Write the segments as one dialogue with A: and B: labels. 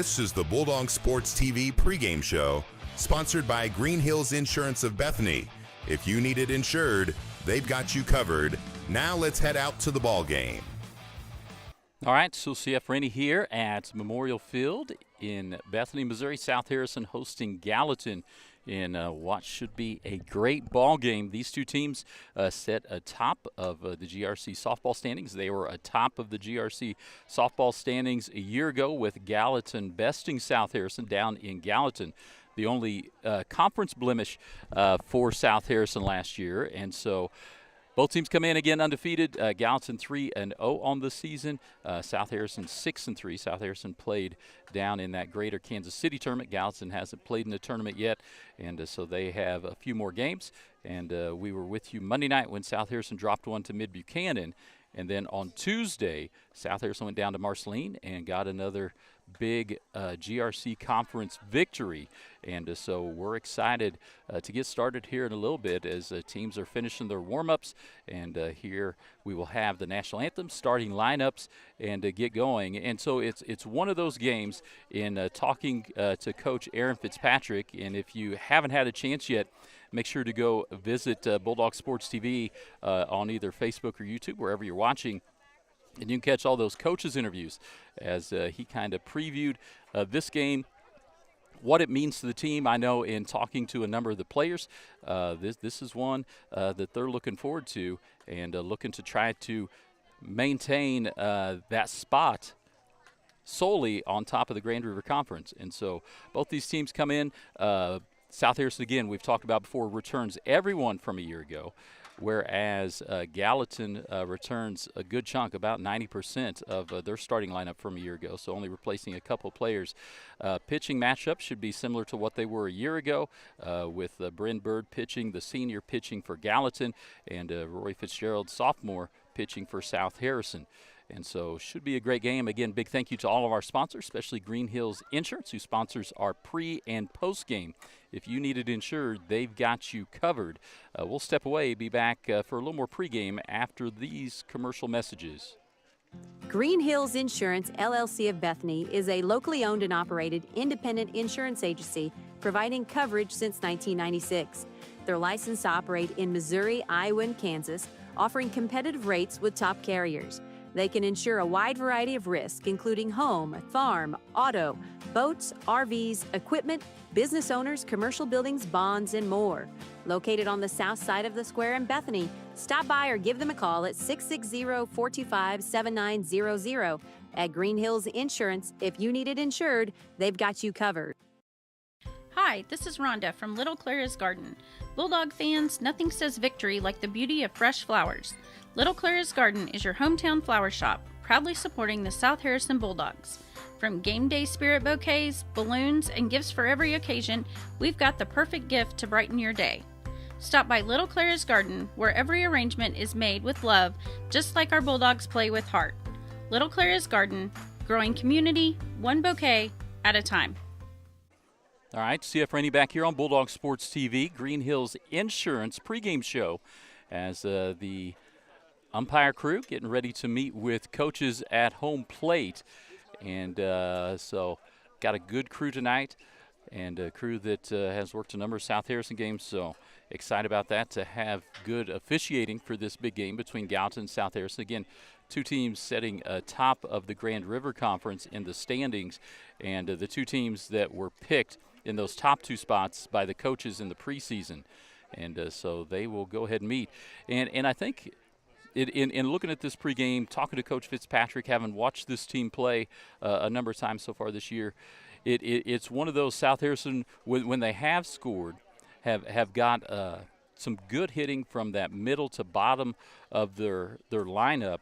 A: This is the Bulldog Sports TV pregame show, sponsored by Green Hills Insurance of Bethany. If you need it insured, they've got you covered. Now let's head out to the ball game.
B: All right, so CF Rainey here at Memorial Field in Bethany, Missouri. South Harrison hosting Gallatin in what should be a great ball game. These two teams set atop of the GRC softball standings. They were atop of the GRC softball standings a year ago, with Gallatin besting South Harrison down in Gallatin, the only conference blemish for South Harrison last year. And so both teams come in again undefeated. Gallatin 3-0 on the season. South Harrison 6-3. South Harrison played down in that Greater Kansas City tournament. Gallatin hasn't played in the tournament yet, and so they have a few more games. And we were with you Monday night when South Harrison dropped one to Mid-Buchanan. And then on Tuesday, South Harrison went down to Marceline and got another big GRC conference victory. And so we're excited to get started here in a little bit as teams are finishing their warm-ups. And here we will have the national anthem, starting lineups, and get going. And so it's one of those games in talking to Coach Aaron Fitzpatrick. And if you haven't had a chance yet, make sure to go visit Bulldog Sports TV on either Facebook or YouTube, wherever you're watching. And you can catch all those coaches' interviews as he kind of previewed this game, what it means to the team. I know in talking to a number of the players, this is one that they're looking forward to and looking to try to maintain that spot solely on top of the Grand River Conference. And so both these teams come in. South Harrison, again, we've talked about before, returns everyone from a year ago, whereas Gallatin returns a good chunk, about 90% of their starting lineup from a year ago, so only replacing a couple players. Pitching matchup should be similar to what they were a year ago, with Bryn Bird pitching, the senior pitching for Gallatin, and Roy Fitzgerald, sophomore, pitching for South Harrison. And so should be a great game. Again, big thank you to all of our sponsors, especially Green Hills Insurance, who sponsors our pre- and post-game. If you need it insured, they've got you covered. We'll step away, be back for a little more pregame after these commercial messages.
C: Green Hills Insurance, LLC of Bethany, is a locally owned and operated independent insurance agency providing coverage since 1996. They're licensed to operate in Missouri, Iowa, and Kansas, offering competitive rates with top carriers. They can insure a wide variety of risks, including home, farm, auto, boats, RVs, equipment, business owners, commercial buildings, bonds, and more. Located on the south side of the square in Bethany, stop by or give them a call at 660-425-7900. At Green Hills Insurance, if you need it insured, they've got you covered.
D: Hi, this is Rhonda from Little Clara's Garden. Bulldog fans, nothing says victory like the beauty of fresh flowers. Little Clara's Garden is your hometown flower shop, proudly supporting the South Harrison Bulldogs. From game day spirit bouquets, balloons, and gifts for every occasion, we've got the perfect gift to brighten your day. Stop by Little Clara's Garden, where every arrangement is made with love, just like our Bulldogs play with heart. Little Clara's Garden, growing community, one bouquet at a time.
B: All right, CF Rainey back here on Bulldog Sports TV, Green Hills Insurance pregame show, as the umpire crew getting ready to meet with coaches at home plate. And so got a good crew tonight, and a crew that has worked a number of South Harrison games, so excited about that, to have good officiating for this big game between Gallatin and South Harrison. Again, two teams setting top of the Grand River Conference in the standings, and the two teams that were picked in those top two spots by the coaches in the preseason. And so they will go ahead and meet. And I think in looking at this pregame, talking to Coach Fitzpatrick, having watched this team play a number of times so far this year, it's one of those South Harrison, when they have scored, have got some good hitting from that middle to bottom of their lineup.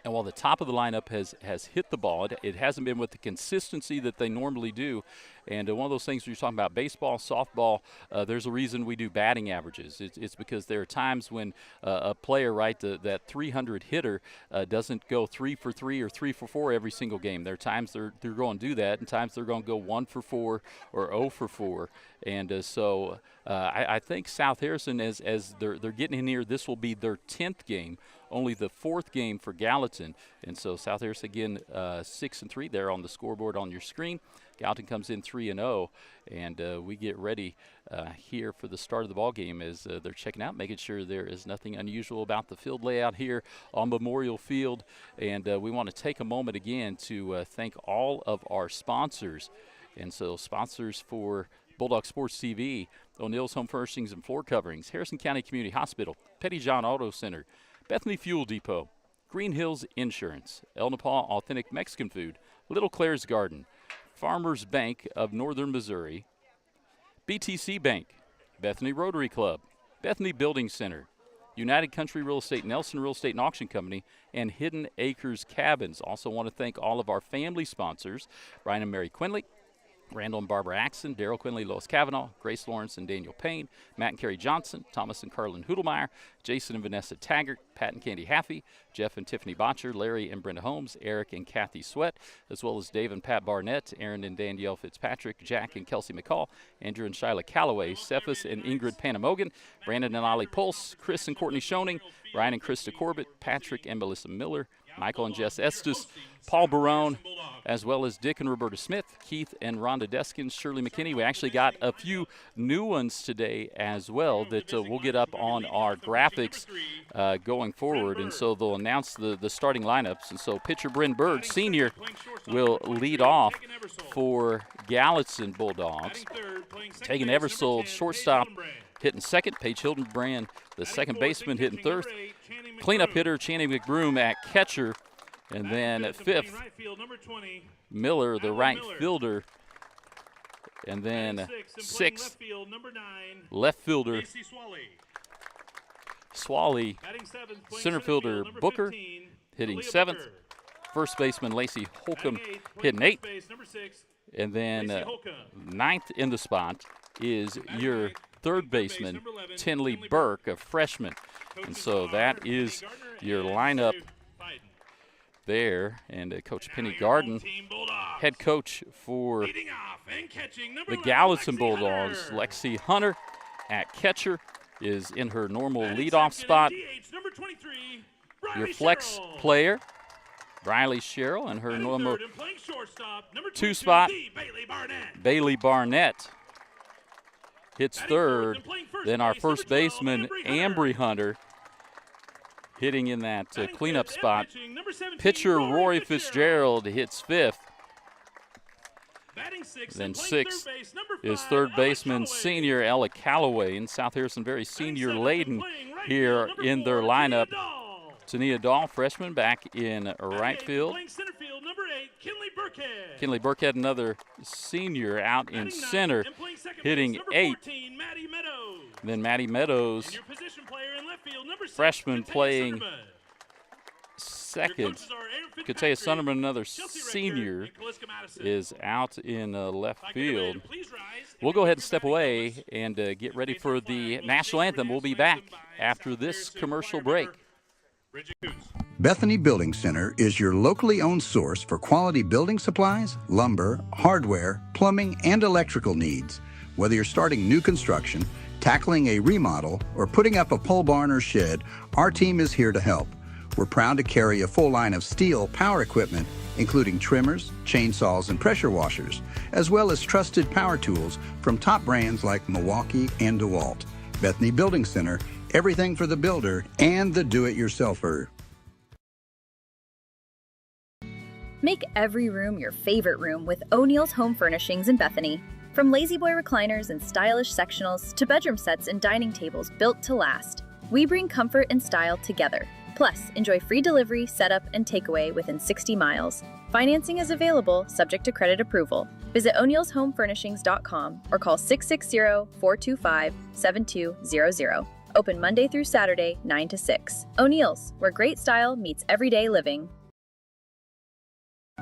B: And while the top of the lineup has hit the ball, it hasn't been with the consistency that they normally do. And one of those things when you're talking about baseball, softball, there's a reason we do batting averages. It's because there are times when a player, right, that 300 hitter doesn't go 3 for 3 or 3 for 4 every single game. There are times they're going to do that, and times they're going to go 1 for 4 or 0 for 4. And so I think South Harrison, as they're getting in here, this will be their 10th game, only the 4th game for Gallatin. And so South Harrison, again, 6-3 there on the scoreboard on your screen. Gallatin comes in 3-0, and we get ready here for the start of the ball game as they're checking out, making sure there is nothing unusual about the field layout here on Memorial Field. And we want to take a moment again to thank all of our sponsors. And so sponsors for Bulldog Sports TV, O'Neill's Home Furnishings and Floor Coverings, Harrison County Community Hospital, Petty John Auto Center, Bethany Fuel Depot, Green Hills Insurance, El Nepal Authentic Mexican Food, Little Claire's Garden, Farmers Bank of Northern Missouri, BTC Bank, Bethany Rotary Club, Bethany Building Center, United Country Real Estate, Nelson Real Estate and Auction Company, and Hidden Acres Cabins. Also want to thank all of our family sponsors, Brian and Mary Quinley, Randall and Barbara Axon, Daryl Quinley, Lois Cavanaugh, Grace Lawrence and Daniel Payne, Matt and Carrie Johnson, Thomas and Carlin Hudelmeyer, Jason and Vanessa Taggart, Pat and Candy Haffey, Jeff and Tiffany Botcher, Larry and Brenda Holmes, Eric and Kathy Sweat, as well as Dave and Pat Barnett, Aaron and Danielle Fitzpatrick, Jack and Kelsey McCall, Andrew and Shyla Calloway, Cephas and Ingrid Panamogan, Brandon and Ollie Pulse, Chris and Courtney Schoening, Ryan and Krista Corbett, Patrick and Melissa Miller, Michael and Jess Estes, Paul Barone, as well as Dick and Roberta Smith, Keith and Rhonda Deskins, Shirley McKinney. We actually got a few new ones today as well that we'll get up on our graphics going forward. And so they'll announce the starting lineups. And so pitcher Bryn Bird, senior, will lead off for Gallatin Bulldogs. Tegan Eversold, shortstop, hitting second. Paige Hildenbrand, the second baseman, hitting third. Cleanup hitter Channing McBroom at catcher. And then at fifth, Miller, the right fielder. And then sixth, left fielder Swally. Center fielder Booker, hitting seventh. First baseman Lacey Holcomb, hitting eighth. And then ninth in the spot is your third baseman, Tinley Burke, a freshman. And so that is your lineup there. And Coach Penny Garden, head coach for the Gallatin Bulldogs, Lexi Hunter at catcher, is in her normal leadoff spot. Your flex player, Riley Sherrill, in her normal two spot. Bailey Barnett hits third. Then our first baseman, Ambry Hunter, hitting in that cleanup spot. Pitcher Rory Fitzgerald hits fifth. Then sixth is third baseman senior Ella Calloway. In South Harrison, very senior laden here in their lineup. Tania Dahl, freshman, back in right field. Kinley Burkhead, another senior, out in center, hitting eighth. Then Maddie Meadows, freshman, playing second. Katea Sunderman, another senior, is out in left field. We'll go ahead and step away and get ready for the national anthem. We'll be back after this commercial break.
E: Bethany Building Center is your locally owned source for quality building supplies, lumber, hardware, plumbing, and electrical needs. Whether you're starting new construction, tackling a remodel, or putting up a pole barn or shed, our team is here to help. We're proud to carry a full line of steel power equipment, including trimmers, chainsaws, and pressure washers, as well as trusted power tools from top brands like Milwaukee and DeWalt. Bethany Building Center, everything for the builder and the do-it-yourselfer.
F: Make every room your favorite room with O'Neill's Home Furnishings in Bethany. From lazy boy recliners and stylish sectionals to bedroom sets and dining tables built to last, we bring comfort and style together. Plus, enjoy free delivery, setup, and takeaway within 60 miles. Financing is available, subject to credit approval. Visit o'neillshomefurnishings.com or call 660-425-7200. Open Monday through Saturday, 9 to 6. O'Neill's, where great style meets everyday living.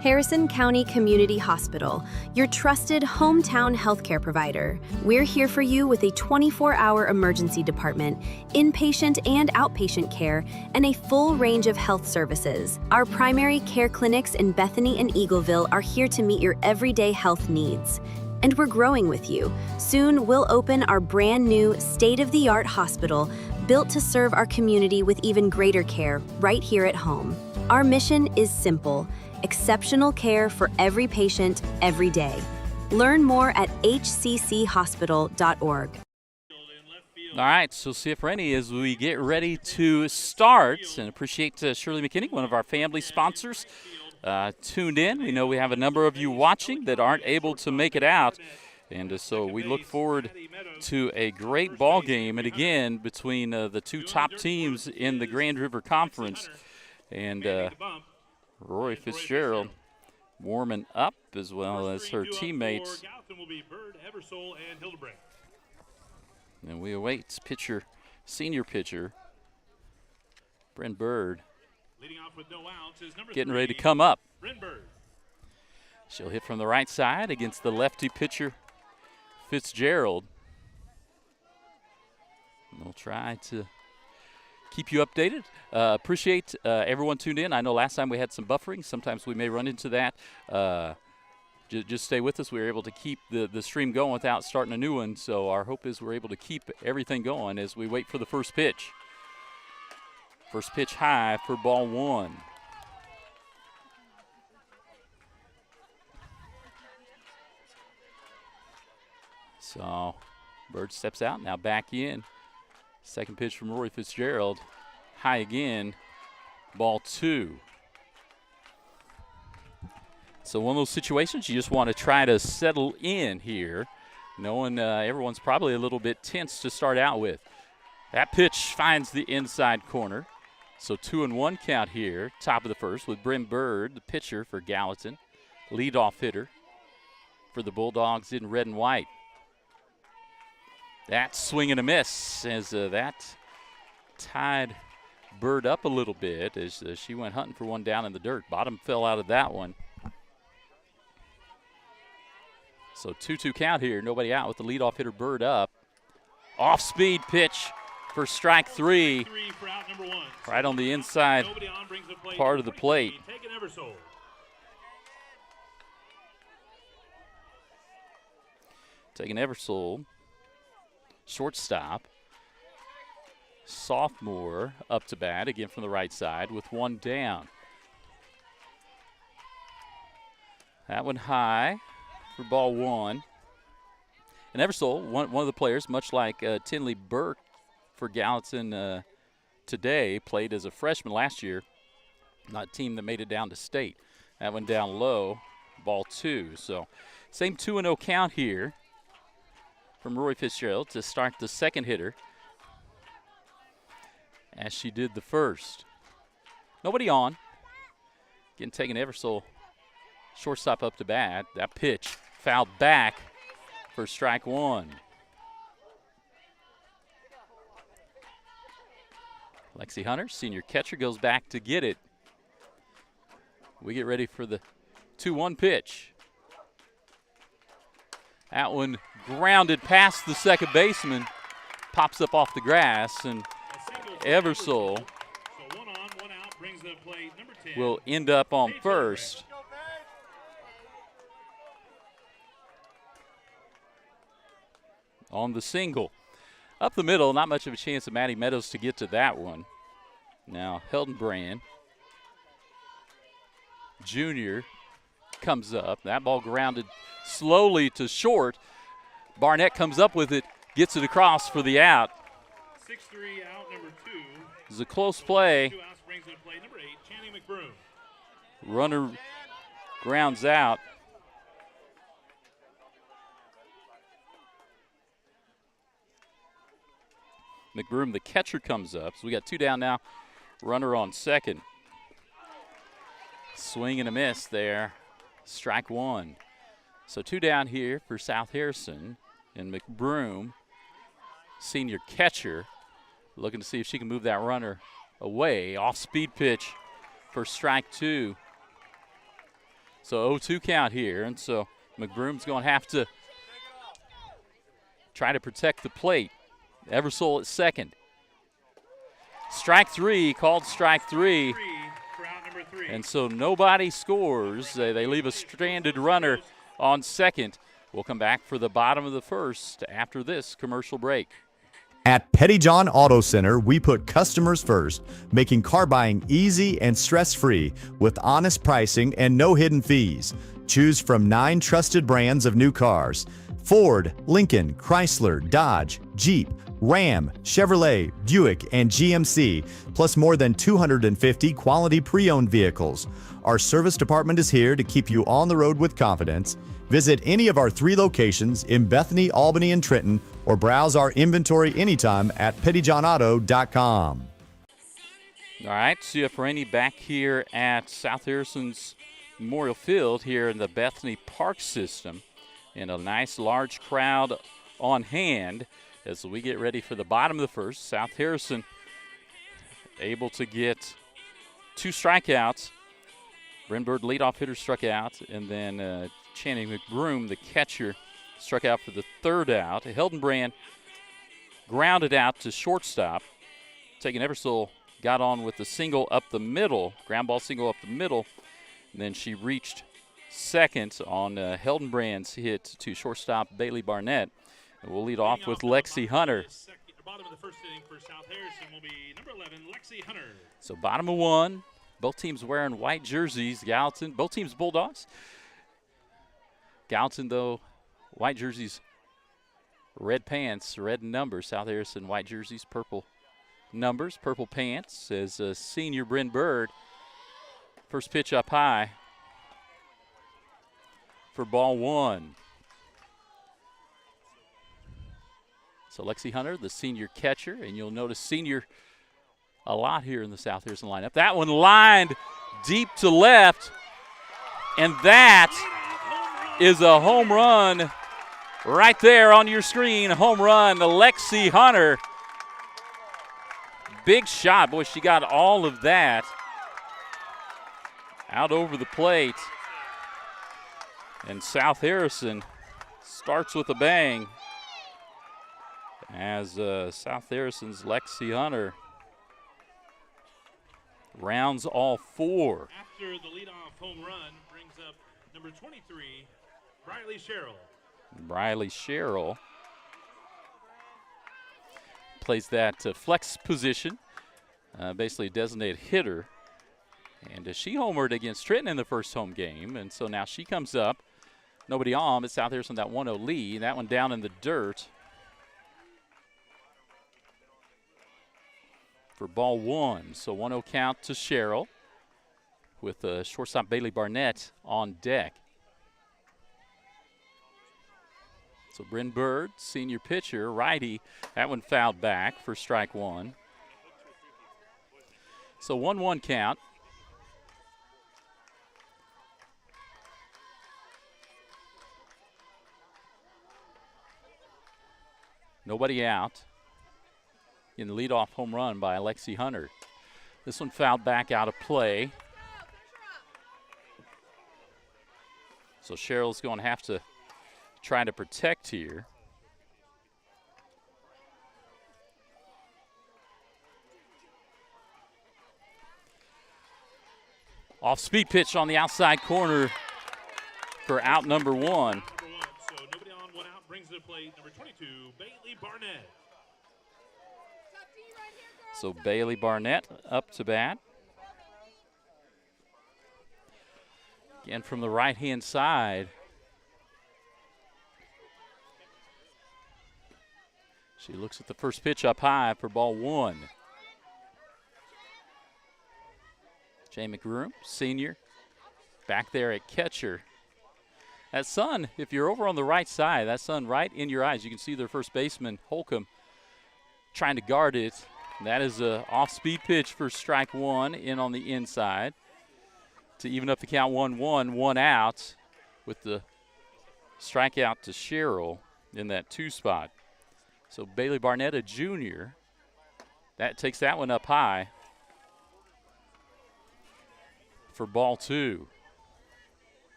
G: Harrison County Community Hospital, your trusted hometown healthcare provider. We're here for you with a 24-hour emergency department, inpatient and outpatient care, and a full range of health services. Our primary care clinics in Bethany and Eagleville are here to meet your everyday health needs. And we're growing with you. Soon, we'll open our brand new state-of-the-art hospital built to serve our community with even greater care right here at home. Our mission is simple: exceptional care for every patient, every day. Learn more at hcchospital.org.
B: All right, so CF Rainey, as we get ready to start, and appreciate Shirley McKinney, one of our family sponsors, tuned in. We know we have a number of you watching that aren't able to make it out, and so we look forward to a great ball game, and again, between the two top teams in the Grand River Conference, and Roy Fitzgerald warming up as well as her teammates. And we await senior pitcher, Bryn Bird, getting ready to come up. She'll hit from the right side against the lefty pitcher, Fitzgerald. And we'll try to keep you updated. Appreciate everyone tuned in. I know last time we had some buffering. Sometimes we may run into that. Just stay with us. We were able to keep the stream going without starting a new one, so our hope is we're able to keep everything going as we wait for the first pitch. First pitch high for ball one. So Bird steps out, now back in. Second pitch from Rory Fitzgerald. High again, ball two. So one of those situations you just want to try to settle in here, knowing everyone's probably a little bit tense to start out with. That pitch finds the inside corner. So 2-1 count here, top of the first, with Bryn Bird, the pitcher for Gallatin, leadoff hitter for the Bulldogs in red and white. That swing and a miss as that tied Bird up a little bit as she went hunting for one down in the dirt. Bottom fell out of that one. So 2-2 count here, nobody out with the leadoff hitter Bird up. Off-speed pitch for strike three. Right on the inside part of the plate. Taking Eversole, shortstop. Sophomore up to bat, again from the right side with one down. That one high for ball one. And Eversole, one of the players, much like Tinley Burke for Gallatin today, played as a freshman last year, not a team that made it down to state. That one down low, ball two. So same 2-0 count here from Roy Fitzgerald to start the second hitter as she did the first. Nobody on. Getting taken Eversole, shortstop up to bat. That pitch fouled back for strike one. Lexi Hunter, senior catcher, goes back to get it. We get ready for the 2-1 pitch. That one grounded past the second baseman, pops up off the grass, and Eversole will end up on first. On the single. Up the middle, not much of a chance of Maddie Meadows to get to that one. Now Hildenbrand Jr. comes up. That ball grounded slowly to short. Barnett comes up with it, gets it across for the out.
H: 6-3 out, number two.
B: It was a close play.
H: 2 outs brings into play number 8, Channing McBroom.
B: Runner grounds out. McBroom, the catcher, comes up. So we got two down now. Runner on second. Swing and a miss there. Strike one. So two down here for South Harrison. And McBroom, senior catcher, looking to see if she can move that runner away. Off-speed pitch for strike two. So 0-2 count here. And so McBroom's going to have to try to protect the plate. Eversole at second. Strike three, called strike three. And so nobody scores. They leave a stranded runner on second. We'll come back for the bottom of the first after this commercial break.
I: At Pettyjohn Auto Center, we put customers first, making car buying easy and stress-free with honest pricing and no hidden fees. Choose from 9 trusted brands of new cars: Ford, Lincoln, Chrysler, Dodge, Jeep, Ram, Chevrolet, Buick, and GMC, plus more than 250 quality pre-owned vehicles. Our service department is here to keep you on the road with confidence. Visit any of our 3 locations in Bethany, Albany, and Trenton, or browse our inventory anytime at pettyjohnauto.com.
B: All right, CF Rainey back here at South Harrison's Memorial Field here in the Bethany Park system, and a nice large crowd on hand as we get ready for the bottom of the first. South Harrison able to get 2 strikeouts. Bryn Bird, leadoff hitter, struck out, and then Channing McBroom, the catcher, struck out for the 3rd out. Hildenbrand grounded out to shortstop. Tegan Eversole got on with the single up the middle, ground ball single up the middle, and then she reached second on Hildenbrand's hit to shortstop Bailey Barnett. And we'll lead off with Lexi Hunter.
H: Bottom of the first inning for South Harrison will be number 11, Lexi Hunter.
B: So bottom of 1. Both teams wearing white jerseys. Gallatin, both teams Bulldogs. Gallatin, though, white jerseys, red pants, red numbers. South Harrison, white jerseys, purple numbers, purple pants. As senior Bryn Bird, first pitch up high for ball 1. So Lexi Hunter, the senior catcher, and you'll notice senior a lot here in the South Harrison lineup. That one lined deep to left, and that is a home run right there on your screen. Home run to Lexi Hunter. Big shot. Boy, she got all of that out over the plate. And South Harrison starts with a bang as South Harrison's Lexi Hunter rounds all 4.
H: After the leadoff home run brings up number 23, Briley Sherrill.
B: Briley Sherrill plays that flex position, basically a designated hitter. And she homered against Trenton in the first home game, and so now she comes up. Nobody on, but South Harrison that 1-0 lead. That one down in the dirt for ball 1. So 1-0 count to Sherrill with shortstop Bailey Barnett on deck. So Bryn Bird, senior pitcher, righty. That one fouled back for strike 1. So 1-1 count. Nobody out in the leadoff home run by Lexi Hunter. This one fouled back out of play. So Sherrill's going to have to try to protect here. Off-speed pitch on the outside corner for out number 1.
H: So nobody on, 1 out, brings it to plate, number 22, Bailey Barnett.
B: So Bailey Barnett up to bat. Again from the right-hand side. She looks at the first pitch up high for ball 1. Jay McBroom, senior, back there at catcher. That sun, if you're over on the right side, that sun right in your eyes, you can see their first baseman, Holcomb, trying to guard it. And that is an off-speed pitch for strike 1 in on the inside to even up the count 1-1, 1 out with the strikeout to Sherrill in that 2 spot. So Bailey Barnett, a junior, that takes that one up high for ball 2.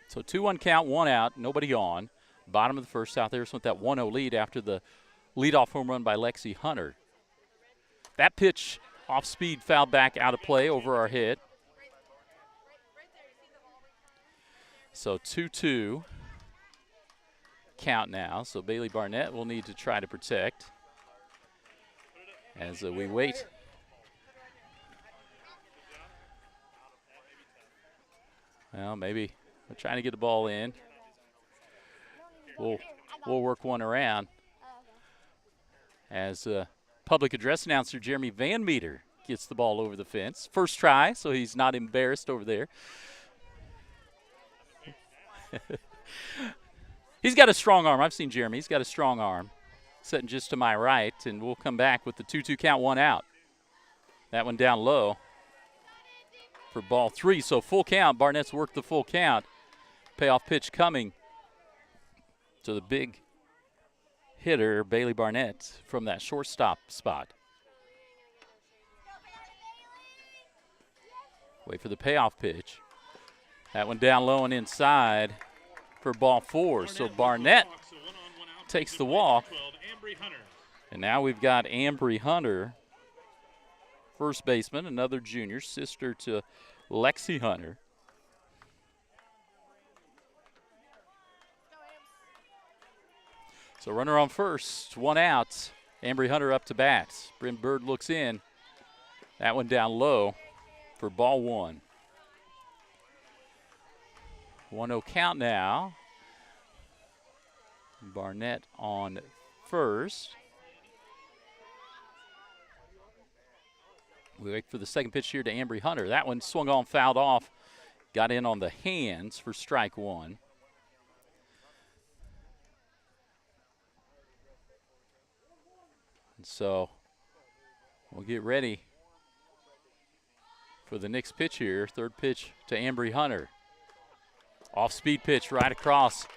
B: So 2-1 count, 1 out, nobody on. Bottom of the first, South Harrison with that 1-0 lead after the leadoff home run by Lexi Hunter. That pitch off speed fouled back out of play over our head. So 2-2. count now, so Bailey Barnett will need to try to protect as we wait. Well, maybe we're trying to get the ball in. We'll work one around as public address announcer Jeremy Van Meter gets the ball over the fence. First try, so he's not embarrassed over there. He's got a strong arm. I've seen Jeremy. He's got a strong arm. Sitting just to my right, and we'll come back with the 2-2 count, one out. That one down low for ball 3. So full count. Barnett's worked the full count. Payoff pitch coming to the big hitter, Bailey Barnett, from that shortstop spot. Wait for the payoff pitch. That one down low and inside for ball 4. So Barnett takes the walk. And now we've got Ambry Hunter, first baseman, another junior, sister to Lexi Hunter. So runner on first, one out. Ambry Hunter up to bat. Bryn Bird looks in. That one down low for ball 1. 1-0 count now. Barnett on first. We wait for the second pitch here to Ambry Hunter. That one swung on, fouled off, got in on the hands for strike 1. And so we'll get ready for the next pitch here. Third pitch to Ambry Hunter. Off-speed pitch right across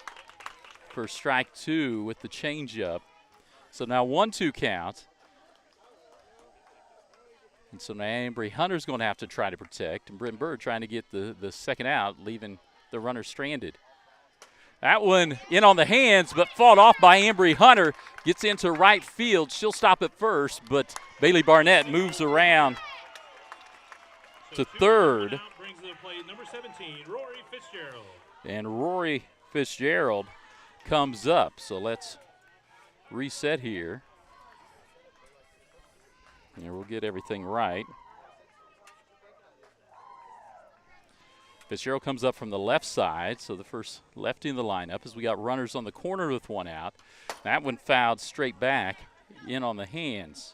B: for strike 2 with the changeup. So now 1-2 count. And so now Ambry Hunter's going to have to try to protect, and Bryn Bird trying to get the second out, leaving the runner stranded. That one in on the hands, but fought off by Ambry Hunter. Gets into right field. She'll stop at first, but Bailey Barnett moves around to third.
H: Brings to the plate number 17, Rory Fitzgerald.
B: And Rory Fitzgerald comes up. So let's reset here. And we'll get everything right. Fitzgerald comes up from the left side, so the first lefty in the lineup as we got runners on the corner with one out. That one fouled straight back in on the hands.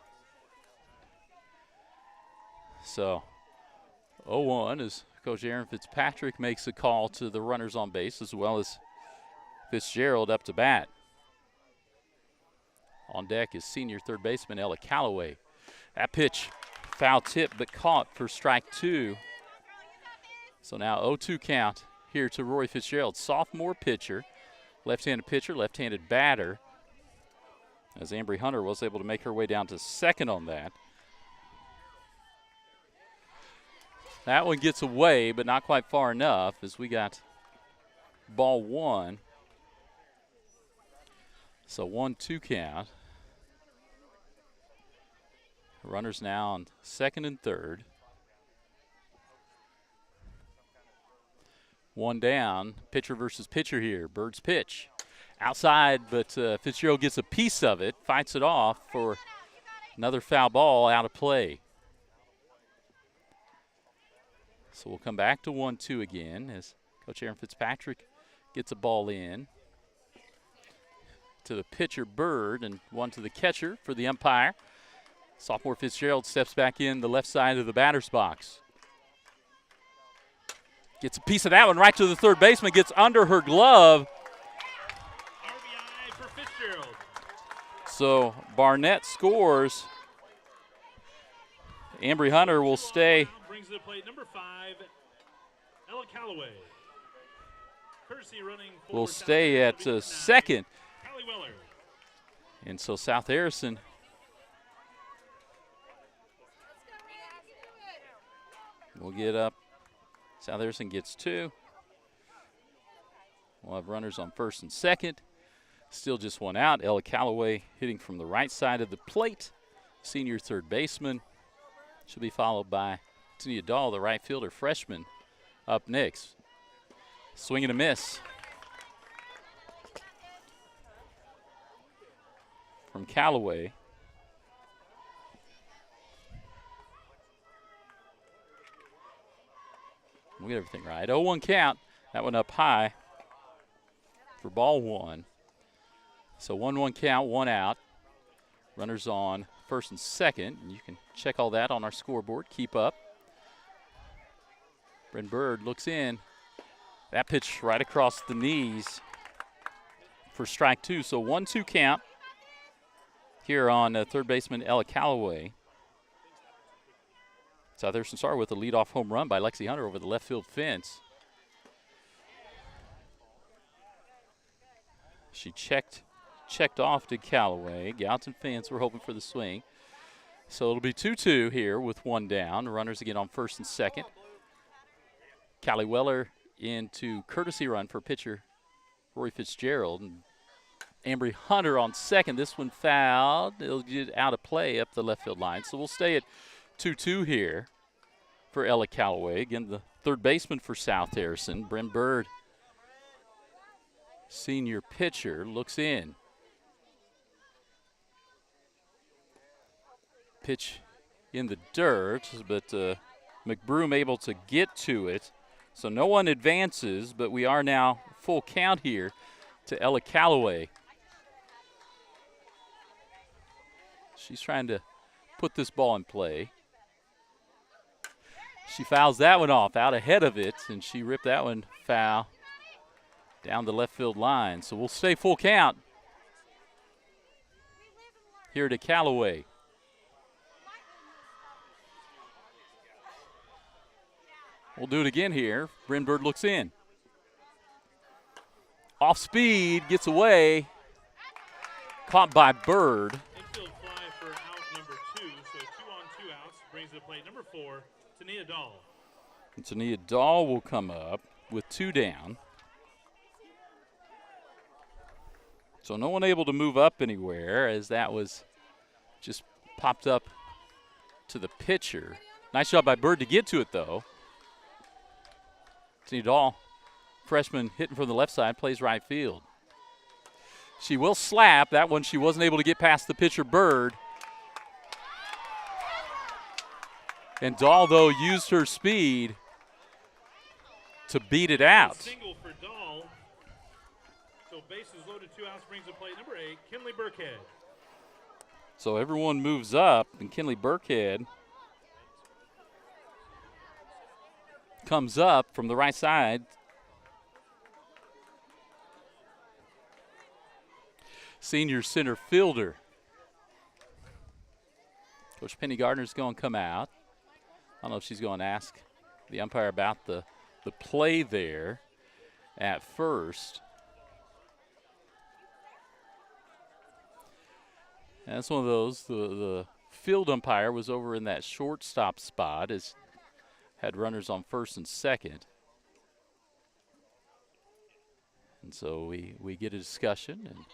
B: So 0-1 as Coach Aaron Fitzpatrick makes a call to the runners on base, as well as Fitzgerald up to bat. On deck is senior third baseman Ella Calloway. That pitch foul tip but caught for strike 2. So now 0-2 count here to Rory Fitzgerald. Sophomore pitcher, left-handed batter. As Ambry Hunter was able to make her way down to second on that. That one gets away, but not quite far enough as we got ball 1. So 1-2 count. Runners now on second and third. One down, pitcher versus pitcher here. Bird's pitch. Outside, but Fitzgerald gets a piece of it, fights it off for another foul ball out of play. So we'll come back to 1-2 again as Coach Aaron Fitzpatrick gets a ball in to the pitcher, Bird, and one to the catcher for the umpire. Sophomore Fitzgerald steps back in the left side of the batter's box. Gets a piece of that one right to the third baseman, gets under her glove.
H: RBI for Fitzgerald.
B: So Barnett scores. Ambry Hunter will stay.
H: Brings to the plate number 5, Ella Calloway. Kersey running
B: Will
H: forward,
B: stay at second.
H: Callie Weller.
B: And so South Harrison will get up. South Harrison gets 2. We'll have runners on first and second. Still just one out. Ella Calloway hitting from the right side of the plate. Senior third baseman. She'll be followed by Tania Dahl, the right fielder, freshman, up next. Swing and a miss. from Callaway. We'll get everything right. 0-1 count. That one up high for ball one. So 1-1 count, one out. Runners on first and second. And you can check all that on our scoreboard. Keep up. Bryn Bird looks in. That pitch right across the knees for strike two. So 1-2 count here on third baseman Ella Callaway. South Harrison Star with a leadoff home run by Lexi Hunter over the left field fence. She checked off to Callaway. Gallatin fans were hoping for the swing. So it'll be 2-2 here with one down. Runners again on first and second. Callie Weller into courtesy run for pitcher Rory Fitzgerald. And Ambry Hunter on second. This one fouled. It'll get out of play up the left field line. So we'll stay at 2-2 here for Ella Callaway. Again, the third baseman for South Harrison. Bryn Bird, senior pitcher, looks in. Pitch in the dirt, but McBroom able to get to it. So no one advances, but we are now full count here to Ella Callaway. She's trying to put this ball in play. She fouls that one off out ahead of it, and she ripped that one foul down the left field line. So we'll stay full count here to Callaway. We'll do it again here. Bryn Bird looks in. Off speed, gets away. Caught by Bird.
H: Infield fly for out number 2, so 2 on 2 outs. Brings to plate number 4, Tania Dahl.
B: And Tania Dahl will come up with 2 down. So no one able to move up anywhere as that was just popped up to the pitcher. Nice job by Bird to get to it, though. Tania Dahl, freshman, hitting from the left side, plays right field. She will slap. That one she wasn't able to get past the pitcher, Bird. And Dahl, though, used her speed to beat it out.
H: Single for Dahl. So bases loaded, 2 outs, brings to plate number 8, Kinley Burkhead.
B: So everyone moves up, and Kinley Burkhead comes up from the right side. Senior center fielder. Coach Penny Gardner's going to come out. I don't know if she's going to ask the umpire about the play there at first. And that's one of those. The field umpire was over in that shortstop spot, as had runners on first and second. And so we get a discussion, and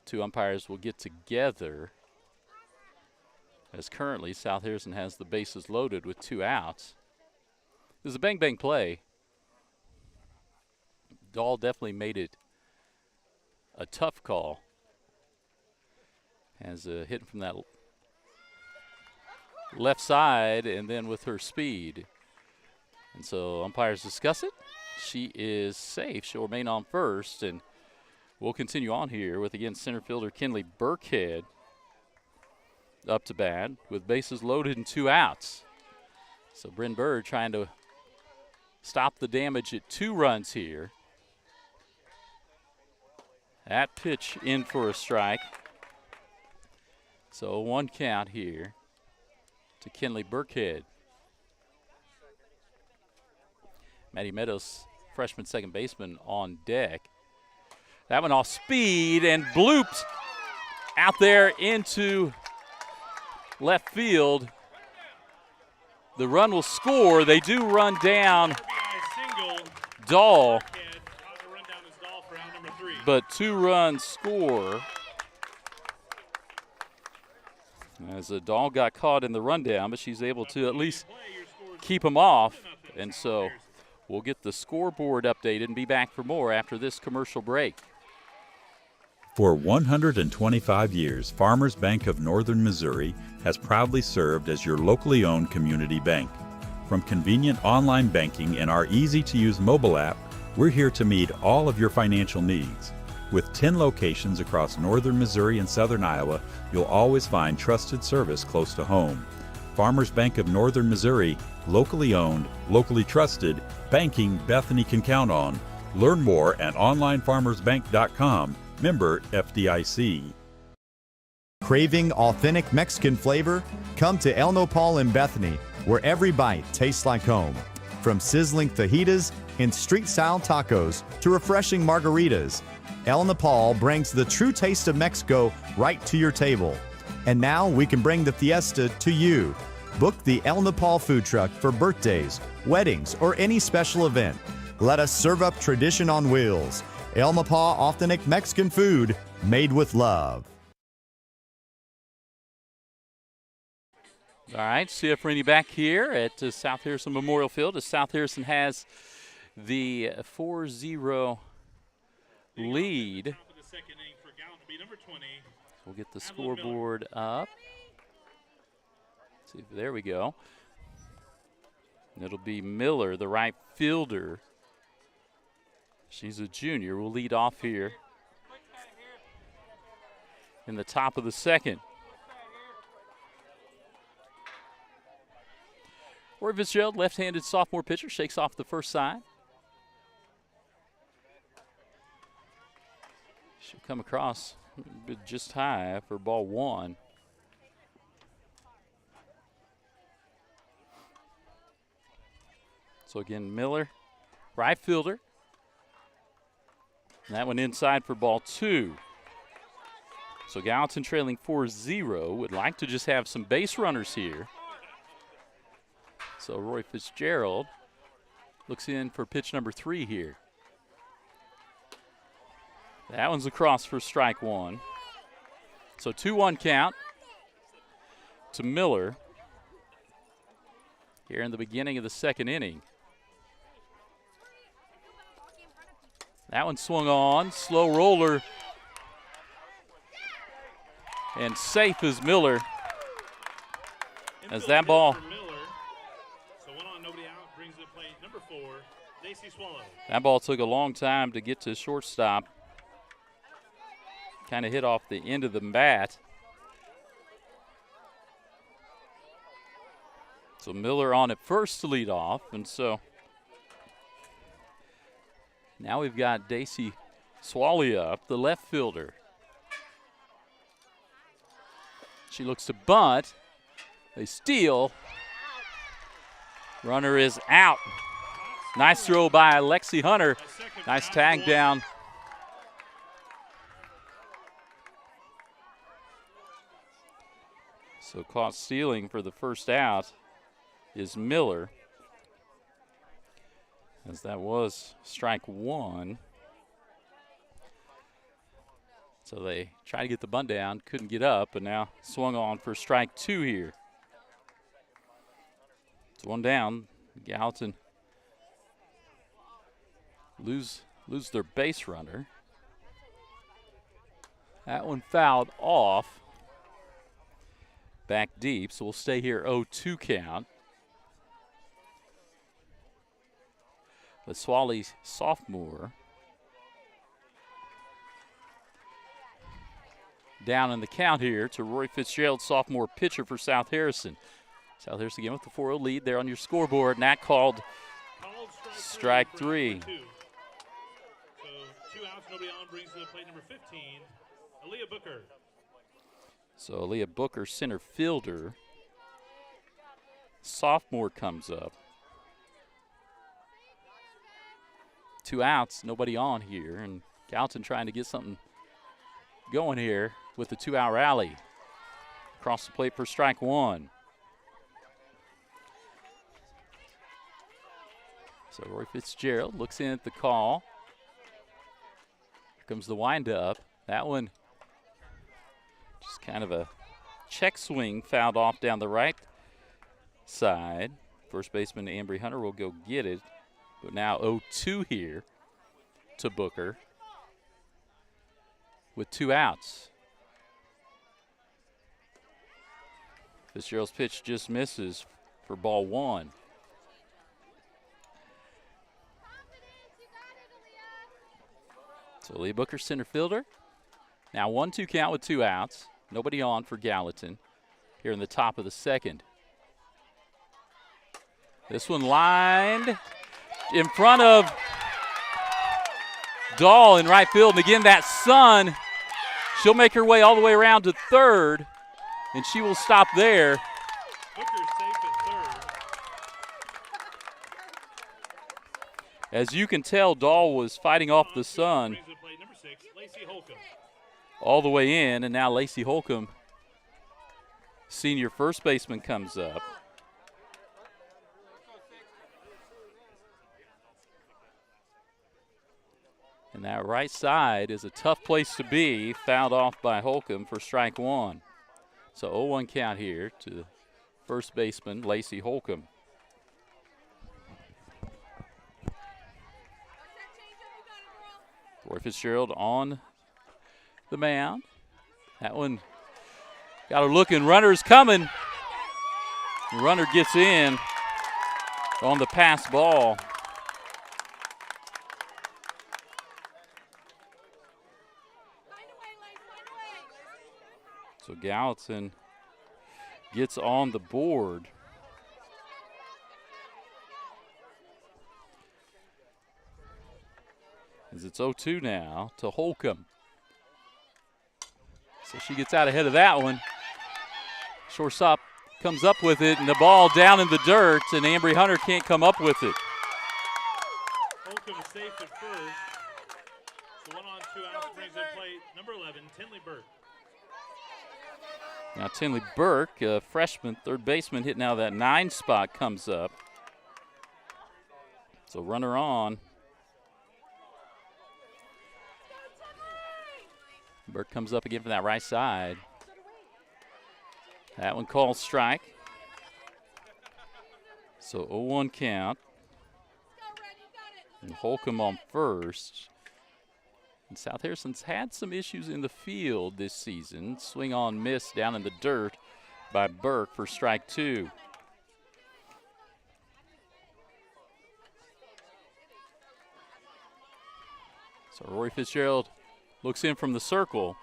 B: 2 umpires will get together, as currently South Harrison has the bases loaded with 2 outs. This is a bang-bang play. Dahl definitely made it a tough call, as hitting from that left side and then with her speed. And so umpires discuss it. She is safe. She'll remain on first, and we'll continue on here with, again, center fielder Kinley Burkhead up to bat with bases loaded and 2 outs. So Bryn Bird trying to stop the damage at 2 runs here. That pitch in for a strike. So 1 count here to Kinley Burkhead. Maddie Meadows, freshman second baseman, on deck. That one off speed and blooped out there into left field. The run will score. They do run down Dahl, but 2 runs score. As Dahl got caught in the rundown, but she's able to at least keep him off. And so we'll get the scoreboard updated and be back for more after this commercial break.
J: For 125 years, Farmers Bank of Northern Missouri has proudly served as your locally owned community bank. From convenient online banking and our easy-to-use mobile app, we're here to meet all of your financial needs. With 10 locations across northern Missouri and southern Iowa, you'll always find trusted service close to home. Farmers Bank of Northern Missouri, locally owned, locally trusted, banking Bethany can count on. Learn more at onlinefarmersbank.com. Member FDIC.
I: Craving authentic Mexican flavor? Come to El Nopal in Bethany, where every bite tastes like home. From sizzling fajitas and street-style tacos to refreshing margaritas, El Nopal brings the true taste of Mexico right to your table. And now we can bring the fiesta to you. Book the El Nopal food truck for birthdays, weddings, or any special event. Let us serve up tradition on wheels. El Nopal authentic Mexican food made with love.
B: All right, CF Rainey back here at South Harrison Memorial Field as South Harrison has the 4-0 lead. We'll get the scoreboard up. See, there we go. It'll be Miller, the right fielder. She's a junior. We'll lead off here in the top of the second. Roy Fitzgerald, left-handed sophomore pitcher, shakes off the first side. She'll come across just high for ball one. So again, Miller, right fielder. And that one inside for ball two. So Gallatin trailing 4-0. Would like to just have some base runners here. So Roy Fitzgerald looks in for pitch number 3 here. That one's across for strike one. So 2-1 count to Miller here in the beginning of the second inning. That one swung on, slow roller, and safe as Miller. As that ball, that ball took a long time to get to shortstop. Kind of hit off the end of the bat. So Miller on at first to lead off, and so now we've got Daisy Swally up, the left fielder. She looks to bunt. They steal. Runner is out. Nice throw by Lexi Hunter. Nice tag down. So caught stealing for the first out is Miller, as that was strike one. So they tried to get the bunt down, couldn't get up, but now swung on for strike two here. It's one down. Gallatin lose their base runner. That one fouled off. Back deep, so we'll stay here 0-2 count. The Swally sophomore down in the count here to Roy Fitzgerald, sophomore pitcher for South Harrison. South Harrison again with the 4-0 lead there on your scoreboard, and that called strike three.
H: So 2 outs, nobody on, brings to the plate number 15, Aaliyah Booker.
B: So Aaliyah Booker, center fielder. Sophomore comes up. 2 outs, nobody on here, and Gallatin trying to get something going here with the 2-out rally. Across the plate for strike one. So Roy Fitzgerald looks in at the call. Here comes the windup. That one just kind of a check swing, fouled off down the right side. First baseman Ambry Hunter will go get it. But now 0-2 here to Booker. with 2 outs. Fitzgerald's pitch just misses for ball 1. So Lee Booker, center fielder. Now 1-2 count with 2 outs. Nobody on for Gallatin here in the top of the second. This one lined in front of Dahl in right field. And again, that Sun, she'll make her way all the way around to third, and she will stop there.
H: Booker's safe at third.
B: As you can tell, Dahl was fighting off the Sun
H: Number 6, Lacey Holcomb.
B: all the way in, and now Lacey Holcomb, senior first baseman, comes up. And that right side is a tough place to be, fouled off by Holcomb for strike 1. So 0-1 count here to first baseman Lacey Holcomb. Roy Fitzgerald on the mound. That one got her looking. Runner's coming. The runner gets in on the pass ball. So Gallatin gets on the board. As it's 0-2 now to Holcomb. So she gets out ahead of that one. Shortstop comes up with it, and the ball down in the dirt, and Ambry Hunter can't come up with it.
H: Holcomb is safe at first. So 1 on 2 outs brings up plate number 11, Tinley Burke.
B: Now Tinley Burke, a freshman, third baseman, hitting out of that 9 spot, comes up. So runner on. Burke comes up again from that right side. That one called strike. So 0-1 count. And Holcomb on first. And South Harrison's had some issues in the field this season. Swing on miss down in the dirt by Burke for strike 2. So Roy Fitzgerald looks in from the circle.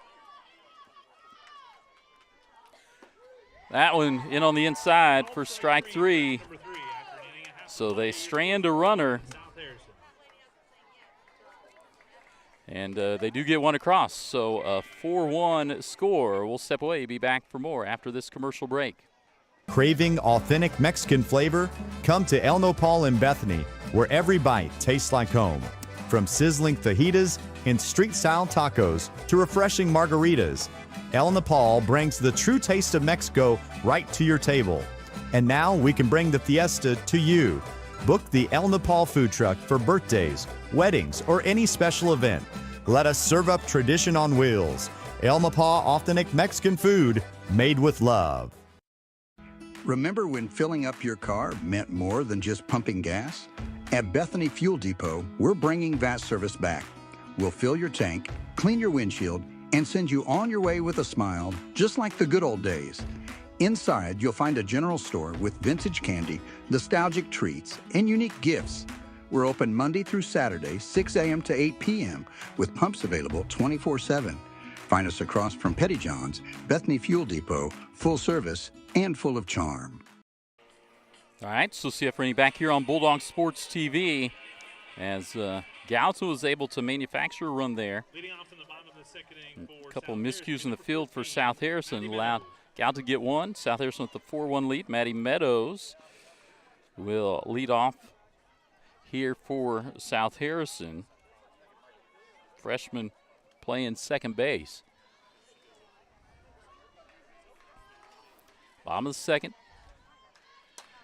B: That one in on the inside for strike 3. So they strand a runner. And they do get one across. So a 4-1 score. We'll step away, be back for more after this commercial break.
I: Craving authentic Mexican flavor? Come to El Nopal in Bethany, where every bite tastes like home. From sizzling fajitas and street-style tacos to refreshing margaritas, El Nopal brings the true taste of Mexico right to your table. And now we can bring the fiesta to you. Book the El Nopal food truck for birthdays, weddings, or any special event. Let us serve up tradition on wheels. El Nopal authentic Mexican food made with love.
E: Remember when filling up your car meant more than just pumping gas? At Bethany Fuel Depot, we're bringing that service back. We'll fill your tank, clean your windshield, and send you on your way with a smile, just like the good old days. Inside, you'll find a general store with vintage candy, nostalgic treats, and unique gifts. We're open Monday through Saturday, 6 a.m. to 8 p.m., with pumps available 24/7. Find us across from Petty John's, Bethany Fuel Depot, full service and full of charm.
B: All right, so CF Rainey back here on Bulldog Sports TV as Gallatin was able to manufacture a run there.
H: Leading off in the bottom of the second inning for
B: A couple
H: South
B: miscues in the
H: Harrison,
B: field for
H: 14,
B: South Harrison
H: Maddie
B: allowed Gallatin to get one. South Harrison with the 4-1 lead. Maddie Meadows will lead off here for South Harrison. Freshman playing second base. Bottom of the second.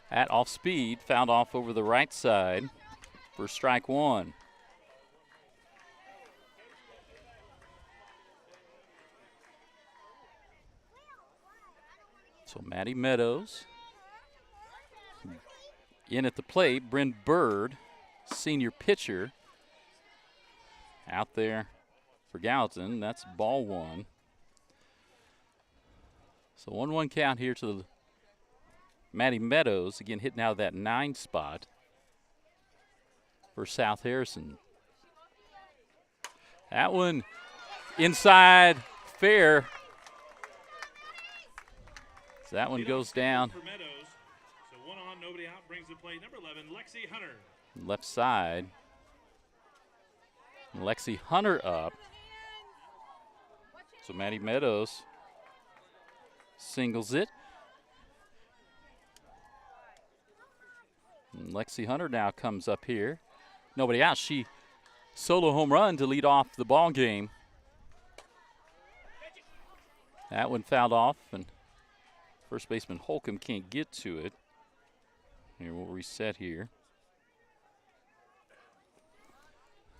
B: At off speed, fouled off over the right side for strike 1. So Maddie Meadows in at the plate. Bryn Bird, senior pitcher, out there for Gallatin. That's ball one. So 1-1 count here to Maddie Meadows, again hitting out of that 9 spot for South Harrison. That one inside fair. So that one goes down.
H: For Meadows. So 1 on, nobody out, brings the play number 11, Lexi Hunter.
B: Left side. Lexi Hunter up. So Maddie Meadows singles it. And Lexi Hunter now comes up here. Nobody out. She solo home run to lead off the ball game. That one fouled off, and first baseman Holcomb can't get to it. Here, we'll reset here.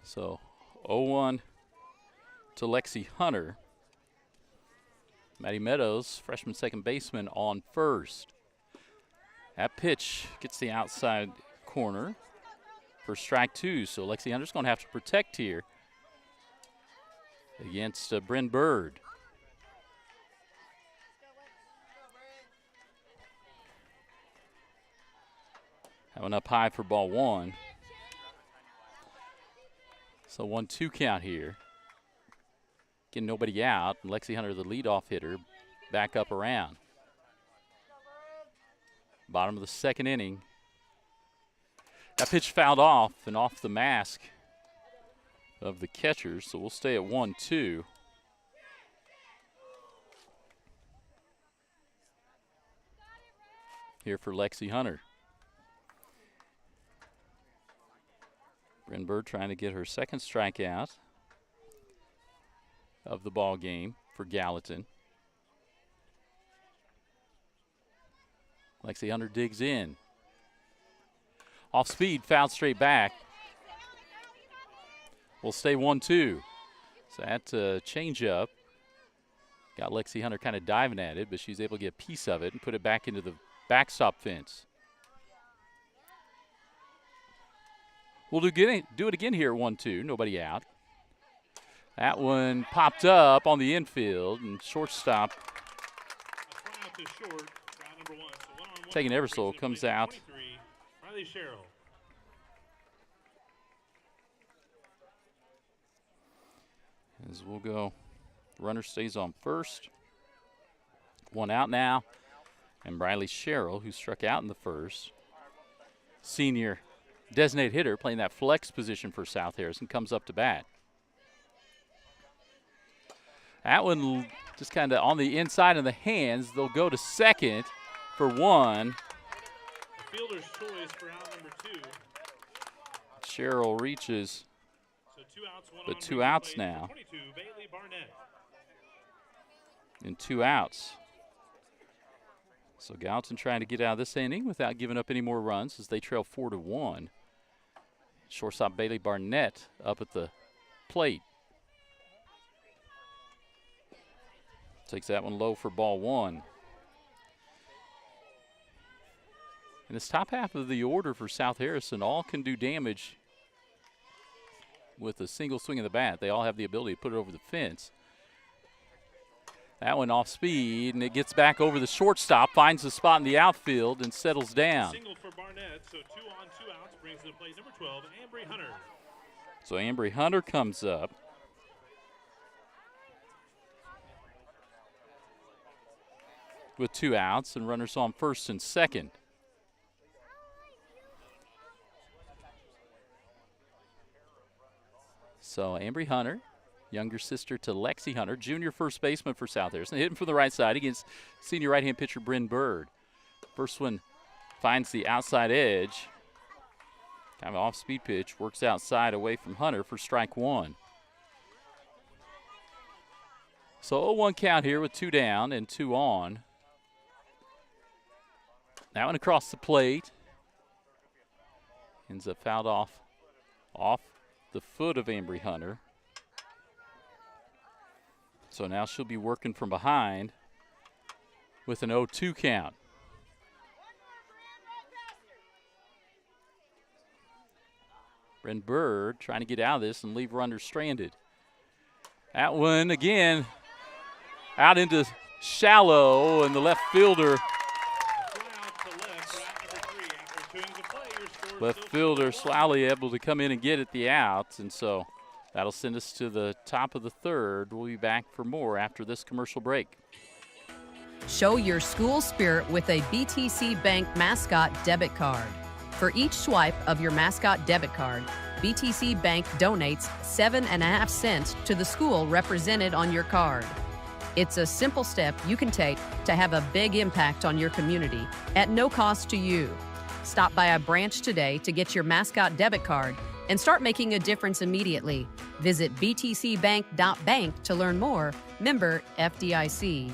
B: So 0-1 to Lexi Hunter. Maddie Meadows, freshman second baseman, on first. That pitch gets the outside corner for strike 2. So Lexi Hunter's going to have to protect here against Bryn Bird. That one up high for ball one. So 1-2 count here. Getting nobody out. And Lexi Hunter, the leadoff hitter, back up around. Bottom of the second inning. That pitch fouled off and off the mask of the catchers. So we'll stay at 1-2. Here for Lexi Hunter. Bryn Bird trying to get her second strikeout of the ball game for Gallatin. Lexi Hunter digs in. Off speed, fouled straight back. We'll stay 1-2. So that changeup got Lexi Hunter kind of diving at it, but she's able to get a piece of it and put it back into the backstop fence. We'll do it again here at 1-2, nobody out. That one popped up on the infield, and shortstop taking Eversole comes out. As we'll go, runner stays on first. One out now, and Briley Sherrill, who struck out in the first, senior designated hitter playing that flex position for South Harrison, comes up to bat. That one just kind of on the inside of the hands. They'll go to second for one.
H: The fielder's choice for out number 2.
B: Sherrill reaches,
H: So 2 outs, one
B: but
H: on,
B: 2 outs
H: play
B: now.
H: 22, Bailey Barnett.
B: And 2 outs. So Gallatin trying to get out of this inning without giving up any more runs as they trail 4-1. Shortstop Bailey Barnett up at the plate. Takes that one low for ball one. In this top half of the order for South Harrison, all can do damage with a single swing of the bat. They all have the ability to put it over the fence. That one off speed, and it gets back over the shortstop, finds the spot in the outfield, and settles down.
H: Single for Barnett, so 2 on, 2 outs, brings to the plate number 12, Ambry Hunter.
B: So Ambry Hunter comes up. With 2 outs and runners on first and second. So Ambry Hunter, younger sister to Lexi Hunter, junior first baseman for South Harrison, hitting from the right side against senior right-hand pitcher Bryn Bird. First one finds the outside edge. Kind of an off-speed pitch, works outside away from Hunter for strike 1. So 0-1 count here with 2 down and 2 on. That one across the plate. Ends up fouled off the foot of Ambry Hunter. So now she'll be working from behind with an 0-2 count. Bryn Bird trying to get out of this and leave runners stranded. That one again out into shallow, and the left fielder. Left fielder Slowly able to come in and get at the outs, and so that'll send us to the top of the third. We'll be back for more after this commercial break.
K: Show your school spirit with a BTC Bank Mascot debit card. For each swipe of your Mascot debit card, BTC Bank donates 7.5 cents to the school represented on your card. It's a simple step you can take to have a big impact on your community at no cost to you. Stop by a branch today to get your Mascot debit card and start making a difference immediately. Visit btcbank.bank to learn more. Member FDIC.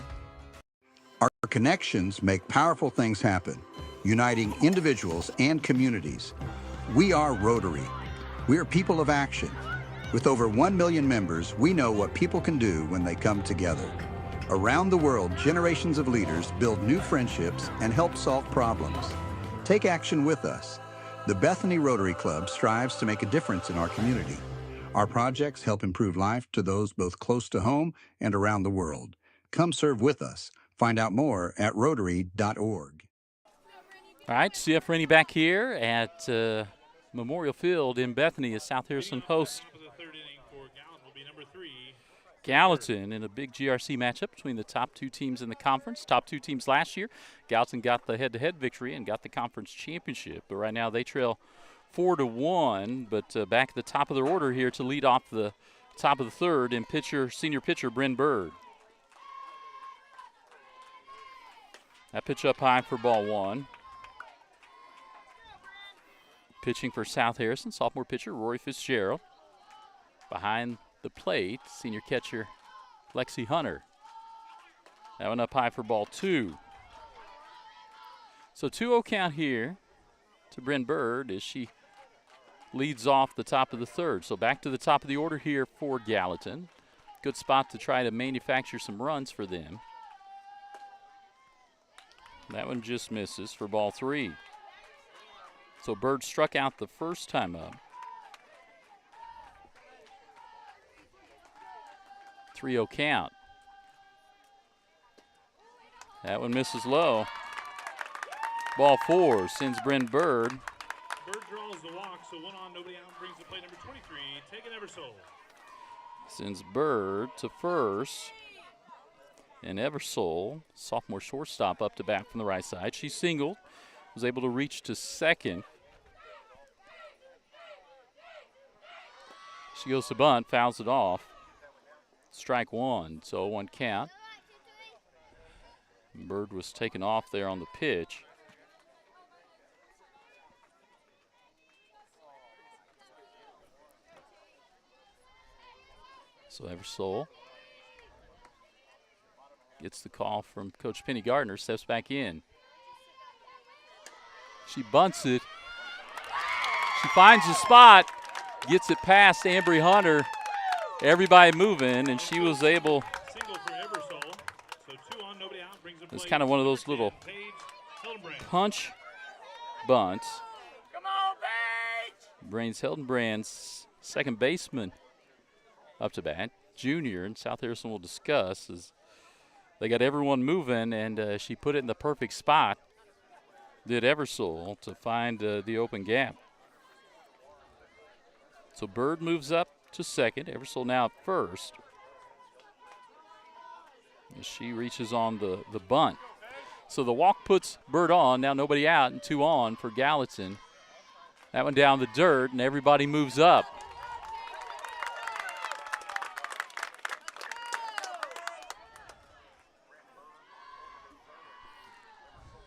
E: Our connections make powerful things happen, uniting individuals and communities. We are Rotary. We are people of action. With over 1 million members, we know what people can do when they come together. Around the world, generations of leaders build new friendships and help solve problems. Take action with us. The Bethany Rotary Club strives to make a difference in our community. Our projects help improve life to those both close to home and around the world. Come serve with us. Find out more at Rotary.org.
B: All right, CF Rainey back here at Memorial Field in Bethany as South Harrison hosts Gallatin in a big GRC matchup between the top two teams in the conference. Top two teams last year. Gallatin got the head-to-head victory and got the conference championship, but right now they trail 4-1. But back at the top of their order here to lead off the top of the third in senior pitcher Bryn Bird. That pitch up high for ball one. Pitching for South Harrison, sophomore pitcher Rory Fitzgerald. Behind the plate, senior catcher Lexi Hunter. That one up high for ball two. So 2-0 count here to Bryn Bird as she leads off the top of the third. So back to the top of the order here for Gallatin. Good spot to try to manufacture some runs for them. That one just misses for ball three. So Bird struck out the first time up. 3-0 count. That one misses low. Ball four sends Bryn Bird.
H: Bird draws the walk, so 1 on, nobody out, brings the play number 23, Tegan Eversole.
B: Sends Bird to first. And Eversole, sophomore shortstop, up to bat from the right side. She singled, was able to reach to second. She goes to bunt, fouls it off. Strike one, so 1 count. Bird was taken off there on the pitch. So Eversole gets the call from Coach Penny Gardner, steps back in. She bunts it. She finds the spot, gets it past Ambry Hunter. Everybody moving, and she was able.
H: Single for Eversole, so 2 on, nobody out, brings the play.
B: It's kind of one of those little punch bunts.
L: Come on, Paige!
B: Brings Hildenbrand's second baseman up to bat. Junior, and South Harrison will discuss, as they got everyone moving, and she put it in the perfect spot, did Eversole, to find the open gap. So Bird moves up to second. Eversole now at first. As she reaches on the bunt. So the walk puts Bird on. Now nobody out and 2 on for Gallatin. That one down the dirt, and everybody moves up.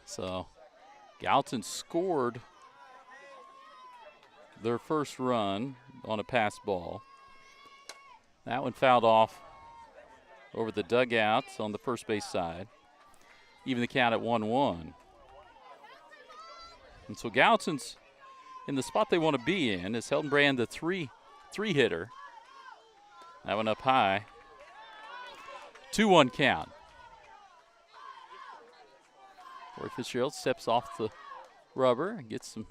B: So Gallatin scored their first run on a pass ball. That one fouled off over the dugouts on the first base side. Even the count at 1-1. And so Gallatin's in the spot they want to be in. Is Hildenbrand the three hitter. That one up high. 2-1 count. Roy Fitzgerald steps off the rubber and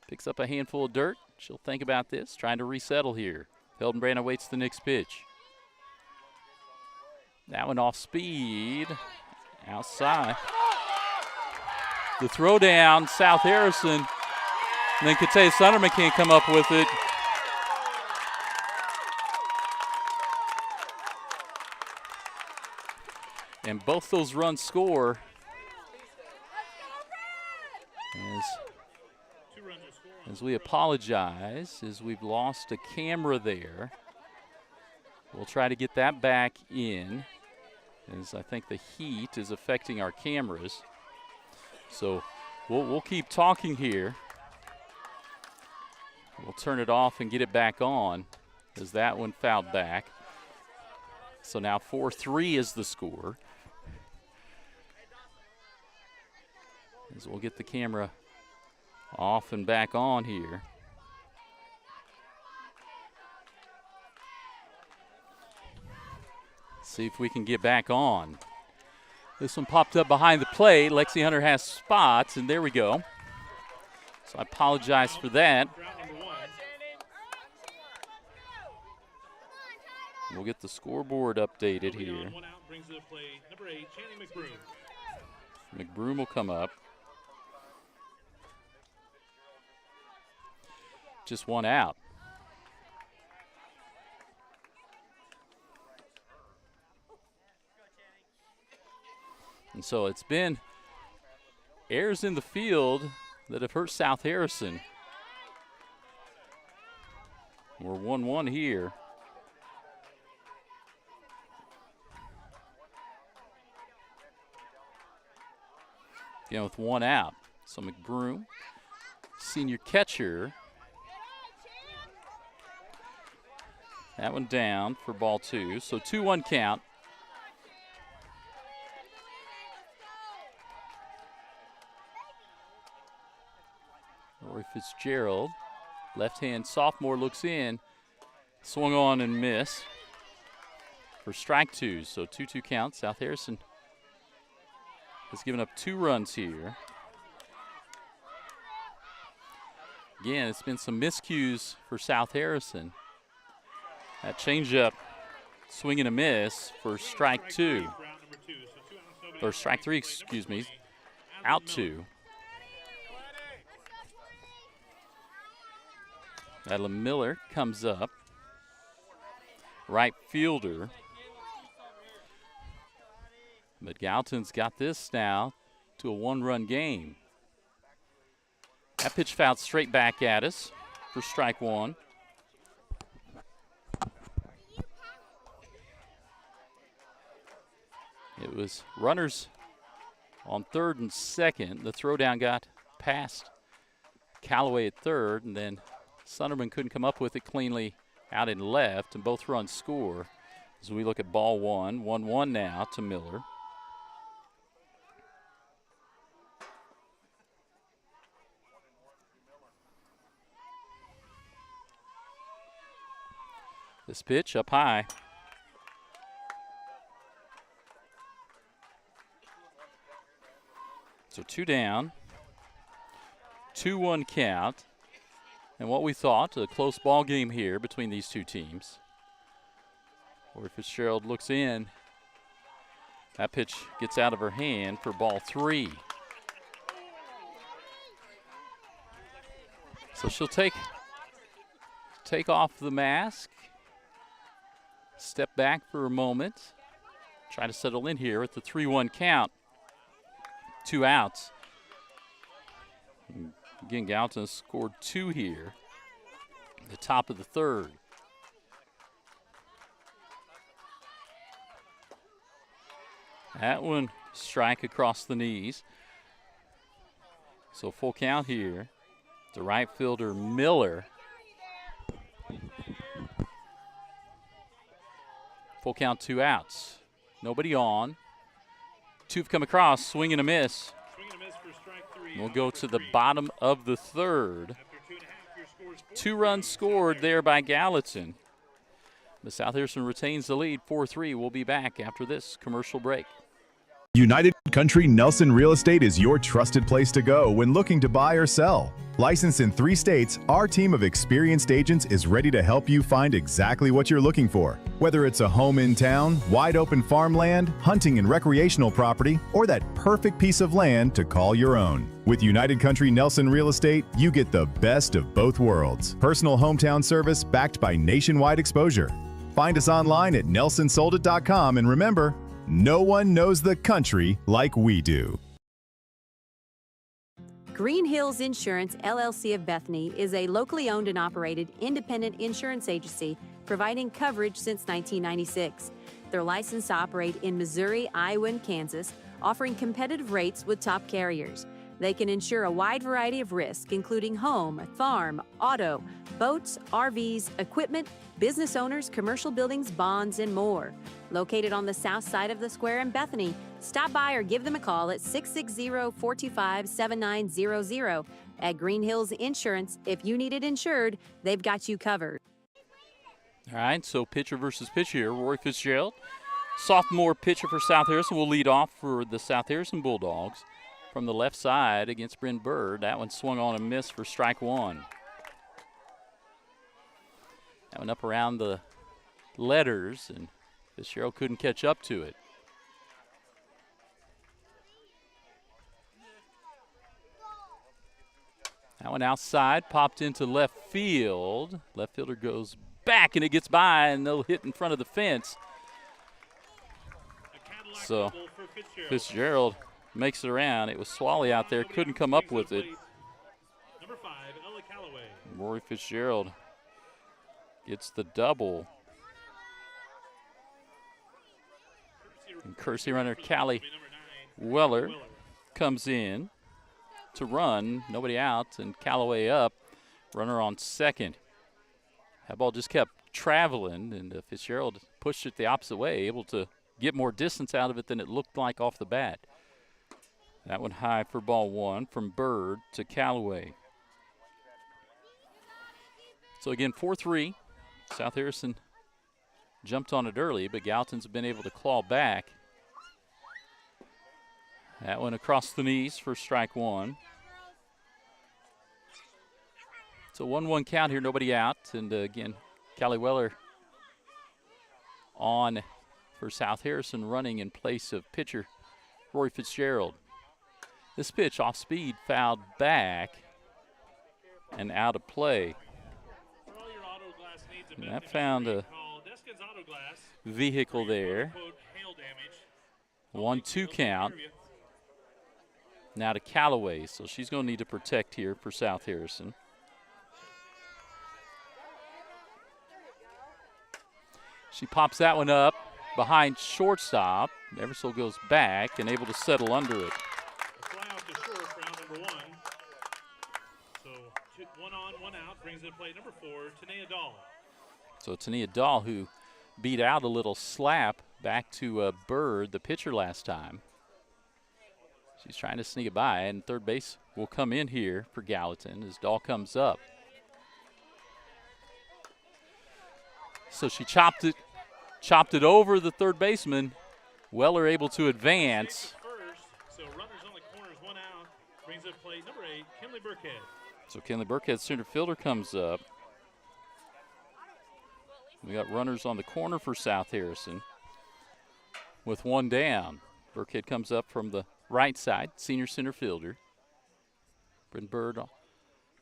B: picks up a handful of dirt. She'll think about this, trying to resettle here. Hildenbrand awaits the next pitch. That one off speed. Outside. The throw down, South Harrison. And then Katay Sunderman can't come up with it. And both those runs score. As we apologize, as we've lost a camera there. We'll try to get that back in, as I think the heat is affecting our cameras. So we'll keep talking here. We'll turn it off and get it back on, as that one fouled back. So now 4-3 is the score. As we'll get the camera off and back on here. See if we can get back on. This one popped up behind the plate. Lexi Hunter has spots, and there we go. So I apologize for that. We'll get the scoreboard updated here. McBroom will come up. Just one out. And so it's been errors in the field that have hurt South Harrison. We're 1-1 here. Again with one out. So McBroom, senior catcher. That one down for ball two. So 2-1 count. Rory Fitzgerald, left-hand sophomore, looks in. Swung on and miss for strike two. So 2-2 count. South Harrison has given up 2 runs here. Again, it's been some miscues for South Harrison. That changeup, swing and a miss for strike 2. Or strike 3, excuse me. Out 2. Madeline Miller comes up. Right fielder. But Gallatin's got this now to a 1-run game. That pitch fouled straight back at us for strike 1. It was runners on third and second. The throwdown got past Callaway at third, and then Sunderman couldn't come up with it cleanly out in left, and both runs score. As we look at ball 1, 1-1 now to Miller. This pitch up high. So 2 down, 2-1 count. And what we thought, a close ball game here between these two teams. Rory Fitzgerald looks in. That pitch gets out of her hand for ball 3. So she'll take off the mask, step back for a moment, try to settle in here at the 3-1 count. 2 outs. Again, Gallatin scored 2 here at the top of the third. That one strike across the knees. So full count here. The right fielder, Miller. Full count, 2 outs. Nobody on. 2 have come across, swing and a miss. We'll go to the bottom of the third. 2 runs scored there by Gallatin. The South Harrison retains the lead, 4-3. We'll be back after this commercial break.
M: United Country Nelson Real Estate is your trusted place to go when looking to buy or sell. Licensed in 3 states, our team of experienced agents is ready to help you find exactly what you're looking for. Whether it's a home in town, wide open farmland, hunting and recreational property, or that perfect piece of land to call your own. With United Country Nelson Real Estate, you get the best of both worlds. Personal hometown service backed by nationwide exposure. Find us online at nelsonsoldit.com, and remember, no one knows the country like we do.
C: Green Hills Insurance, LLC of Bethany is a locally owned and operated independent insurance agency providing coverage since 1996. They're licensed to operate in Missouri, Iowa, and Kansas, offering competitive rates with top carriers. They can insure a wide variety of risks, including home, farm, auto, boats, RVs, equipment, business owners, commercial buildings, bonds, and more. Located on the south side of the square in Bethany, stop by or give them a call at 660-425-7900. At Green Hills Insurance, if you need it insured, they've got you covered.
B: All right, so pitcher versus pitcher here. Rory Fitzgerald, sophomore pitcher for South Harrison, will lead off for the South Harrison Bulldogs. From the left side against Bryn Bird. That one swung on and missed for strike one. That one up around the letters, and Fitzgerald couldn't catch up to it. That one outside, popped into left field. Left fielder goes back, and it gets by, and they'll hit in front of the fence. So Fitzgerald makes it around. It was Swally out there, couldn't come up with it. Rory Fitzgerald gets the double. And Kersey runner Callie Weller comes in to run. Nobody out, and Callaway up. Runner on second. That ball just kept traveling, and Fitzgerald pushed it the opposite way, able to get more distance out of it than it looked like off the bat. That one high for ball one from Bird to Callaway. So again, 4-3. South Harrison jumped on it early, but Gallatin's been able to claw back. That one across the knees for strike one. So 1-1 count here, nobody out. And again, Callie Weller on for South Harrison, running in place of pitcher Rory Fitzgerald. This pitch off speed, fouled back and out of play. And that found a vehicle there. 1-2 count. Now to Callaway, so she's going to need to protect here for South Harrison. She pops that one up behind shortstop. Eversole goes back and able to settle under it.
H: Brings in play number 4, Tania Dahl.
B: So Tania Dahl, who beat out a little slap back to Bird, the pitcher, last time. She's trying to sneak it by, and third base will come in here for Gallatin as Dahl comes up. So she chopped it over the third baseman. Weller able to advance.
H: So runners on the corners, one out. Brings in play number 8, Kinley Burkhead.
B: So Kinley Burkhead, center fielder, comes up. We got runners on the corner for South Harrison with one down. Burkhead comes up from the right side, senior center fielder. Bryn Bird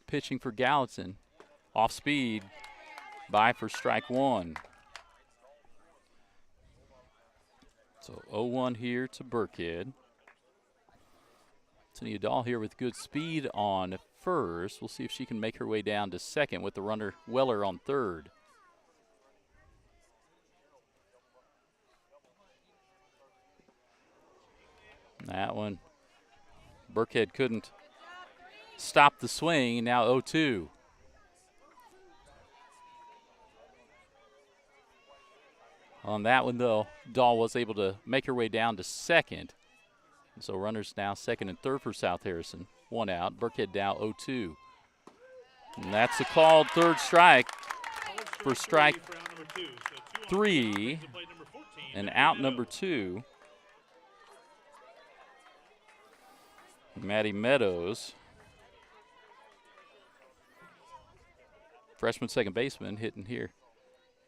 B: pitching for Gallatin. Off speed, by for strike one. So 0-1 here to Burkhead. Tania Dahl here with good speed on first. We'll see if she can make her way down to second with the runner Weller on third. That one, Burkhead couldn't stop the swing. Now 0-2. On that one, though, Dahl was able to make her way down to second. So runners now second and third for South Harrison. One out. Burkhead down 0-2. And that's a called third strike for strike 3. And out number 2. Maddie Meadows. freshman second baseman hitting here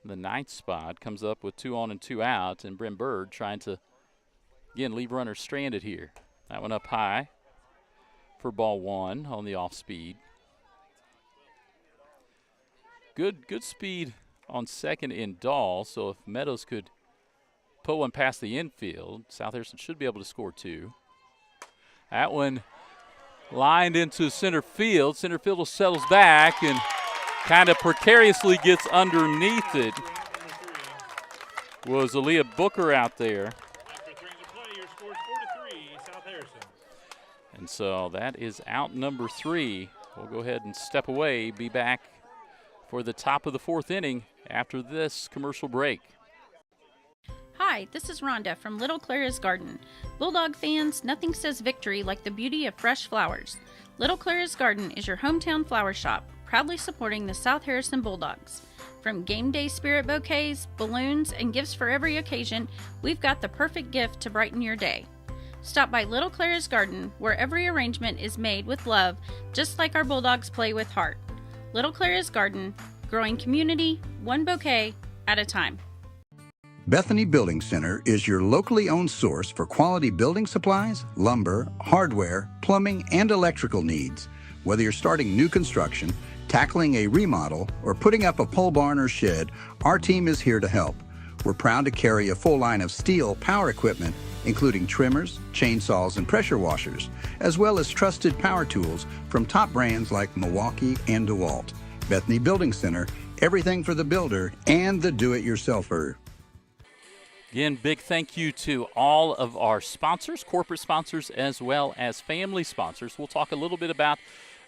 B: in the 9th spot, comes up with 2 on and 2 out, and Bryn Bird trying to, again, leave runners stranded here. That one up high for ball 1 on the off speed. Good speed on second in Dahl, so if Meadows could put one past the infield, South Harrison should be able to score 2. That one lined into center field. Center fielder settles back and kind of precariously gets underneath it. Was Aaliyah Booker out there. And so that is out number 3. We'll go ahead and step away, be back for the top of the 4th inning after this commercial break.
D: Hi, this is Rhonda from Little Clara's Garden. Bulldog fans, nothing says victory like the beauty of fresh flowers. Little Clara's Garden is your hometown flower shop, proudly supporting the South Harrison Bulldogs. From game day spirit bouquets, balloons, and gifts for every occasion, we've got the perfect gift to brighten your day. Stop by Little Clara's Garden, where every arrangement is made with love, just like our Bulldogs play with heart. Little Clara's Garden, growing community, one bouquet at a time.
E: Bethany Building Center is your locally owned source for quality building supplies, lumber, hardware, plumbing, and electrical needs. Whether you're starting new construction, tackling a remodel, or putting up a pole barn or shed, our team is here to help. We're proud to carry a full line of steel power equipment, including trimmers, chainsaws, and pressure washers, as well as trusted power tools from top brands like Milwaukee and DeWalt. Bethany Building Center, everything for the builder and the do-it-yourselfer.
B: Again, big thank you to all of our sponsors, corporate sponsors, as well as family sponsors. We'll talk a little bit about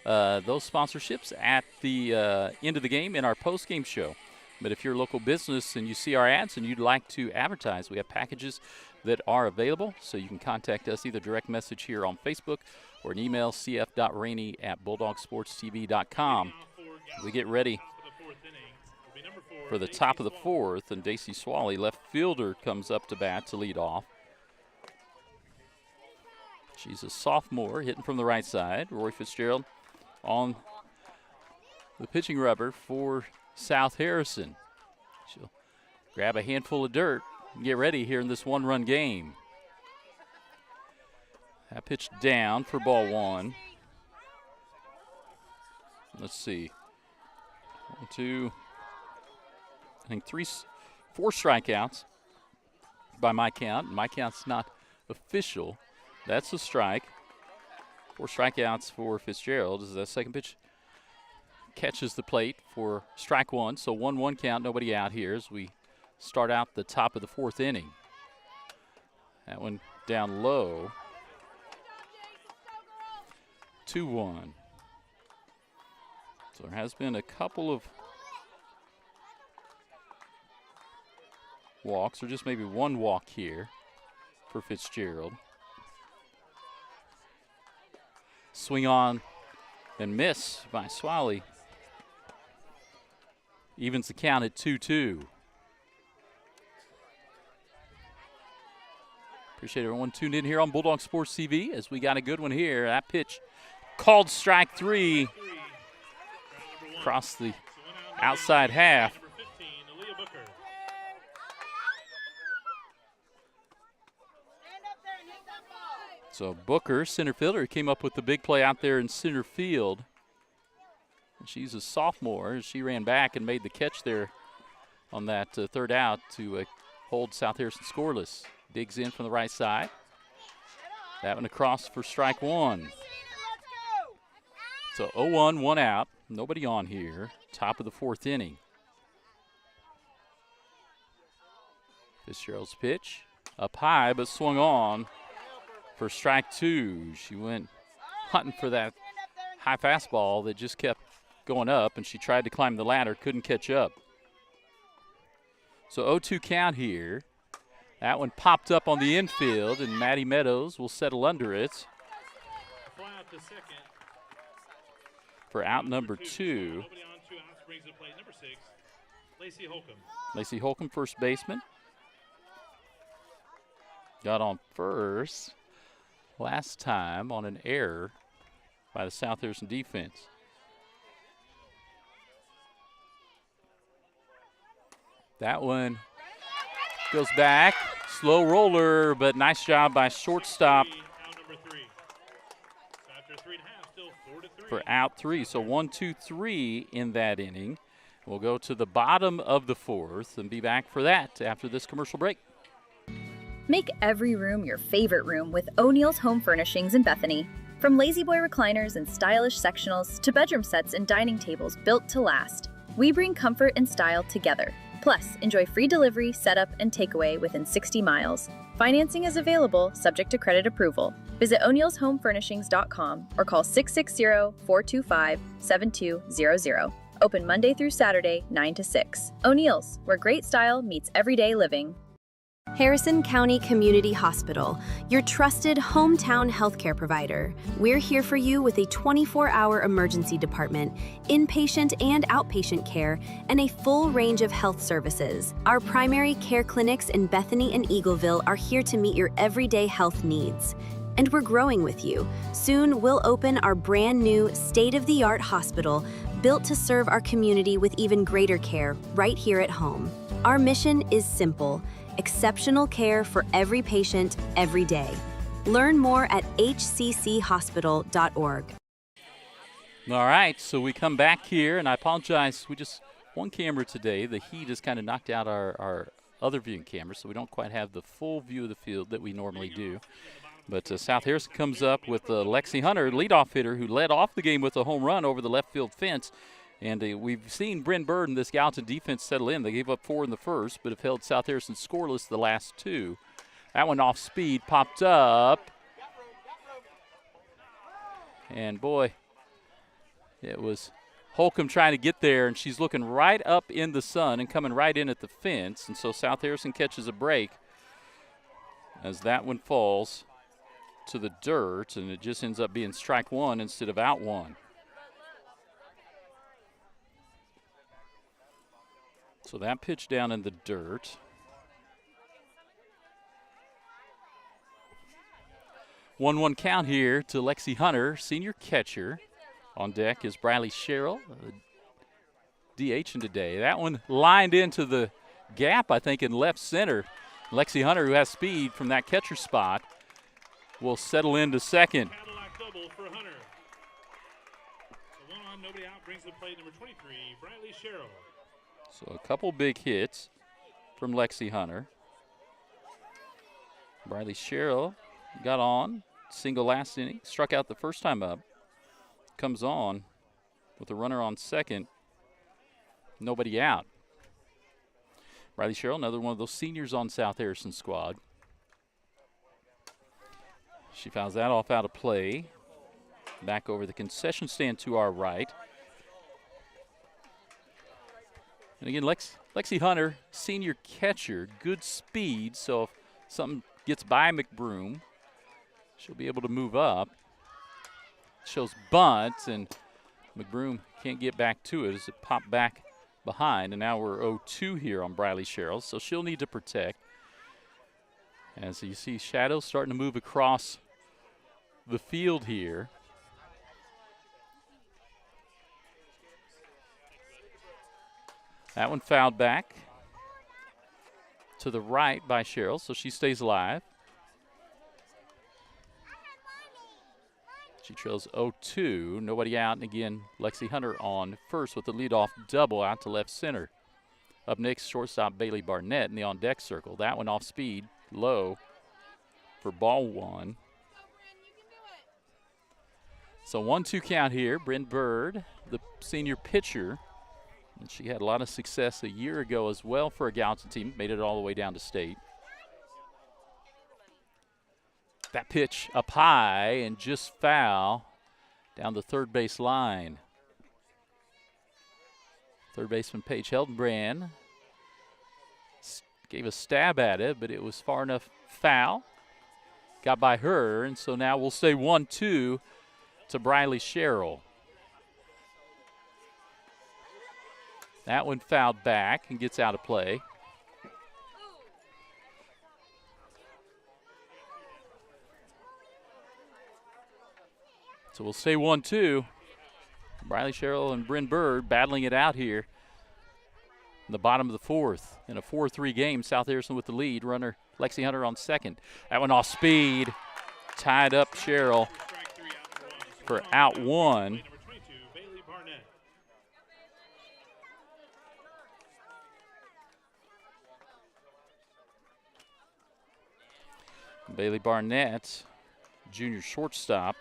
B: those sponsorships at the end of the game in our post-game show. But if you're a local business and you see our ads and you'd like to advertise, we have packages that are available, so you can contact us either direct message here on Facebook or an email, cf.rainey@bulldogsportstv.com. We get ready for the top of the 4th, and Daisy Swally, left fielder, comes up to bat to lead off. She's a sophomore, hitting from the right side. Roy Fitzgerald on the pitching rubber for South Harrison. She'll grab a handful of dirt and get ready here in this 1-run game. That pitch down for ball 1. Let's see. 1, 2, I think 4 strikeouts by my count. My count's not official. That's a strike. 4 strikeouts for Fitzgerald as that second pitch catches the plate for strike 1. So 1-1 count, nobody out here as we start out the top of the 4th inning. That one down low. 2-1. So there has been a couple of walks, or just maybe 1 walk here for Fitzgerald. Swing on and miss by Swally. Evens the count at 2-2. Appreciate everyone tuned in here on Bulldog Sports TV as we got a good one here. That pitch called strike 3 across the outside half. So Booker, center fielder, came up with the big play out there in center field. And she's a sophomore. She ran back and made the catch there on that third out to hold South Harrison scoreless. Digs in from the right side. That one across for strike 1. So 0-1, 1 out. Nobody on here. Top of the 4th inning. Fitzgerald's pitch up high, but swung on for strike 2. She went hunting for that high fastball that just kept going up, and she tried to climb the ladder, couldn't catch up. So 0-2 count here. That one popped up on the infield, and Maddie Meadows will settle under it for out number 2. Lacey Holcomb, first baseman. Got on first last time on an error by the South Harrison defense. That one goes back. Slow roller, but nice job by shortstop for out 3. So 1, 2, 3 in that inning. We'll go to the bottom of the 4th and be back for that after this commercial break.
F: Make every room your favorite room with O'Neill's Home Furnishings in Bethany. From lazy boy recliners and stylish sectionals to bedroom sets and dining tables built to last, we bring comfort and style together. Plus, enjoy free delivery, setup, and takeaway within 60 miles. Financing is available, subject to credit approval. Visit o'neillshomefurnishings.com or call 660-425-7200. Open Monday through Saturday, 9 to 6. O'Neill's, where great style meets everyday living.
G: Harrison County Community Hospital, your trusted hometown healthcare provider. We're here for you with a 24-hour emergency department, inpatient and outpatient care, and a full range of health services. Our primary care clinics in Bethany and Eagleville are here to meet your everyday health needs. And we're growing with you. Soon, we'll open our brand new state-of-the-art hospital built to serve our community with even greater care right here at home. Our mission is simple: exceptional care for every patient, every day. Learn more at hcchospital.org.
B: All right, so we come back here, and I apologize. We just one camera today. The heat has kind of knocked out our other viewing camera, so we don't quite have the full view of the field that we normally do. But South Harrison comes up with Lexi Hunter, leadoff hitter, who led off the game with a home run over the left field fence. And we've seen Bryn Bird and this Gallatin defense settle in. They gave up 4 in the first, but have held South Harrison scoreless the last 2. That one off speed, popped up. And boy, it was Holcomb trying to get there, and she's looking right up in the sun and coming right in at the fence. And so South Harrison catches a break as that one falls to the dirt, and it just ends up being strike 1 instead of out 1. So that pitch down in the dirt. 1-1 count here to Lexi Hunter, senior catcher. On deck is Briley Sherrill, DH in today. That one lined into the gap, I think, in left center. Lexi Hunter, who has speed from that catcher spot, will settle into second.
H: Cadillac double for Hunter. So 1 on, nobody out, brings the plate number 23, Briley Sherrill.
B: So a couple big hits from Lexi Hunter. Briley Sherrill got on, single last inning, struck out the first time up. Comes on with a runner on second, nobody out. Briley Sherrill, another one of those seniors on South Harrison squad. She fouls that off out of play. Back over the concession stand to our right. And again, Lexi Hunter, senior catcher, good speed, so if something gets by McBroom, she'll be able to move up. Shows bunt, and McBroom can't get back to it as it popped back behind, and now we're 0-2 here on Briley Sherrill, so she'll need to protect. As you see, shadows starting to move across the field here. That one fouled back to the right by Sherrill, so she stays alive. She trails 0-2, nobody out, and again, Lexi Hunter on first with the leadoff double out to left center. Up next, shortstop Bailey Barnett in the on-deck circle. That one off speed, low for ball 1. So 1-2 count here. Bryn Bird, the senior pitcher. And she had a lot of success a year ago as well for a Gallatin team. Made it all the way down to state. That pitch up high and just foul down the third base line. Third baseman Paige Heldenbrand gave a stab at it, but it was far enough foul. Got by her, and so now we'll say 1-2 to Briley Sherrill. That one fouled back and gets out of play. So we'll stay 1-2. Briley Sherrill and Bryn Bird battling it out here. In the bottom of the fourth, in a 4-3 game, South Harrison with the lead. Runner Lexi Hunter on second. That one off speed. Tied up Cheryl for out one. Bailey Barnett, junior shortstop,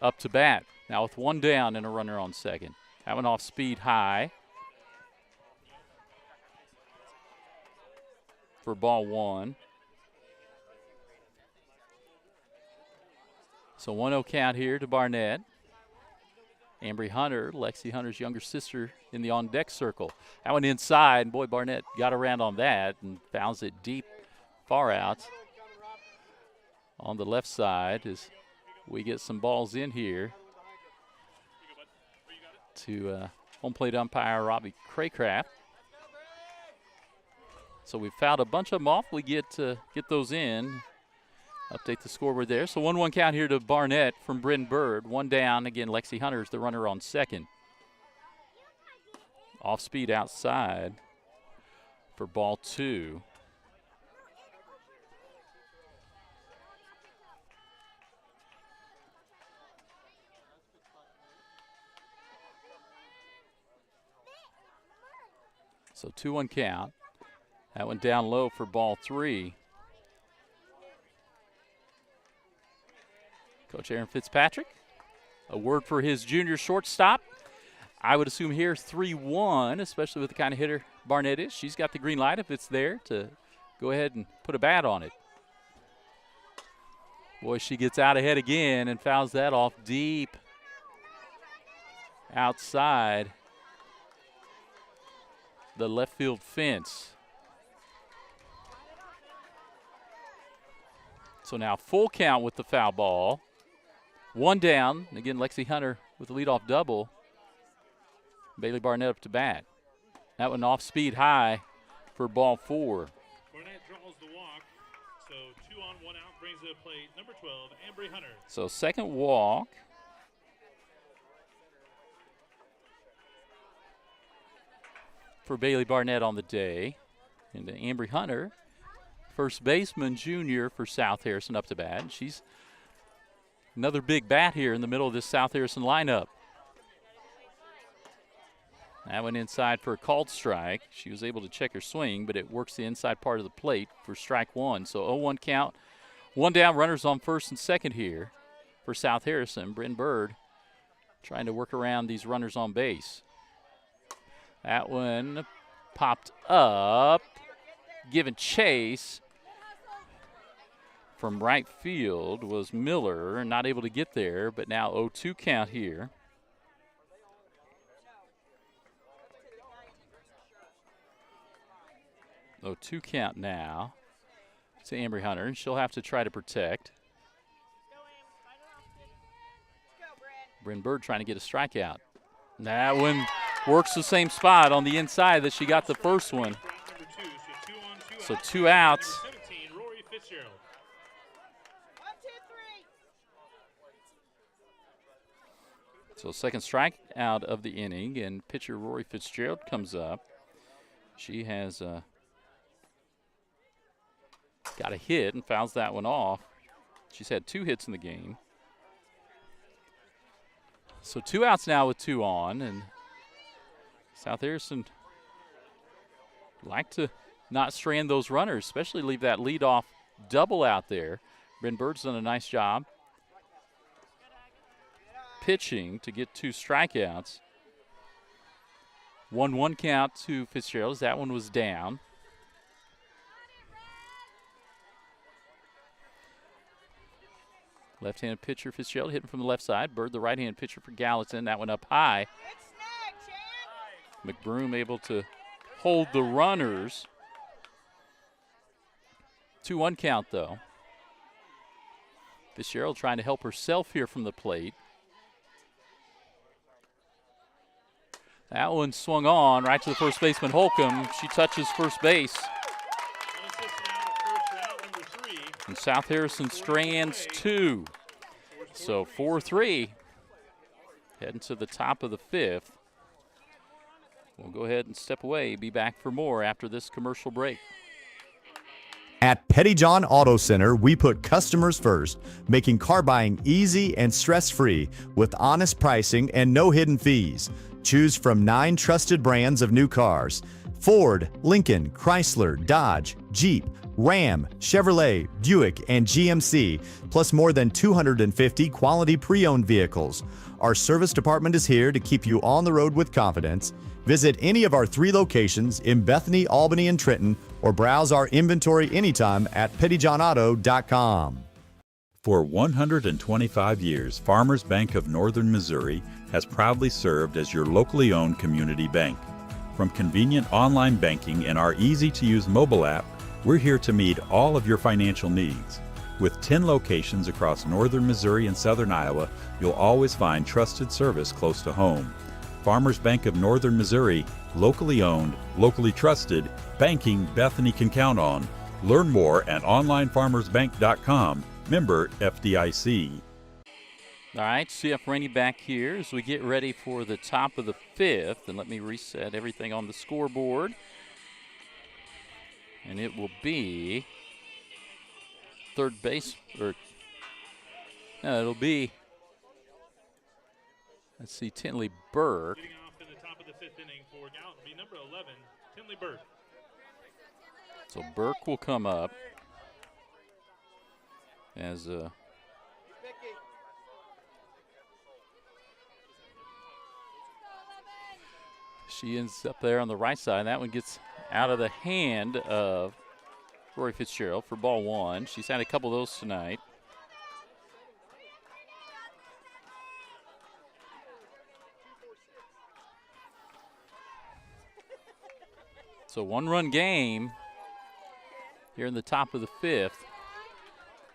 B: up to bat. Now with one down and a runner on second. That one off speed high for ball one. So 1-0 count here to Barnett. Ambry Hunter, Lexi Hunter's younger sister, in the on-deck circle. That one inside, and boy, Barnett got around on that and fouls it deep, far out on the left side as we get some balls in here to home plate umpire Robbie Craycraft. So we've fouled a bunch of them off. We get those in. Update the scoreboard there. So 1-1 count here to Barnett from Bryn Bird. One down. Again, Lexi Hunter's the runner on second. Off speed outside for ball two. So 2-1 count. That one down low for ball three. Coach Aaron Fitzpatrick, a word for his junior shortstop. I would assume here 3-1, especially with the kind of hitter Barnett is. She's got the green light if it's there to go ahead and put a bat on it. Boy, she gets out ahead again and fouls that off deep outside the left field fence. So now full count with the foul ball. One down. Again, Lexi Hunter with the leadoff double. Bailey Barnett up to bat. That one off speed high for ball four.
H: Barnett draws the walk. So 2 on, 1 out brings it to plate number 12, Ambry Hunter.
B: So second walk. For Bailey Barnett on the day. And Ambry Hunter, first baseman junior for South Harrison, up to bat. She's another big bat here in the middle of this South Harrison lineup. That went inside for a called strike. She was able to check her swing, but it works the inside part of the plate for strike one. So 0-1 count. One down, runners on first and second here for South Harrison. Bryn Bird trying to work around these runners on base. That one popped up, given chase from right field was Miller, not able to get there, but now 0-2 count here. Oh, 2 count now to Ambry Hunter, and she'll have to try to protect. Bryn Bird trying to get a strikeout. That one works the same spot on the inside that she got the first one. So 2 outs. So second strike out of the inning, and pitcher Rory Fitzgerald comes up. She has got a hit and fouls that one off. She's had 2 hits in the game. So 2 outs now with 2 on, and South Harrison like to not strand those runners, especially leave that leadoff double out there. Bryn Bird's done a nice job pitching to get 2 strikeouts. 1-1 count to Fitzgerald as that one was down. Left-handed pitcher Fitzgerald hitting from the left side. Bird, the right-hand pitcher for Gallatin. That one up high. McBroom able to hold the runners. 2-1 count, though. Fitzgerald trying to help herself here from the plate. That one swung on right to the first baseman, Holcomb. She touches first base. And South Harrison strands 2. So 4-3. Heading to the top of the 5th. We'll go ahead and step away. Be back for more after this commercial break.
I: At Pettyjohn Auto Center, we put customers first, making car buying easy and stress-free with honest pricing and no hidden fees. Choose from 9 trusted brands of new cars: Ford, Lincoln, Chrysler, Dodge, Jeep, Ram, Chevrolet, Buick, and GMC, plus more than 250 quality pre-owned vehicles. Our service department is here to keep you on the road with confidence. Visit any of our 3 locations in Bethany, Albany, and Trenton, or browse our inventory anytime at pettyjohnauto.com.
J: For 125 years, Farmers Bank of Northern Missouri has proudly served as your locally owned community bank. From convenient online banking and our easy-to-use mobile app, we're here to meet all of your financial needs. With 10 locations across northern Missouri and southern Iowa, you'll always find trusted service close to home. Farmers Bank of Northern Missouri, locally owned, locally trusted, banking Bethany can count on. Learn more at onlinefarmersbank.com. Member FDIC.
B: All right, CF Rainey back here as we get ready for the top of the 5th. And let me reset everything on the scoreboard. And it will be third base, or no, it'll be, let's see, Tinley Burke.
H: Leading off in the top of the 5th inning for Gallatin will be number 11, Tinley Burke.
B: So Burke will come up as she ends up there on the right side. That one gets out of the hand of Rory Fitzgerald for ball 1. She's had a couple of those tonight. So 1-run game here in the top of the 5th.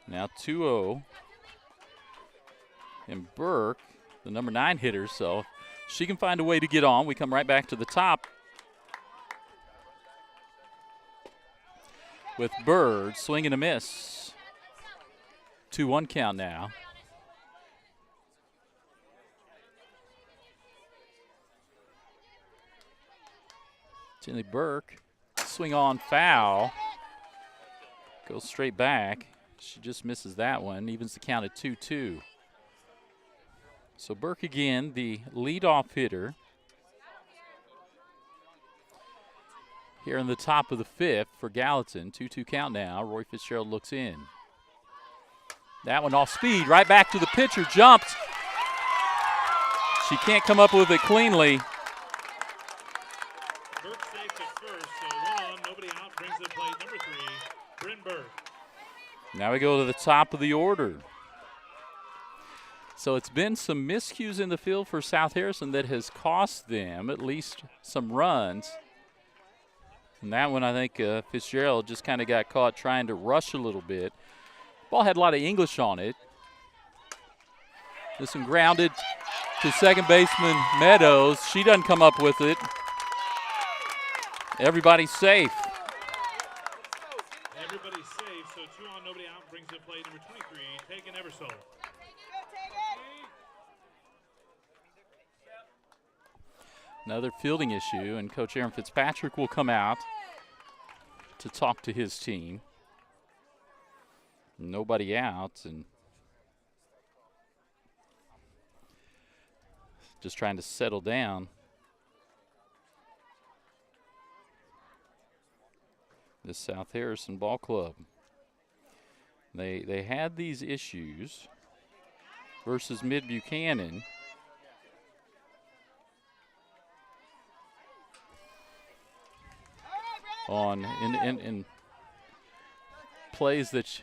B: Now 2-0. And Burke, the number 9 hitter, so she can find a way to get on. We come right back to the top with Bird, swing and a miss. 2-1 count now. Tinley Burke, swing on, foul. Goes straight back. She just misses that one, evens the count at 2-2. So Burke again, the leadoff hitter. Here in the top of the 5th for Gallatin. 2-2 count now. Roy Fitzgerald looks in. That one off speed, right back to the pitcher, jumps. She can't come up with it cleanly.
H: Burke safe at first, so 1 on, nobody out, brings the plate number 3, Bryn Burke.
B: Now we go to the top of the order. So it's been some miscues in the field for South Harrison that has cost them at least some runs. And that one, I think Fitzgerald just kind of got caught trying to rush a little bit. Ball had a lot of English on it. This one grounded to second baseman Meadows. She doesn't come up with it. Everybody's safe.
H: Everybody's safe, so 2 on, nobody out, brings the plate number 23, Tegan Eversole.
B: Another fielding issue, and Coach Aaron Fitzpatrick will come out to talk to his team. Nobody out, and just trying to settle down. This South Harrison ball club. They had these issues versus Mid Buchanan. In plays that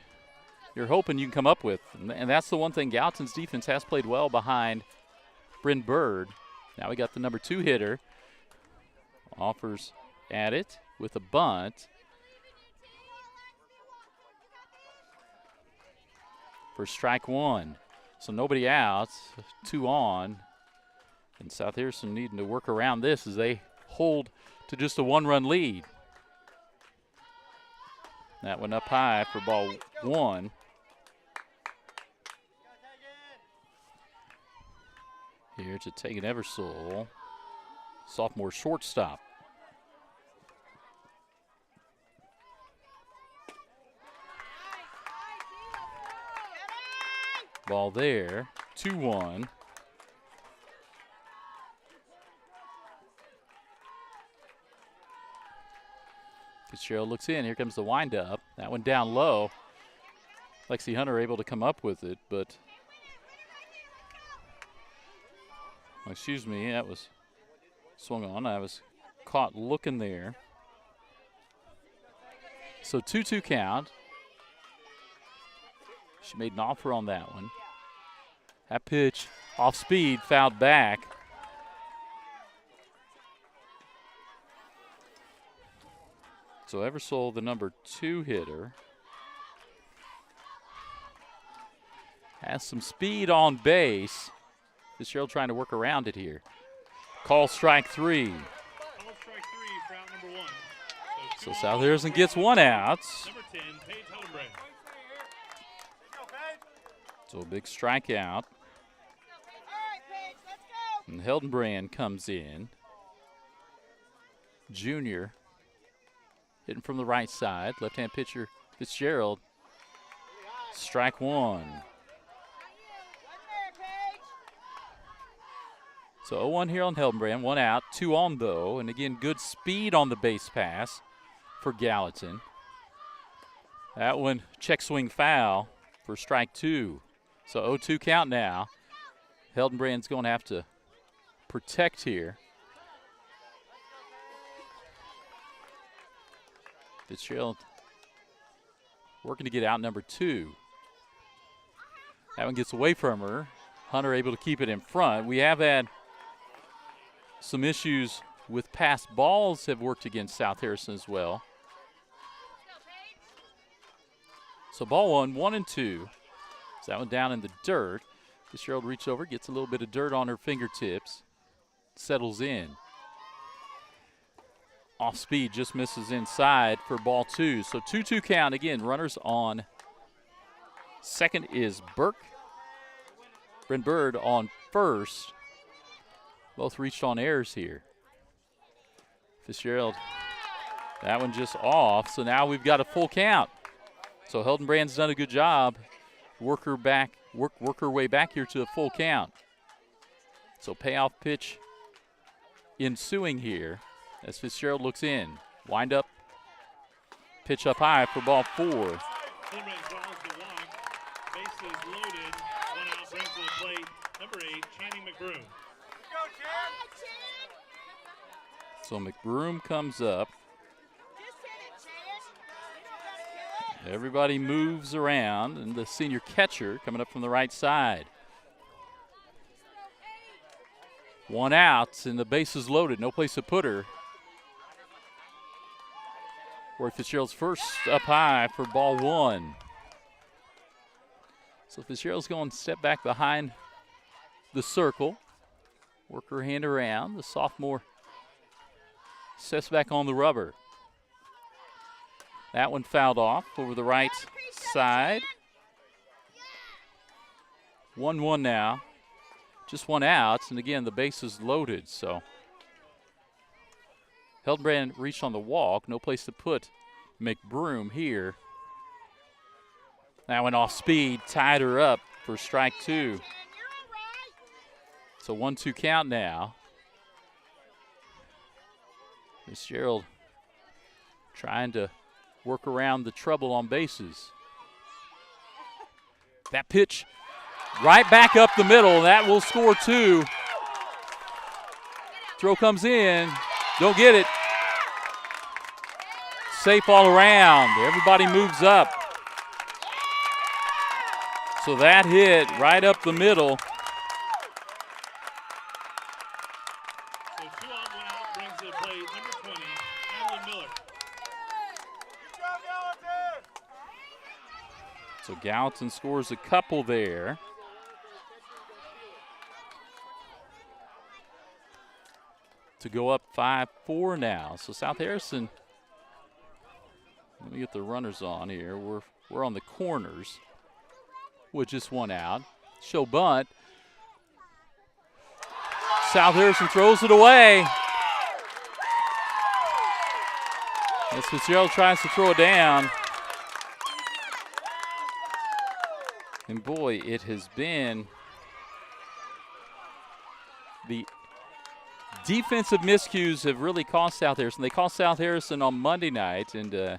B: you're hoping you can come up with. And that's the one thing. Gallatin's defense has played well behind Bryn Bird. Now we got the number 2 hitter. Offers at it with a bunt. For strike 1. So nobody out, 2 on. And South Harrison needing to work around this as they hold to just a 1-run lead. That one up high for ball 1. Here to Tegan Eversole. sophomore shortstop. Ball there, 2-1. Fitzgerald looks in. Here comes the windup. That one down low. Lexi Hunter able to come up with it, but excuse me, that was swung on. I was caught looking there. So 2-2 count. She made an offer on that one. That pitch off speed, fouled back. So Eversole, the number 2 hitter, has some speed on base. Fitzgerald trying to work around it here. Call strike 3.
H: Call strike 3 for out number 1.
B: So South Harrison gets 1 out.
H: Number 10, Paige Hillenbrand.
B: So a big strikeout. And Hildenbrand comes in. Junior hitting from the right side. Left-hand pitcher Fitzgerald. Strike 1. So 0-1 here on Hildenbrand. 1 out, 2 on though. And again, good speed on the base pass for Gallatin. That one check swing foul for strike 2. So 0-2 count now. Hildenbrand's going to have to protect here. Fitzgerald working to get out number 2. That one gets away from her. Hunter able to keep it in front. We have had some issues with pass balls have worked against South Harrison as well. So ball 1, 1-2. So that one down in the dirt. Fitzgerald reaches over, gets a little bit of dirt on her fingertips, settles in. Off speed, just misses inside for ball 2. So 2-2 count again. Runners on. Second is Burke. Bryn Bird on first. Both reached on errors here. Fitzgerald, that one just off. So now we've got a full count. So Hildenbrand's done a good job. Work her way back here to a full count. So payoff pitch ensuing here as Fitzgerald looks in. Wind up, pitch up high for ball 4.
H: Hillenbrand draws the walk. Bases loaded. 1 out brings to the plate. Number 8, Channing McBroom.
B: So McBroom comes up. Everybody moves around, and the senior catcher coming up from the right side. 1 out, and the bases loaded. No place to put her. Roy Fitzgerald's first up high for ball 1. So Fitzgerald's going to step back behind the circle. Work her hand around. The sophomore steps back on the rubber. That one fouled off over the right side. 1-1 now. Just 1 out, and again, the base is loaded, so. Hildenbrand reached on the walk. No place to put McBroom here. That went off speed, tied her up for strike 2. So 1-2 count now. Fitzgerald trying to work around the trouble on bases. That pitch right back up the middle. That will score 2. Throw comes in. Don't get it. Safe all around. Everybody moves up. So that hit right up the middle.
H: So 2 on, 1 out brings to the plate. Number 20, Adeline Miller.
B: So Gallatin scores a couple there. To go up 5-4 now. So South Harrison, let me get the runners on here. We're on the corners with just 1 out. Show bunt. South Harrison throws it away. As Fitzgerald tries to throw it down. And boy, it has been the defensive miscues have really cost South Harrison. They cost South Harrison on Monday night, and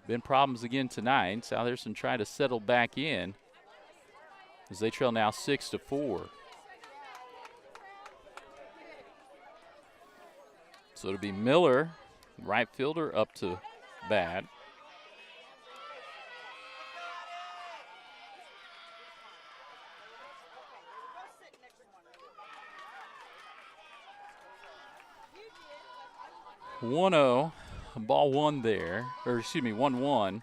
B: been problems again tonight. South Harrison trying to settle back in as they trail now 6-4. So it'll be Miller, right fielder, up to bat. One-0, ball one there, or excuse me, 1-1.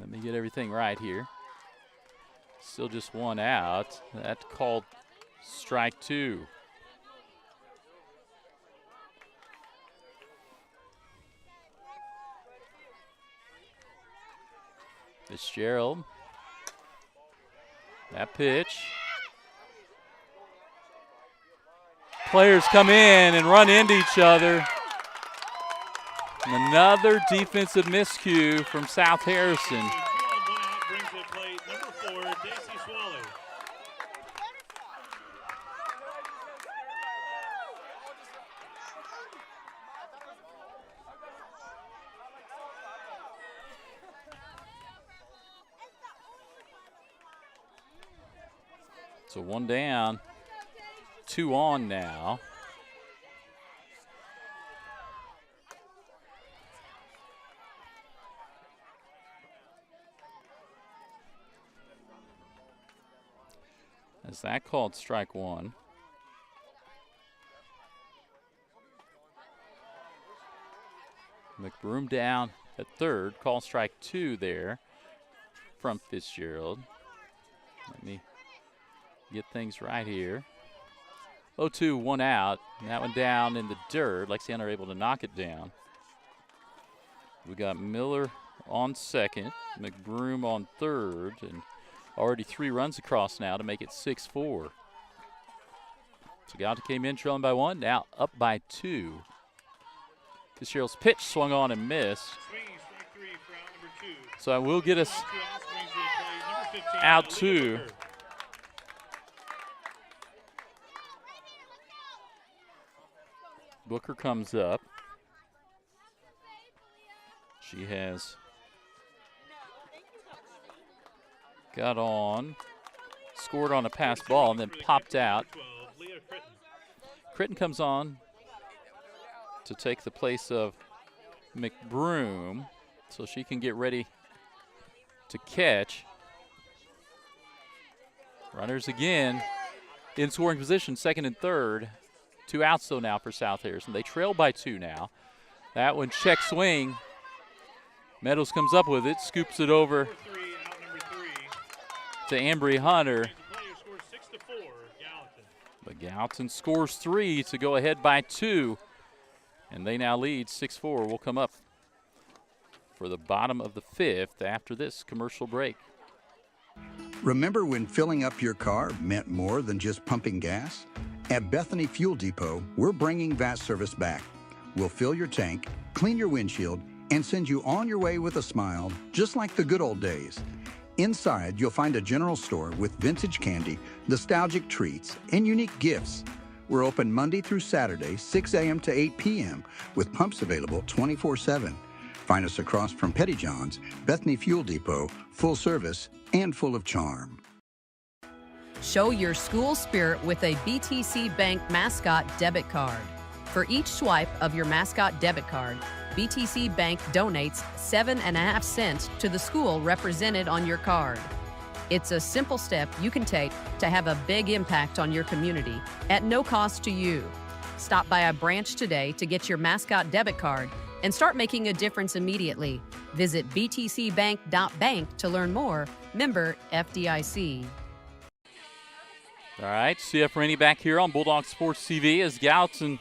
B: Let me get everything right here. Still just one out. That's called strike two. Fitzgerald. That pitch. Players come in and run into each other. And another defensive miscue from South Harrison.
H: Brings to the plate number 4, Daisy Swally.
B: So one down, two on now. Is that called strike one? McBroom down at third, call strike two there from Fitzgerald. Let me get things right here. 0-2, one out. And that one down in the dirt. Lexiana are able to knock it down. We got Miller on second, McBroom on third, and already 3 runs across now to make it 6-4. So Gallatin came in trailing by 1, now up by 2. Fitzgerald's pitch swung on and missed. So I will get us out 2. Booker comes up. She has got on, scored on a pass ball, and then popped out. Critton comes on to take the place of McBroom, so she can get ready to catch. Runners again in scoring position, second and third. 2 outs though now for South Harrison. They trail by 2 now. That one check swing. Meadows comes up with it, scoops it over to Ambry Hunter. But Gallatin scores 3 to go ahead by 2. And they now lead 6-4. We'll come up for the bottom of the 5th after this commercial break.
E: Remember when filling up your car meant more than just pumping gas? At Bethany Fuel Depot, we're bringing that service back. We'll fill your tank, clean your windshield, and send you on your way with a smile, just like the good old days. Inside, you'll find a general store with vintage candy, nostalgic treats, and unique gifts. We're open Monday through Saturday, 6 a.m. to 8 p.m., with pumps available 24/7. Find us across from Petty John's, Bethany Fuel Depot, full service and full of charm.
K: Show your school spirit with a BTC Bank Mascot debit card. For each swipe of your Mascot debit card, BTC Bank donates 7.5 cents to the school represented on your card. It's a simple step you can take to have a big impact on your community at no cost to you. Stop by a branch today to get your Mascot debit card and start making a difference immediately. Visit btcbank.bank to learn more. Member FDIC.
B: All right, CF Rainey back here on Bulldog Sports TV as Gallatin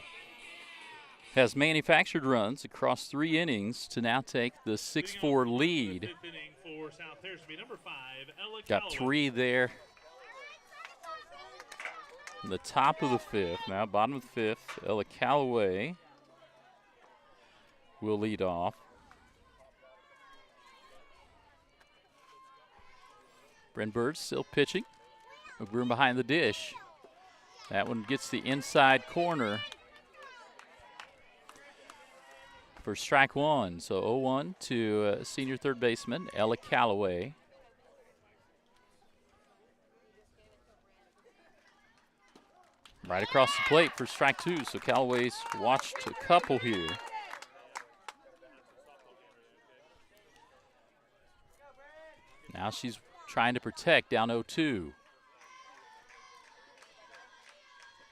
B: has manufactured runs across 3 innings to now take the 6-4 lead. Got 3 there in the top of the fifth. Now, bottom of the fifth, Ella Calloway will lead off. Bryn Bird still pitching. McBroom behind the dish. That one gets the inside corner for strike one. So 0-1 to senior third baseman Ella Calloway. Right across the plate for strike two. So Calloway's watched a couple here. Now she's trying to protect down 0-2.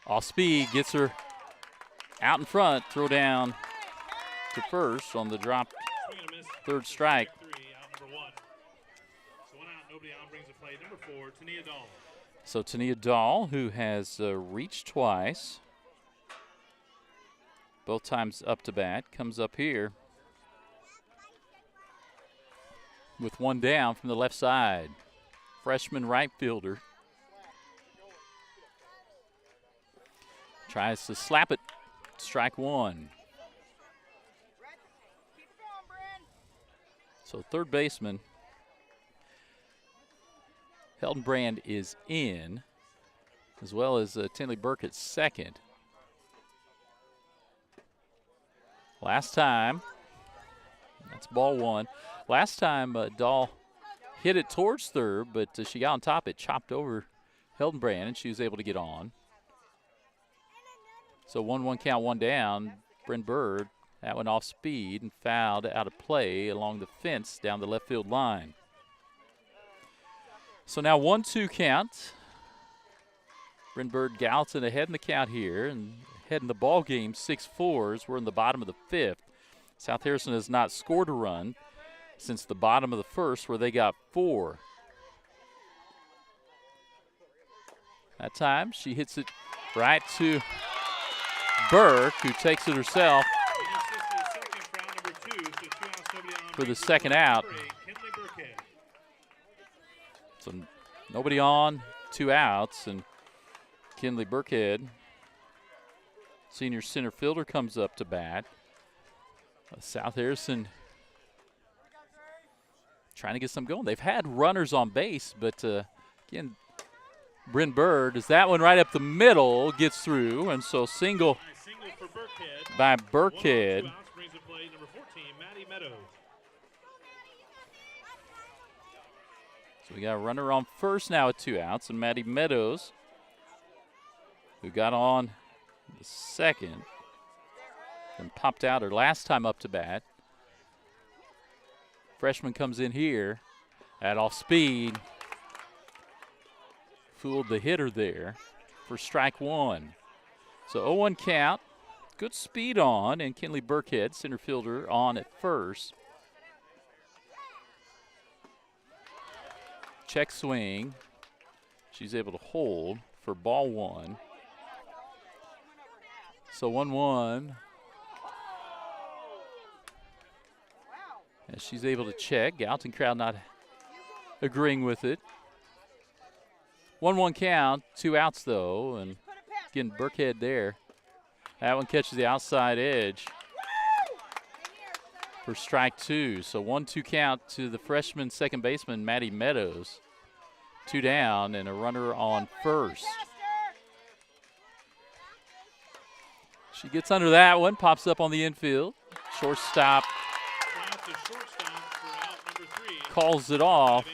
B: Off speed, gets her out in front, throw down to first on the drop, third strike. So Tania Dahl, who has reached twice, both times up to bat, comes up here with one down from the left side. Freshman right fielder. Tries to slap it. Strike one. So third baseman Hildenbrand is in, as well as Tinley Burke at second. Last time, that's ball one. Last time Dahl hit it towards third, but she got on top. It chopped over Hildenbrand, and she was able to get on. So 1-1 count, one down. Bryn Bird, that one off speed and fouled out of play along the fence down the left field line. So now 1-2 count. Bryn Bird, Gallatin ahead in the count here and ahead in the ball game 6-4 as we're in the bottom of the fifth. South Harrison has not scored a run since the bottom of the first, where they got 4. That time she hits it right to Burke, who takes it herself for the second out. So nobody on, 2 outs, and Kinley Burkhead, senior center fielder, comes up to bat. South Harrison trying to get some going. They've had runners on base, but again, Bryn Bird is that one right up the middle, gets through, and so single by Burkhead. So we got a runner on first now with 2 outs, and Maddie Meadows, who got on the second and popped out her last time up to bat. Freshman comes in here at off speed. Fooled the hitter there for strike one. So 0-1 count. Good speed on, and Kinley Burkhead, center fielder, on at first. Check swing. She's able to hold for ball one. So 1-1. As she's able to check. Gallatin crowd not agreeing with it. 1-1 count, 2 outs though, and again Burkhead there. That one catches the outside edge for strike two. So 1-2 count to the freshman second baseman, Maddie Meadows. 2 down and a runner on first. She gets under that one, pops up on the infield. Shortstop calls it off.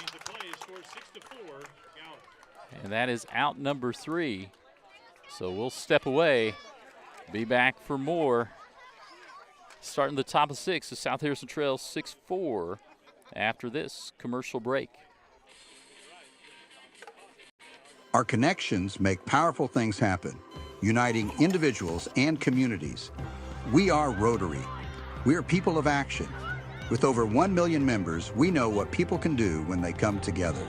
B: And that is out number 3. So we'll step away, be back for more. Starting the top of 6, the South Harrison trails 6-4 after this commercial break.
E: Our connections make powerful things happen, uniting individuals and communities. We are Rotary. We are people of action. With over 1 million members, we know what people can do when they come together.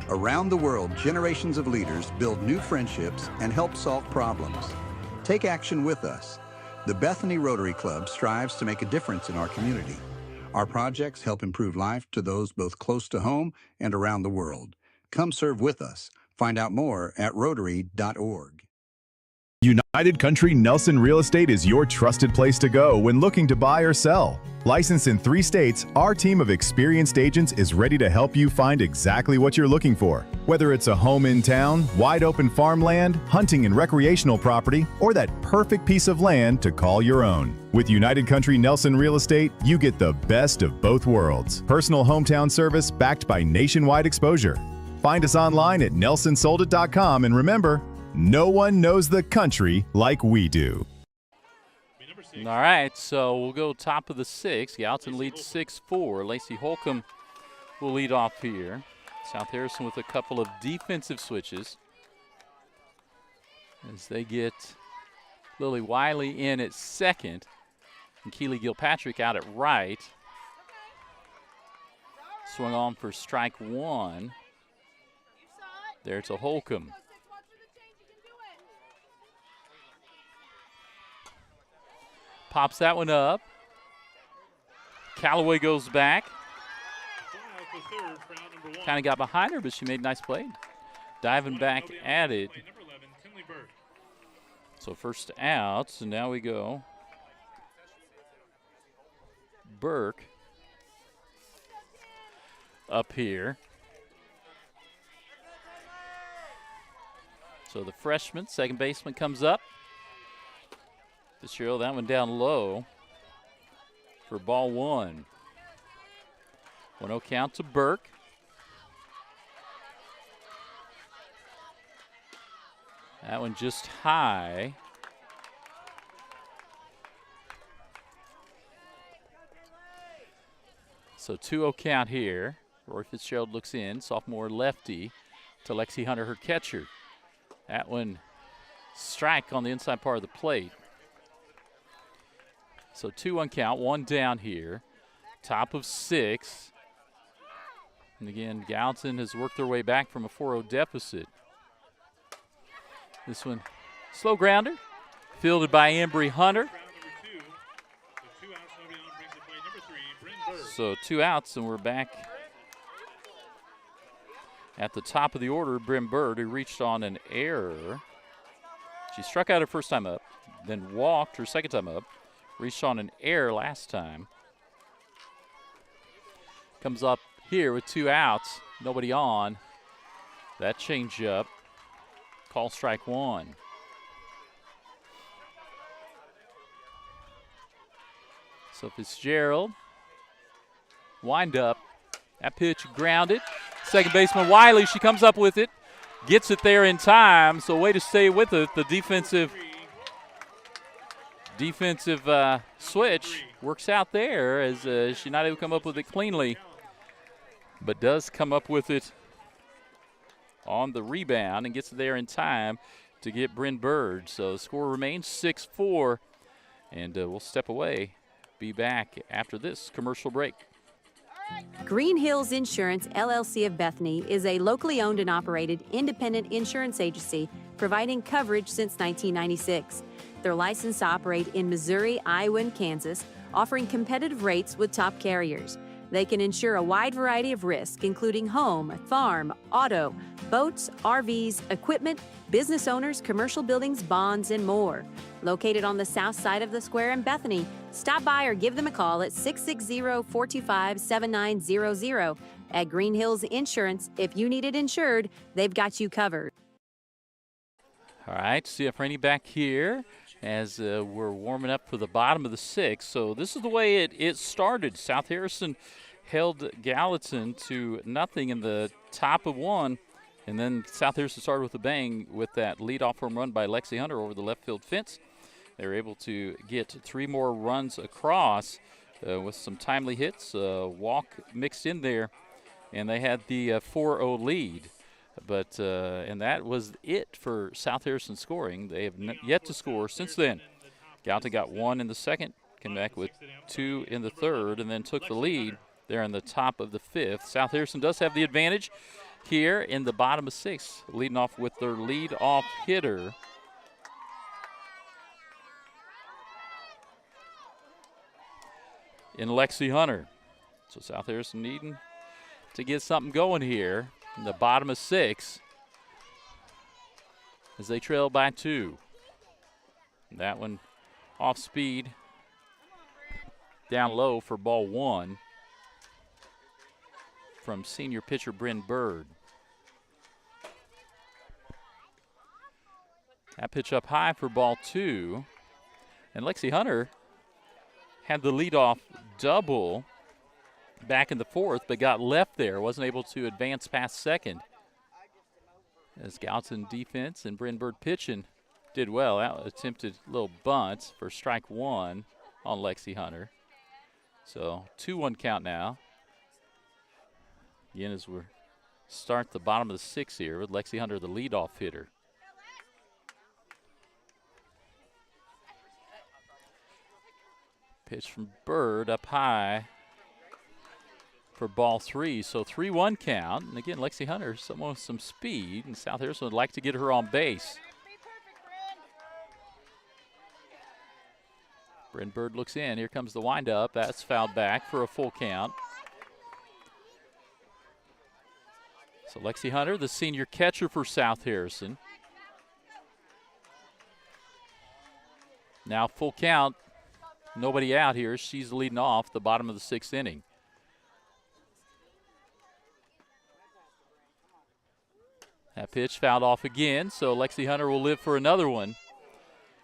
E: Around the world, generations of leaders build new friendships and help solve problems. Take action with us. The Bethany Rotary Club strives to make a difference in our community. Our projects help improve life to those both close to home and around the world. Come serve with us. Find out more at Rotary.org.
M: United Country Nelson Real Estate is your trusted place to go when looking to buy or sell. Licensed in 3 states, our team of experienced agents is ready to help you find exactly what you're looking for. Whether it's a home in town, wide open farmland, hunting and recreational property, or that perfect piece of land to call your own. With United Country Nelson Real Estate, you get the best of both worlds. Personal hometown service backed by nationwide exposure. Find us online at nelsonsoldit.com, and remember, no one knows the country like we do.
B: All right, so we'll go top of the 6. Gallatin leads 6-4. Lacey Holcomb will lead off here. South Harrison with a couple of defensive switches as they get Lily Wiley in at second and Keely Gilpatrick out at right. Swung on for strike 1. There to Holcomb. Pops that one up. Callaway goes back. Kind of got behind her, but she made a nice play. Diving back at it. So first out, so now we go. Burke up here. So the freshman, second baseman, comes up. Fitzgerald, that one down low for ball 1. 1-0 count to Burke. That one just high. So 2-0 count here. Rory Fitzgerald looks in, sophomore lefty to Lexi Hunter, her catcher. That one strike on the inside part of the plate. So 2-1 count, 1 down here. Top of 6. And again, Gallatin has worked their way back from a 4-0 deficit. This one, slow grounder, fielded by Embry Hunter. So 2 outs, and we're back at the top of the order. Bryn Bird, who reached on an error. She struck out her first time up, then walked her second time up. Reached on an error last time. Comes up here with 2 outs, nobody on. That changeup. Call strike 1. So Fitzgerald. Wind up. That pitch grounded. Second baseman Wiley, she comes up with it. Gets it there in time. So way to stay with it. The defensive switch works out there as she's not able to come up with it cleanly, but does come up with it on the rebound and gets it there in time to get Bryn Bird. So the score remains 6-4, and we'll step away. Be back after this commercial break.
C: Green Hills Insurance, LLC of Bethany is a locally owned and operated independent insurance agency providing coverage since 1996. They're licensed to operate in Missouri, Iowa, and Kansas, offering competitive rates with top carriers. They can insure a wide variety of risks, including home, farm, auto, boats, RVs, equipment, business owners, commercial buildings, bonds, and more. Located on the south side of the square in Bethany, stop by or give them a call at 660-425-7900. At Green Hills Insurance, if you need it insured, they've got you covered.
B: All right, CF Rainey back here as we're warming up for the bottom of the 6th. So this is the way it started. South Harrison held Gallatin to nothing in the top of 1, and then South Harrison started with a bang with that leadoff home run by Lexi Hunter over the left field fence. They were able to get 3 more runs across with some timely hits, walk mixed in there, and they had the 4-0 lead. But and that was it for South Harrison scoring. They have yet to score since then. Gallatin got 1 in the second, came back with 2 in the third, and then took the lead there in the top of the 5th. South Harrison does have the advantage here in the bottom of 6, leading off with their lead-off hitter. In Lexi Hunter. So South Harrison needing to get something going here in the bottom of 6 as they trail by 2. That one off speed, down low for ball 1 from senior pitcher Bryn Bird. That pitch up high for ball 2. And Lexi Hunter had the leadoff double back in the 4th, but got left there. Wasn't able to advance past second. As Gallatin defense and Bryn Bird pitching did well. That attempted little bunt for strike 1 on Lexi Hunter. So 2-1 count now. Again, as we start the bottom of the 6th here with Lexi Hunter, the leadoff hitter. Pitch from Bird up high for ball 3. So 3-1 count. And again, Lexi Hunter, someone with some speed, and South Harrison would like to get her on base. Bryn Bird looks in. Here comes the windup. That's fouled back for a full count. So Lexi Hunter, the senior catcher for South Harrison. Now full count. Nobody out here. She's leading off the bottom of the 6th inning. That pitch fouled off again, so Lexi Hunter will live for another one.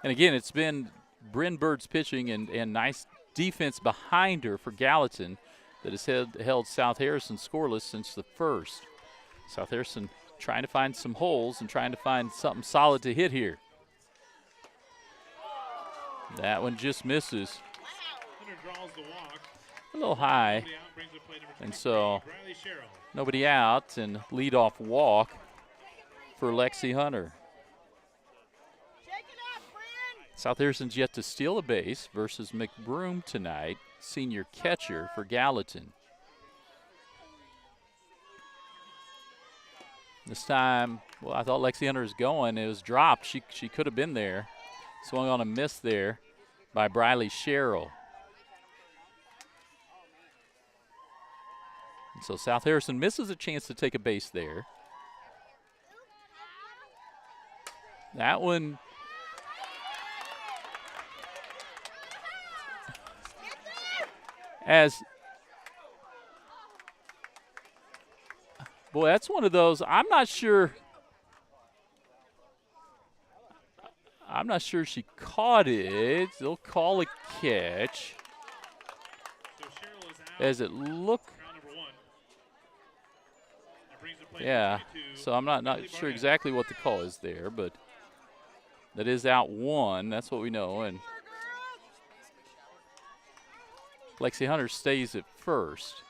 B: And again, it's been Bryn Bird's pitching and nice defense behind her for Gallatin that has held South Harrison scoreless since the 1st. South Harrison trying to find some holes and trying to find something solid to hit here. That one just misses. A little high. And so nobody out and leadoff walk for Lexi Hunter. South Harrison's yet to steal a base versus McBroom tonight, senior catcher for Gallatin. This time, well, I thought Lexi Hunter was going. It was dropped. She could have been there. Swung on a miss there by Briley Sherrill. And so South Harrison misses a chance to take a base there. That one boy, that's one of those, I'm not sure she caught it. They'll call a catch. As it looked, yeah, so I'm not sure exactly what the call is there, but that is out 1. That's what we know. And Lexi Hunter stays at first.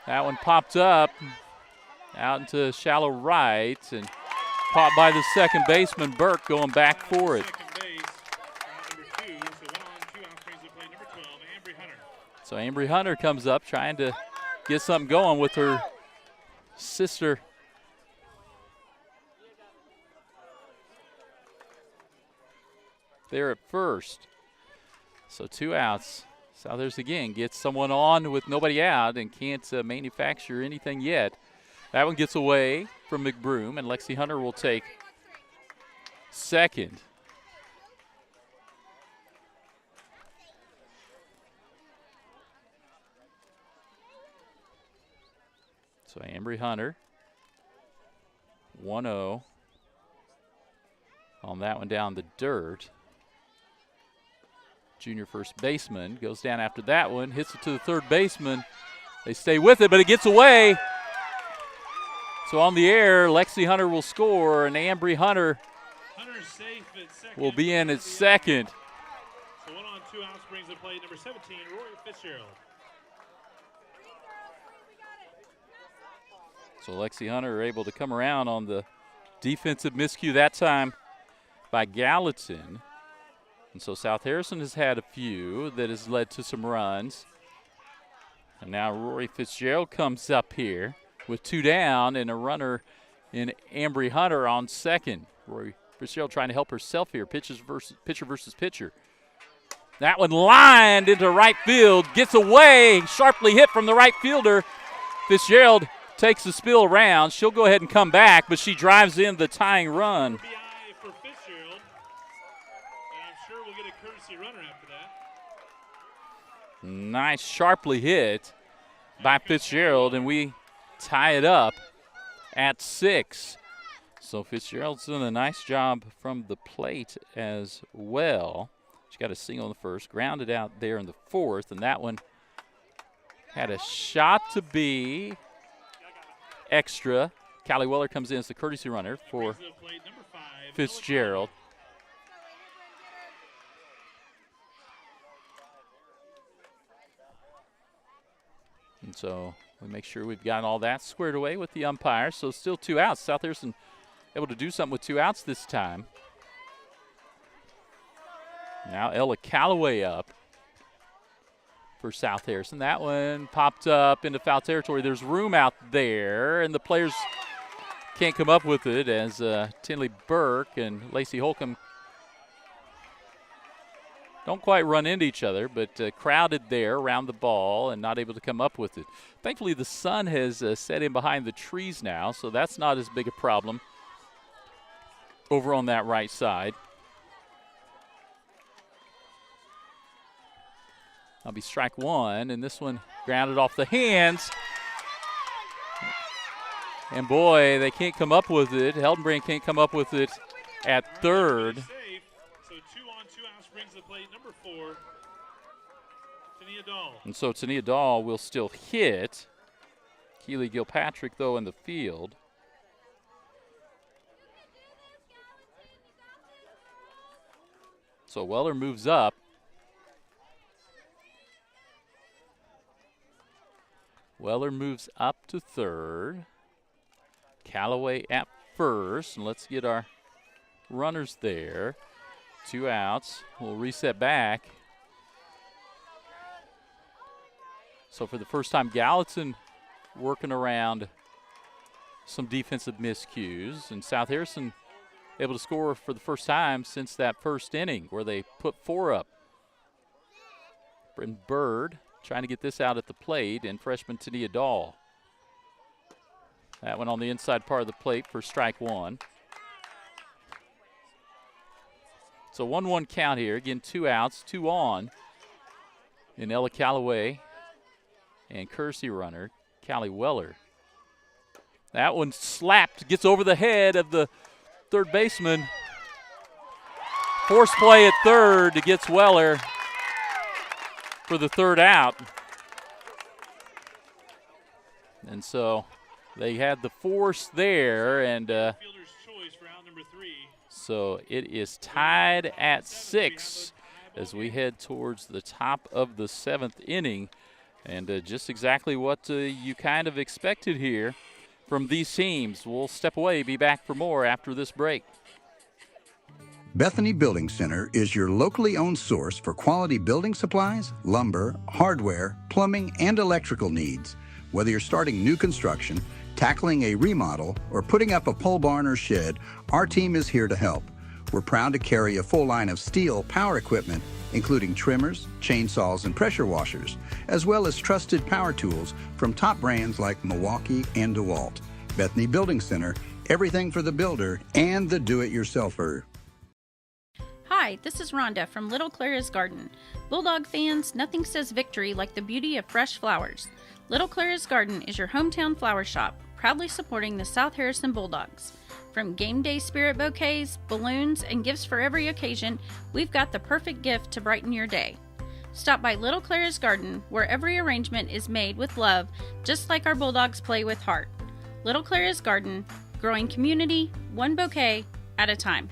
B: That one popped up out into shallow right and caught by the second baseman, Burke, going back for it. So Ambry Hunter comes up trying to get something going with her sister. There at first. So 2 outs. Southers again gets someone on with nobody out and can't manufacture anything yet. That one gets away from McBroom, and Lexi Hunter will take second. So Ambry Hunter, 1-0 on that one down the dirt. Junior first baseman goes down after that one, hits it to the third baseman. They stay with it, but it gets away. So on the air, Lexi Hunter will score, and Ambry Hunter will be in at second.
H: So 1 on 2 outs brings the play number 17, Roy Fitzgerald.
B: So Lexi Hunter able to come around on the defensive miscue that time by Gallatin. And so South Harrison has had a few that has led to some runs. And now Rory Fitzgerald comes up here with 2 down and a runner in Ambry Hunter on second. Rory Fitzgerald trying to help herself here. Pitcher versus pitcher. That one lined into right field. Gets away. Sharply hit from the right fielder. Fitzgerald takes the spill around. She'll go ahead and come back, but she drives in the tying run.
H: courtesy runner after that.
B: Nice, sharply hit by Fitzgerald, and we tie it up at 6. So Fitzgerald's done a nice job from the plate as well. She got a single in the first, grounded out there in the fourth, and that one had a shot to be extra. Callie Weller comes in as the courtesy runner for Fitzgerald. And so we make sure we've got all that squared away with the umpires. So still 2 outs. South Harrison able to do something with 2 outs this time. Now Ella Calloway up for South Harrison. That one popped up into foul territory. There's room out there, and the players can't come up with it as Tinley Burke and Lacey Holcomb don't quite run into each other, but crowded there around the ball and not able to come up with it. Thankfully, the sun has set in behind the trees now, so that's not as big a problem over on that right side. That'll be strike 1, and this one grounded off the hands. And boy, they can't come up with it. Heldenbrand can't come up with it at third.
H: So 2 on, 2 outs brings the plate number 4, Tania Dahl.
B: And so Tania Dahl will still hit. Keely Gilpatrick, though, in the field. So Weller moves up. Weller moves up to third. Callaway at first. And let's get our runners there. 2 outs. We'll reset back. So for the first time, Gallatin working around some defensive miscues. And South Harrison able to score for the first time since that first inning where they put 4 up. Britton Bird trying to get this out at the plate, and freshman Tania Dahl. That one on the inside part of the plate for strike 1. So 1-1 count here. Again, 2 outs, 2 on in Ella Callaway and courtesy runner Callie Weller. That one slapped, gets over the head of the third baseman. Force play at third to gets Weller for the 3rd out. And so they had the force there, and so it is tied at 6 as we head towards the top of the 7th inning. And just exactly what you kind of expected here from these teams. We'll step away, be back for more after this break.
E: Bethany Building Center is your locally owned source for quality building supplies, lumber, hardware, plumbing, and electrical needs. Whether you're starting new construction, tackling a remodel, or putting up a pole barn or shed, our team is here to help. We're proud to carry a full line of steel power equipment, including trimmers, chainsaws, and pressure washers, as well as trusted power tools from top brands like Milwaukee and DeWalt. Bethany Building Center, everything for the builder and the do-it-yourselfer.
D: Hi, this is Rhonda from Little Clara's Garden. Bulldog fans, nothing says victory like the beauty of fresh flowers. Little Clara's Garden is your hometown flower shop, proudly supporting the South Harrison Bulldogs. From game day spirit bouquets, balloons, and gifts for every occasion, we've got the perfect gift to brighten your day. Stop by Little Clara's Garden, where every arrangement is made with love, just like our Bulldogs play with heart. Little Clara's Garden, growing community, one bouquet at a time.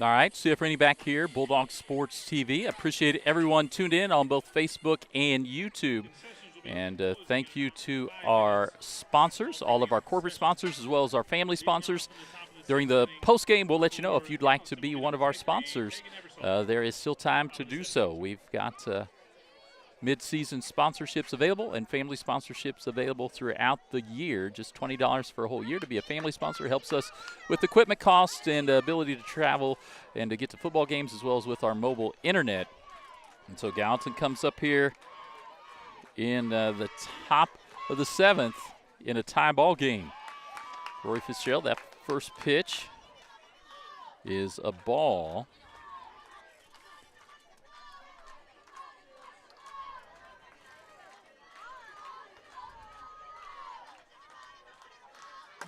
B: All right, CF Rainey back here, Bulldog Sports TV. Appreciate everyone tuned in on both Facebook and YouTube. And thank you to our sponsors, all of our corporate sponsors, as well as our family sponsors. During the postgame, we'll let you know if you'd like to be one of our sponsors. There is still time to do so. We've got mid-season sponsorships available and family sponsorships available throughout the year. Just $20 for a whole year to be a family sponsor. Helps us with equipment costs and ability to travel and to get to football games, as well as with our mobile internet. And so Gallatin comes up here in the top of the 7th in a tie ball game. Rory Fitzgerald, that first pitch is a ball.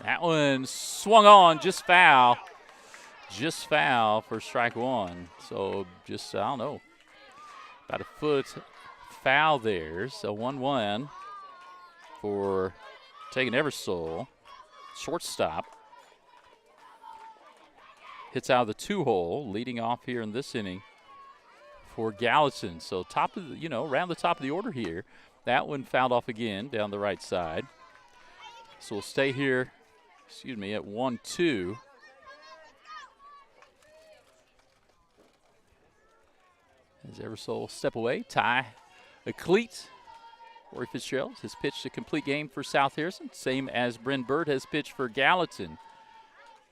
B: That one swung on, just foul. Just foul for strike one. So just, I don't know, about a foot foul there. So 1-1 for Tegan Eversole. Shortstop. Hits out of the 2-hole, leading off here in this inning for Gallatin. So top of the, around the top of the order here. That one fouled off again down the right side. So we'll stay here, at 1-2. As Eversole step away, tie a cleat. Rory Fitzgerald has pitched a complete game for South Harrison, same as Bryn Bird has pitched for Gallatin.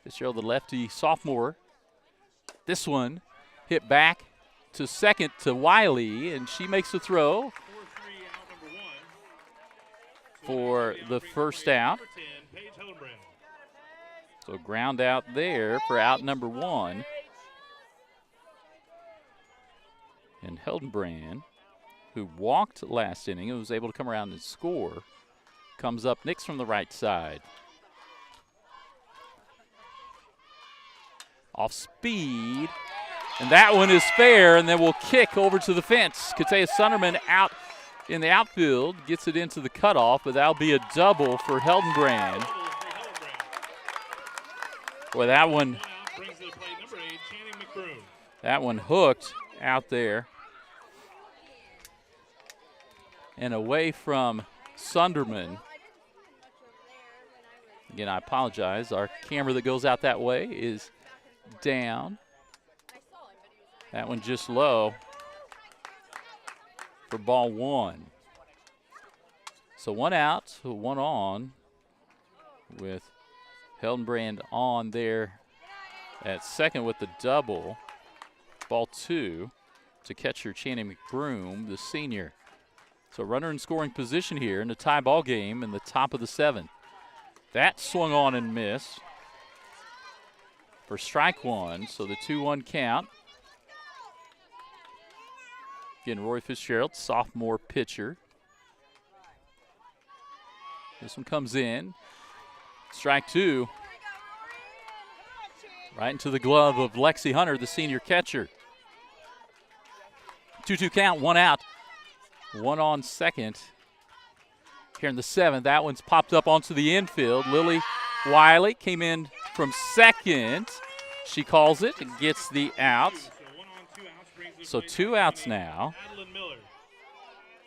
B: Fitzgerald, the lefty sophomore. This one hit back to second to Wiley, and she makes the throw for the first out. So ground out there for out number 1. And Hildenbrand, who walked last inning and was able to come around and score, comes up next from the right side. Off speed, and that one is fair, and then we'll kick over to the fence. Katea Sunderman out in the outfield, gets it into the cutoff, but that'll be a double for Hildenbrand. Boy, that one hooked out there and away from Sunderman. Again, I apologize. Our camera that goes out that way is down. That one just low for ball 1. So 1 out, 1 on with Hildenbrand on there at second with the double. Ball 2 to catcher Channing McBroom, the senior. So runner in scoring position here in the tie ball game in the top of the 7th. That swung on and missed for strike 1, so the 2-1 count. Again, Roy Fitzgerald, sophomore pitcher. This one comes in. Strike 2. Right into the glove of Lexi Hunter, the senior catcher. 2-2 count, 1 out. 1 on second. Here in the 7th, that one's popped up onto the infield. Lily Wiley came in from second. She calls it and gets the out. So 2 outs now.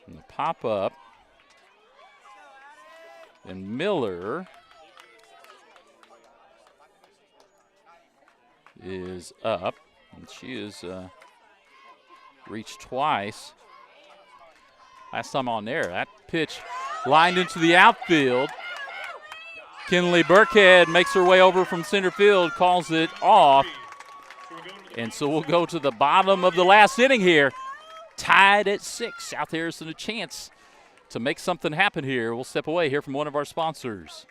B: And the pop up. And Miller is up. And she is reached twice. Last time on there, that pitch lined into the outfield. Kinley Burkhead makes her way over from center field, calls it off. And so we'll go to the bottom of the last inning here. Tied at 6. South Harrison a chance to make something happen here. We'll step away here from one of our sponsors.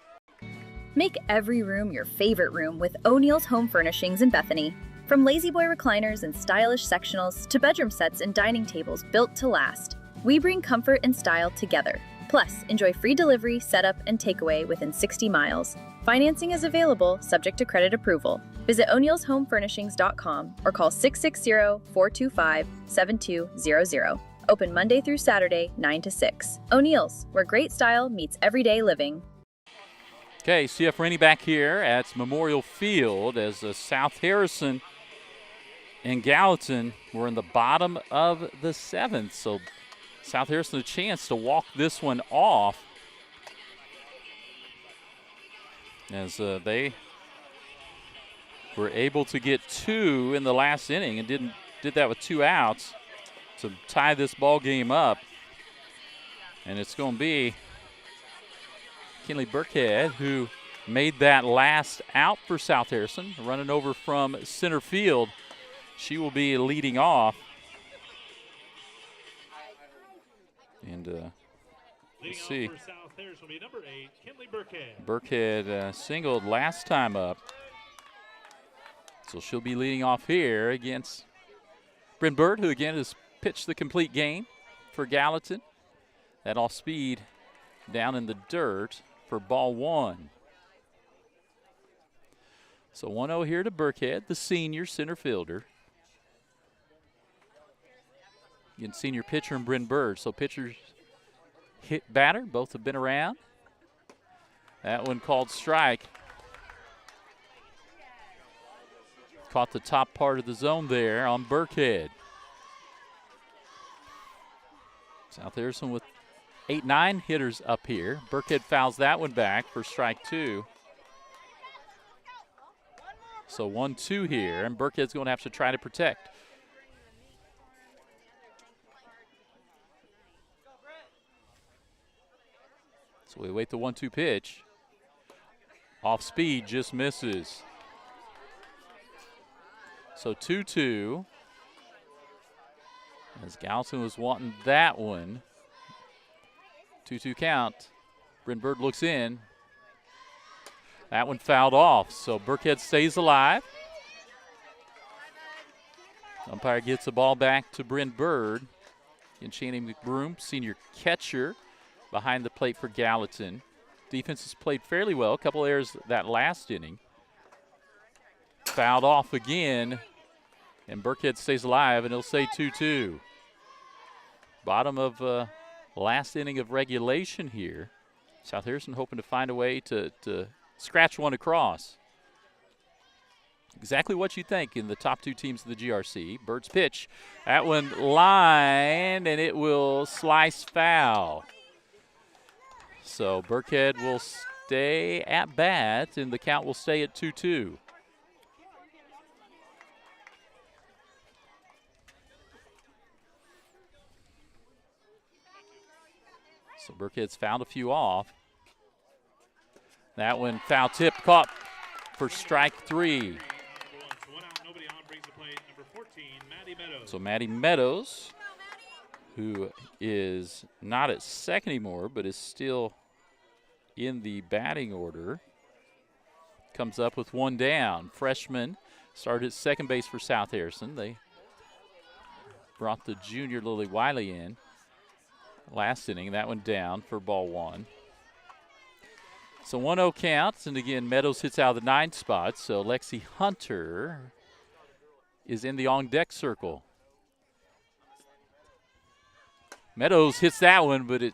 F: Make every room your favorite room with O'Neill's Home Furnishings in Bethany. From lazy boy recliners and stylish sectionals to bedroom sets and dining tables built to last, we bring comfort and style together. Plus, enjoy free delivery, setup, and takeaway within 60 miles. Financing is available, subject to credit approval. Visit o'neillshomefurnishings.com or call 660-425-7200. Open Monday through Saturday, 9 to 6. O'Neill's, where great style meets everyday living.
B: Okay, CF Rainey back here at Memorial Field as South Harrison and Gallatin were in the bottom of the 7th. So South Harrison a chance to walk this one off as they were able to get 2 in the last inning and did that with 2 outs to tie this ball game up. And it's going to be Kinley Burkhead who made that last out for South Harrison, running over from center field. She will be leading off. And let's see. Burkhead singled last time up. So she'll be leading off here against Bryn Bird, who again has pitched the complete game for Gallatin. That off speed down in the dirt for ball 1. So 1-0 here to Burkhead, the senior center fielder. Again, senior pitcher and Bryn Bird. So pitchers hit batter, both have been around. That one called strike. Caught the top part of the zone there on Burkhead. South Harrison with 8-9 hitters up here. Burkhead fouls that one back for strike 2. So 1-2 here, and Burkhead's going to have to try to protect. So we wait the 1-2 pitch. Off speed, just misses. So 2-2. As Gallatin was wanting that one. 2-2 count. Bryn Bird looks in. That one fouled off, so Burkhead stays alive. Umpire gets the ball back to Bryn Bird. And Channing McBroom, senior catcher, behind the plate for Gallatin. Defense has played fairly well. A couple errors that last inning. Fouled off again, and Burkhead stays alive, and he'll say 2-2. Bottom of last inning of regulation here. South Harrison hoping to find a way to scratch one across. Exactly what you think in the top 2 teams of the GRC. Bird's pitch. That one lined, and it will slice foul. So Burkhead will stay at bat, and the count will stay at 2-2. So Burkhead's fouled a few off. That one foul tip caught for strike 3. So Maddie Meadows, who is not at second anymore, but is still in the batting order, comes up with one down. Freshman started at second base for South Harrison. They brought the junior Lily Wiley in last inning. That one down for ball 1. So 1-0 counts, and again, Meadows hits out of the 9th spot, so Lexi Hunter is in the on-deck circle. Meadows hits that one, but it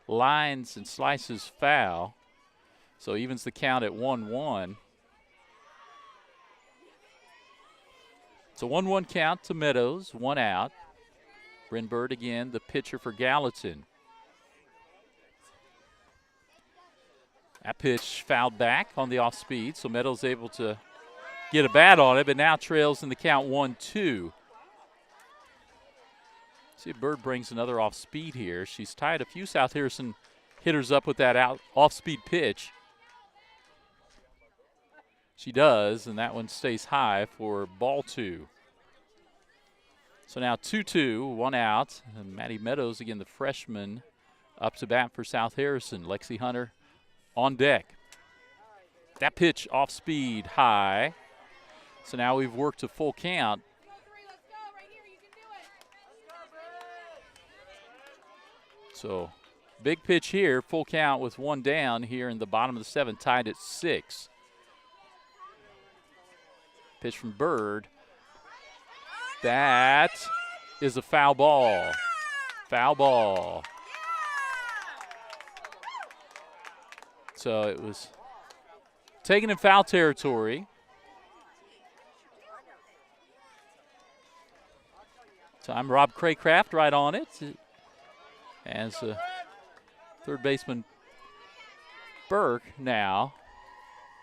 B: lines and slices foul, so evens the count at 1-1. So 1-1 count to Meadows, 1 out. Bryn Bird again, the pitcher for Gallatin. That pitch fouled back on the off speed, so Meadows able to get a bat on it, but now trails in the count 1-2. See if Bird brings another off speed here. She's tied a few South Harrison hitters up with that off speed pitch. She does, and that one stays high for ball 2. So now 2-2, 1 out, and Maddie Meadows, again the freshman, up to bat for South Harrison. Lexi Hunter on deck. That pitch off speed high. So now we've worked a full count. So big pitch here, full count with 1 down here in the bottom of the 7th, tied at 6. Pitch from Bird. That is a foul ball. Foul ball. So it was taken in foul territory. So I'm Rob Craycraft right on it. As third baseman Burke now.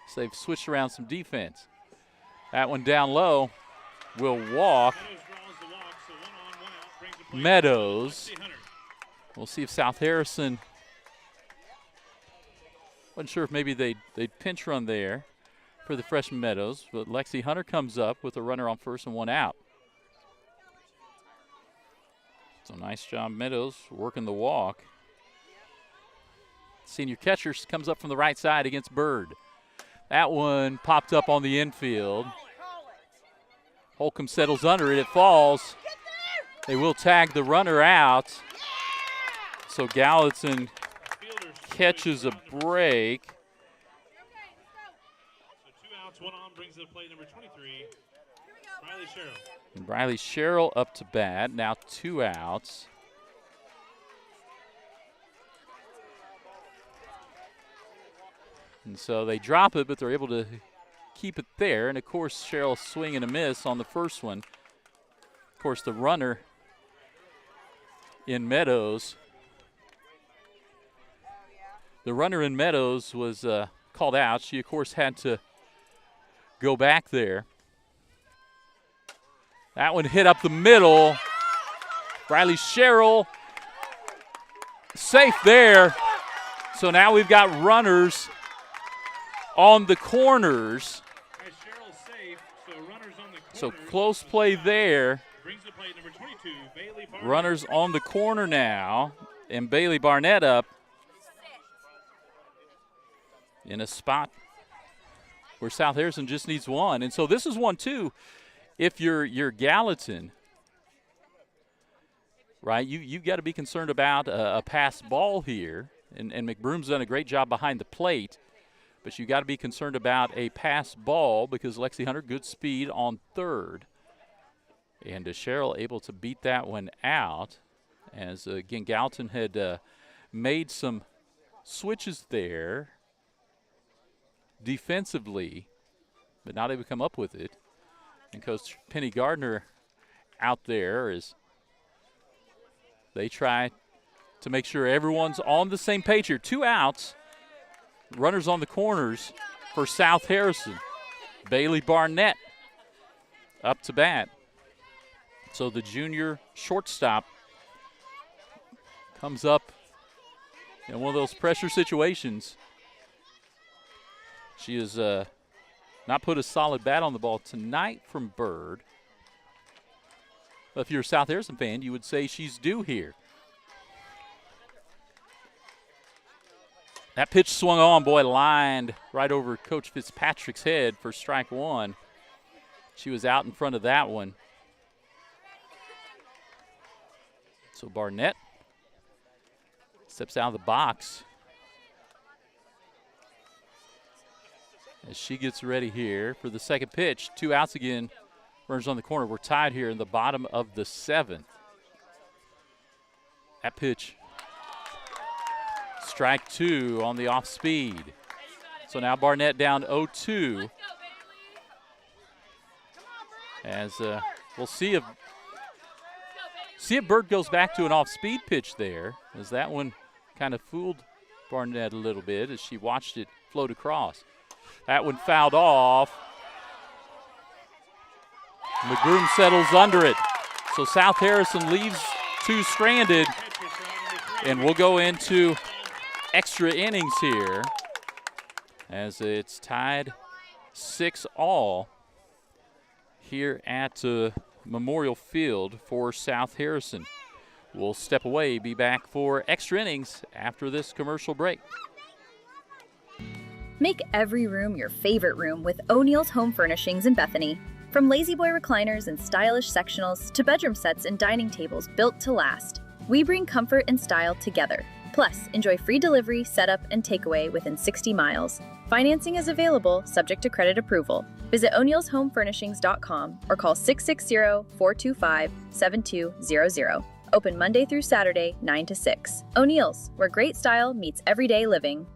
B: So they've switched around some defense. That one down low will walk. Meadows. We'll see if South Harrison, wasn't sure if maybe they'd pinch run there for the freshman Meadows, but Lexi Hunter comes up with a runner on first and 1 out. So nice job, Meadows, working the walk. Senior catcher comes up from the right side against Bird. That one popped up on the infield. Holcomb settles under it. It falls. They will tag the runner out. So Gallatin catches a break.
H: outs, one on, brings into play number 23, Riley Sherrill.
B: And Riley Sherrill up to bat. Now 2 outs. And so they drop it, but they're able to keep it there. And, of course, Sherrill swing and a miss on the first one. Of course, the runner in Meadows. The runner in Meadows was called out. She, of course, had to go back there. That one hit up the middle. Riley Sherrill safe there. So now we've got runners on the corners. So close play there. Runners on the corner now. And Bailey Barnett up in a spot where South Harrison just needs one. And so this is 1-2. If you're Gallatin, right, you've got to be concerned about a pass ball here. And McBroom's done a great job behind the plate. But you got to be concerned about a pass ball because Lexi Hunter, good speed on third. And Sherrill able to beat that one out as, again, Gallatin had made some switches there defensively, but now they've come up with it. And Coach Penny Gardner out there as they try to make sure everyone's on the same page here. 2 outs. Runners on the corners for South Harrison. Bailey Barnett up to bat. So the junior shortstop comes up in one of those pressure situations. She has not put a solid bat on the ball tonight from Bird. But if you're a South Harrison fan, you would say she's due here. That pitch swung on, boy, lined right over Coach Fitzpatrick's head for strike one. She was out in front of that one. So Barnett steps out of the box as she gets ready here for the second pitch. 2 outs again. Runners on the corner. We're tied here in the bottom of the 7th. That pitch. Strike 2 on the off speed. So now Barnett down 0-2. As we'll see if Bird goes back to an off-speed pitch there, as that one kind of fooled Barnett a little bit as she watched it float across. That one fouled off. McBroom settles under it. So South Harrison leaves 2 stranded, and we'll go into extra innings here as it's tied 6-all here at Memorial Field for South Harrison. We'll step away, be back for extra innings after this commercial break.
F: Make every room your favorite room with O'Neill's Home Furnishings in Bethany. From lazy boy recliners and stylish sectionals to bedroom sets and dining tables built to last, we bring comfort and style together. Plus, enjoy free delivery, setup, and takeaway within 60 miles. Financing is available, subject to credit approval. Visit o'neillshomefurnishings.com or call 660-425-7200. Open Monday through Saturday, 9 to 6. O'Neill's, where great style meets everyday living.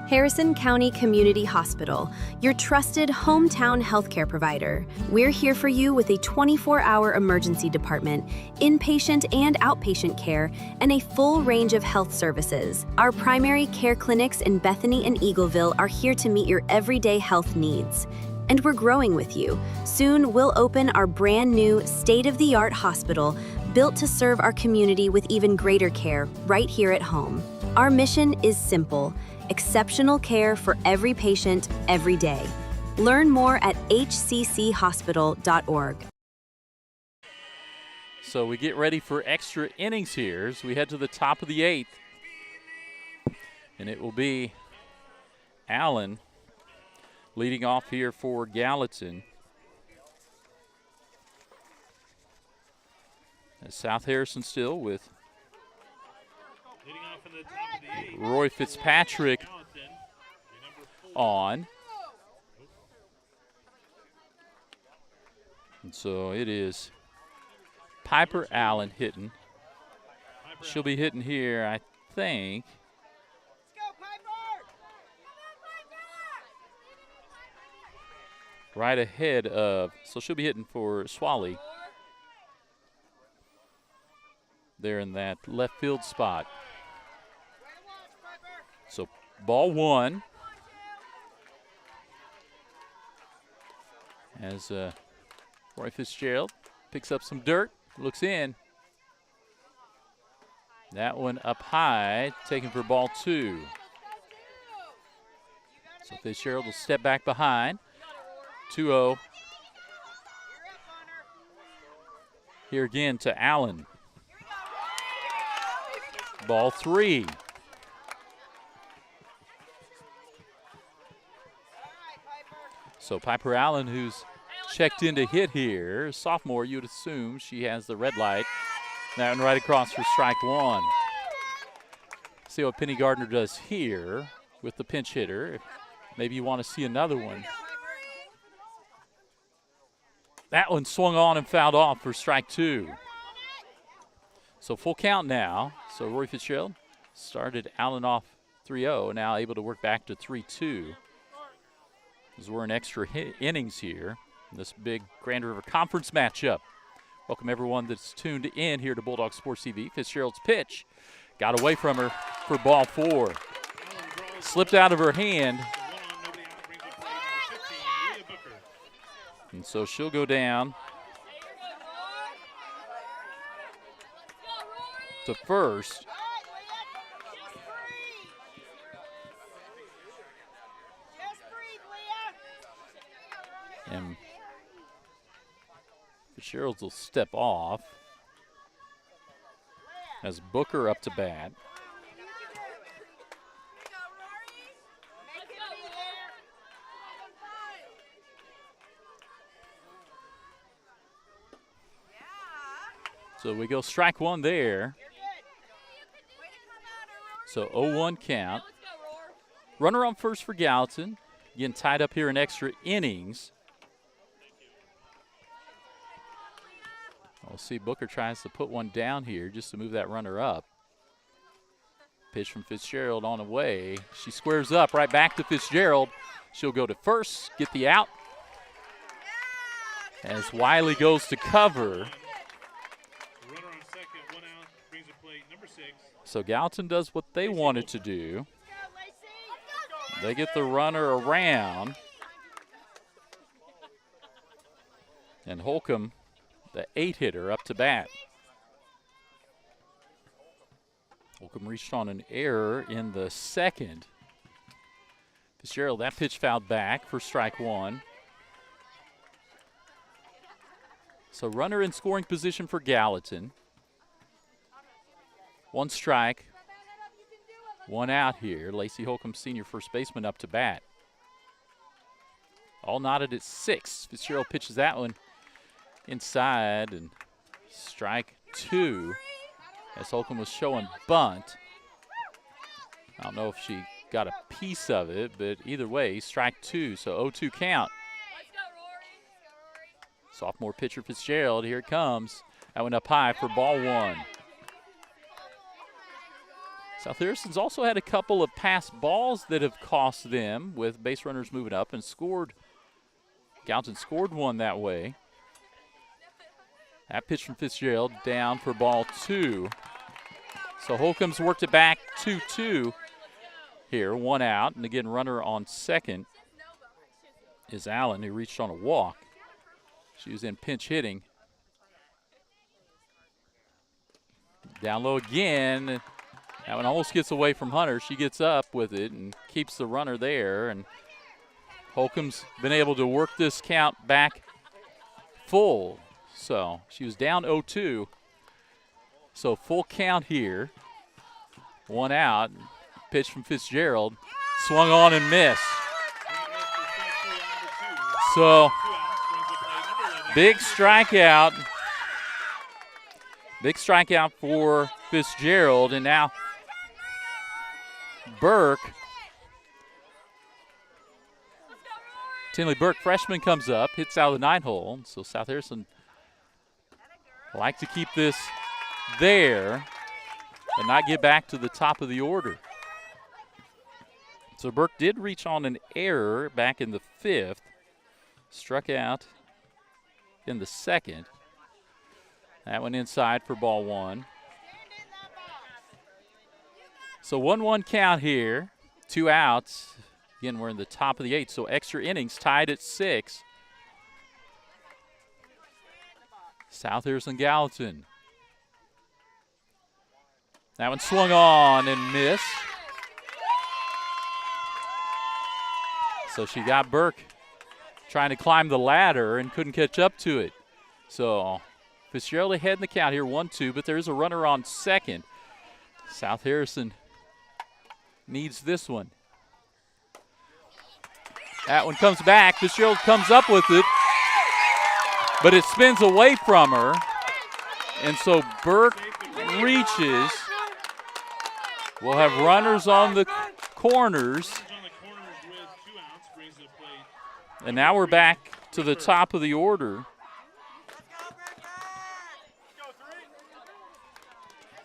G: Harrison County Community Hospital, your trusted hometown healthcare provider. We're here for you with a 24-hour emergency department, inpatient and outpatient care, and a full range of health services. Our primary care clinics in Bethany and Eagleville are here to meet your everyday health needs. And we're growing with you. Soon we'll open our brand new state-of-the-art hospital built to serve our community with even greater care right here at home. Our mission is simple: exceptional care for every patient, every day. Learn more at hcchospital.org.
B: So we get ready for extra innings here as we head to the top of the 8th. And it will be Allen leading off here for Gallatin. As South Harrison still with Roy Fitzpatrick on. And so it is Piper Allen hitting. She'll be hitting here, I think. Right ahead of, so she'll be hitting for Swally. There in that left field spot. So ball one. As Roy Fitzgerald picks up some dirt, looks in. That one up high, taken for ball two. So Fitzgerald will step back behind. 2-0. Here again to Allen. Ball three. So Piper Allen, who's checked in to hit here, sophomore, you'd assume she has the red light. That one right across for strike one. See what Penny Gardner does here with the pinch hitter. Maybe you want to see another one. That one swung on and fouled off for strike two. So full count now. So Roy Fitzgerald started Allen off 3-0, now able to work back to 3-2. As we're in extra innings here in this big Grand River Conference matchup. Welcome everyone that's tuned in here to Bulldog Sports TV. Fitzgerald's pitch got away from her for ball four. Slipped out of her hand. And so she'll go down to first. And Fitzgerald will step off as Booker up to bat. So we go strike one there. So 0-1 count. Runner on first for Gallatin. Again, tied up here in extra innings. We'll see Booker tries to put one down here just to move that runner up. Pitch from Fitzgerald on the way. She squares up right back to Fitzgerald. She'll go to first, get the out. As Wiley goes to cover. So Gallatin does what they wanted to do. They get the runner around. And Holcomb, the 8-hitter, up to bat. Holcomb reached on an error in the second. Fitzgerald, that pitch fouled back for strike one. So runner in scoring position for Gallatin. One strike, one out here. Lacey Holcomb, senior first baseman, up to bat. All knotted at 6. Fitzgerald pitches that one inside, and strike two as Holcomb was showing bunt. I don't know if she got a piece of it, but either way, strike two, so 0-2 count. Sophomore pitcher Fitzgerald, here it comes. That went up high for ball one. South Harrison's also had a couple of pass balls that have cost them with base runners moving up and scored. Gallatin scored one that way. That pitch from Fitzgerald down for ball two. So Holcomb's worked it back 2-2 here, one out. And again, runner on second is Allen, who reached on a walk. She was in pinch hitting. Down low again. That one almost gets away from Hunter. She gets up with it and keeps the runner there. And Holcomb's been able to work this count back full. So she was down 0-2. So full count here. One out. Pitch from Fitzgerald. Swung on and missed. So big strikeout. Big strikeout for Fitzgerald. And now Burke Tinley Burke, freshman, comes up, hits out of the 9-hole. So South Harrison like to keep this there and not get back to the top of the order. So Burke did reach on an error back in the 5th, struck out in the 2nd. That one inside for ball 1. So 1-1 count here, 2 outs. Again, we're in the top of the 8th, so extra innings tied at 6. South Harrison Gallatin. That one swung on and missed. So she got Burke trying to climb the ladder and couldn't catch up to it. So Fitzgerald ahead in the count here, 1-2, but there's a runner on second. South Harrison needs this one. That one comes back. Fitzgerald comes up with it, but it spins away from her. And so Burke reaches. We'll have runners on the corners. And now we're back to the top of the order.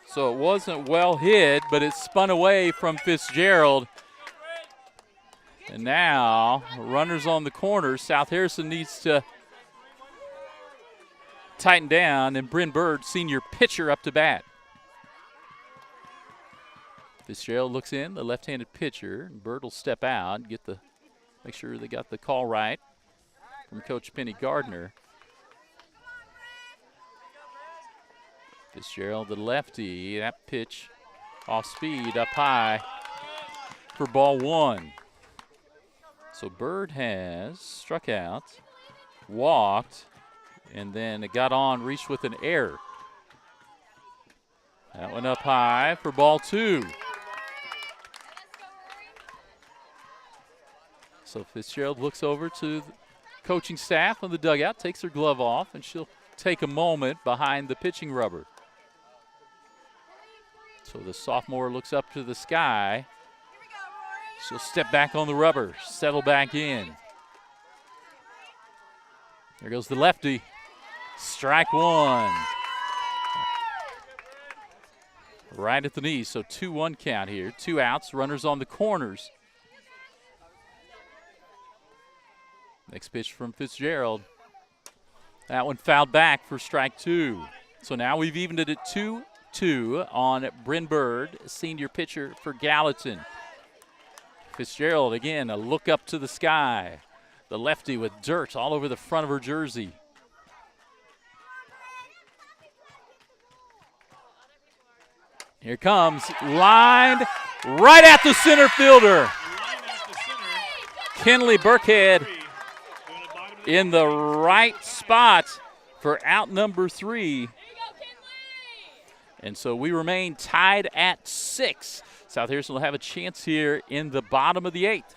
B: So it wasn't well hit, but it spun away from Fitzgerald. And now, runners on the corner. South Harrison needs to tighten down, and Bryn Bird, senior pitcher, up to bat. Fitzgerald looks in, the left-handed pitcher. Bird will step out, make sure they got the call right from Coach Penny Gardner. Fitzgerald, the lefty, that pitch off speed, up high for ball 1. So Bird has struck out, walked, and then it got on, reached with an error. That went up high for ball 2. So Fitzgerald looks over to the coaching staff on the dugout, takes her glove off, and she'll take a moment behind the pitching rubber. So the sophomore looks up to the sky. She'll step back on the rubber, settle back in. There goes the lefty. Strike 1. Right at the knee, so 2-1 count here. 2 outs, runners on the corners. Next pitch from Fitzgerald. That one fouled back for strike 2. So now we've evened it at 2-2 on Bryn Bird, senior pitcher for Gallatin. Fitzgerald, again, a look up to the sky. The lefty with dirt all over the front of her jersey. Here comes, lined right at the center fielder. Kinley Burkhead in the right spot for out number 3. And so we remain tied at 6. South Harrison will have a chance here in the bottom of the 8th.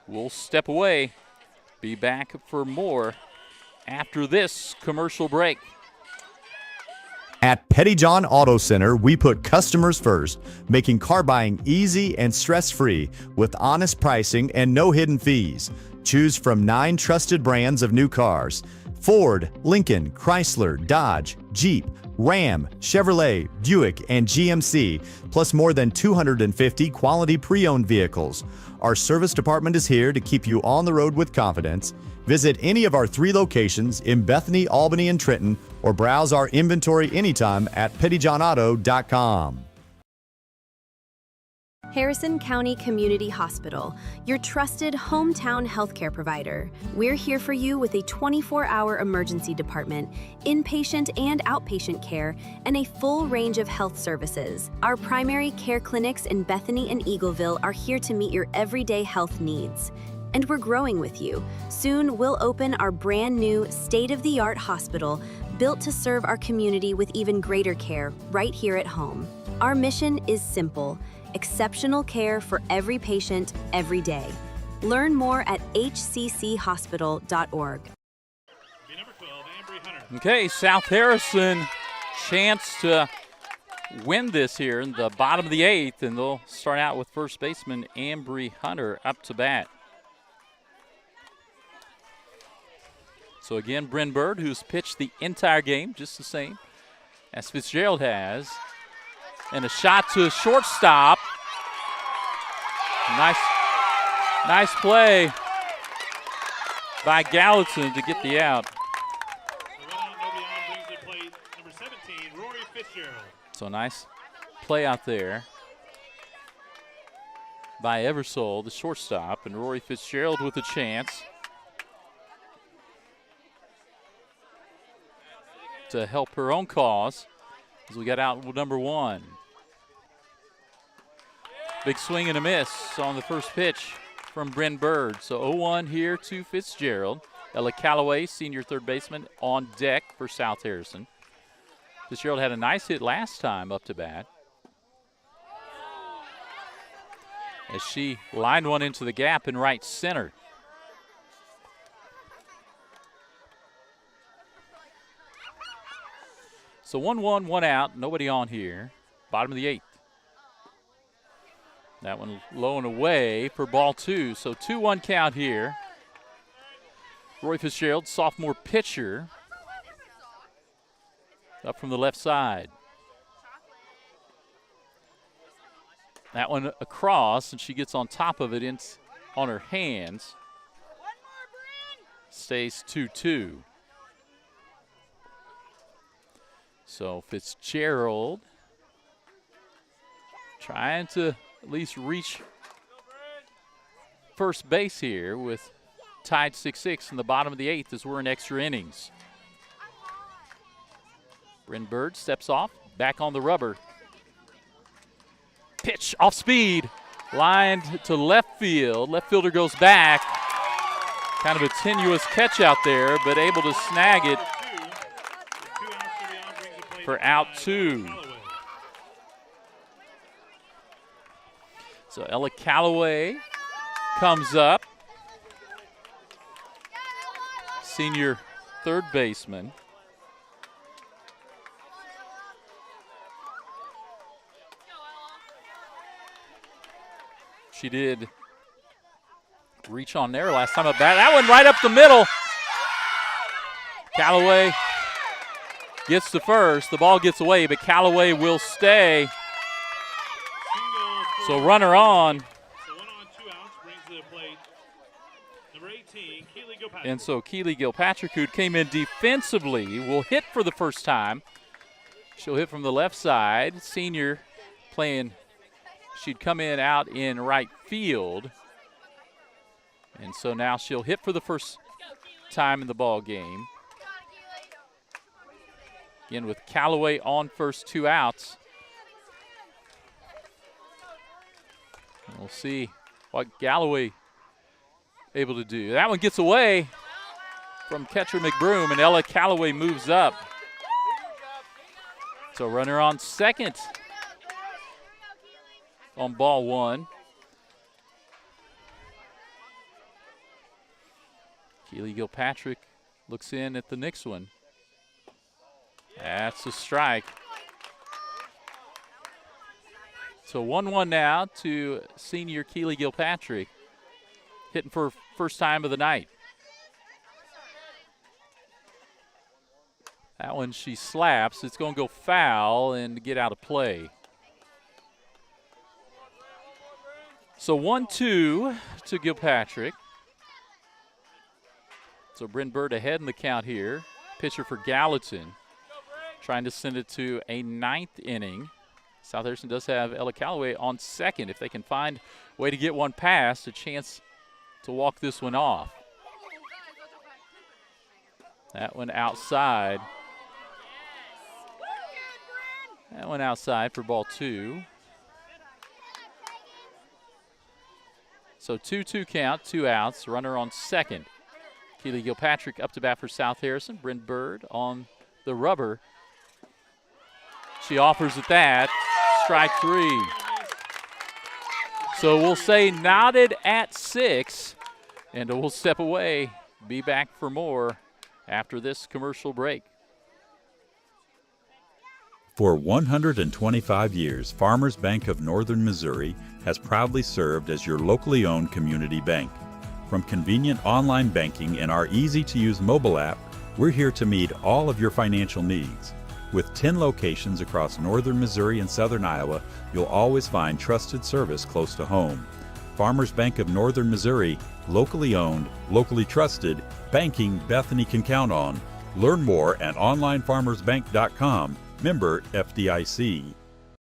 B: We'll step away, be back for more after this commercial break.
I: At Pettyjohn Auto Center, we put customers first, making car buying easy and stress-free with honest pricing and no hidden fees. Choose from 9 trusted brands of new cars: Ford, Lincoln, Chrysler, Dodge, Jeep, Ram, Chevrolet, Buick, and GMC, plus more than 250 quality pre-owned vehicles. Our service department is here to keep you on the road with confidence. Visit any of our 3 locations in Bethany, Albany, and Trenton, or browse our inventory anytime at pettyjohnauto.com.
G: Harrison County Community Hospital, your trusted hometown healthcare provider. We're here for you with a 24-hour emergency department, inpatient and outpatient care, and a full range of health services. Our primary care clinics in Bethany and Eagleville are here to meet your everyday health needs. And we're growing with you. Soon we'll open our brand new state-of-the-art hospital built to serve our community with even greater care right here at home. Our mission is simple: exceptional care for every patient, every day. Learn more at hcchospital.org.
B: Okay, South Harrison, chance to win this here in the bottom of the 8th, and they'll start out with first baseman Ambry Hunter up to bat. So again, Bryn Bird, who's pitched the entire game just the same as Fitzgerald has. And a shot to shortstop. Nice play by Gallatin to get the out. So nice play out there by Eversole, the shortstop, and Rory Fitzgerald with a chance to help her own cause as we got out with number 1. Big swing and a miss on the first pitch from Bryn Bird. So 0-1 here to Fitzgerald. Ella Calloway, senior third baseman, on deck for South Harrison. Fitzgerald had a nice hit last time up to bat, as she lined one into the gap in right center. So 1-1, 1 out, nobody on here. Bottom of the 8th. That one low and away for ball 2. So 2-1 count here. Roy Fitzgerald, sophomore pitcher, up from the left side. That one across, and she gets on top of it on her hands. Stays 2-2. So Fitzgerald trying to at least reach first base here with tied 6-6 in the bottom of the 8th as we're in extra innings. Bryn Bird steps off, back on the rubber. Pitch off speed, lined to left field. Left fielder goes back. Kind of a tenuous catch out there, but able to snag it for out 2. So Ella Calloway comes up. Senior third baseman. She did reach on there last time at bat. That one right up the middle. Calloway gets to first. The ball gets away, but Calloway will stay. So runner on. And so Keely Gilpatrick, who came in defensively, will hit for the first time. She'll hit from the left side. Senior playing, she'd come in out in right field. And so now she'll hit for the first time in the ball game. Again with Calloway on first, 2 outs. And we'll see what Galloway able to do. That one gets away from catcher McBroom, and Ella Calloway moves up. So runner on second on ball 1. Keely Gilpatrick looks in at the next one. That's a strike. So 1-1 now to senior Keely Gilpatrick, hitting for first time of the night. That one she slaps. It's going to go foul and get out of play. So 1-2 to Gilpatrick. So Bryn Bird ahead in the count here. Pitcher for Gallatin, trying to send it to a 9th inning. South Harrison does have Ella Calloway on second. If they can find a way to get one past, a chance to walk this one off. That one outside. That one outside for ball 2. So 2-2 count, 2 outs, runner on second. Keely Gilpatrick up to bat for South Harrison. Bryn Bird on the rubber. She offers at that. Strike 3. So we'll say knotted at 6, and we'll step away. Be back for more after this commercial break.
J: For 125 years, Farmers Bank of Northern Missouri has proudly served as your locally owned community bank. From convenient online banking and our easy-to-use mobile app, we're here to meet all of your financial needs. With 10 locations across northern Missouri and southern Iowa, you'll always find trusted service close to home. Farmers Bank of Northern Missouri, locally owned, locally trusted, banking Bethany can count on. Learn more at onlinefarmersbank.com, member FDIC.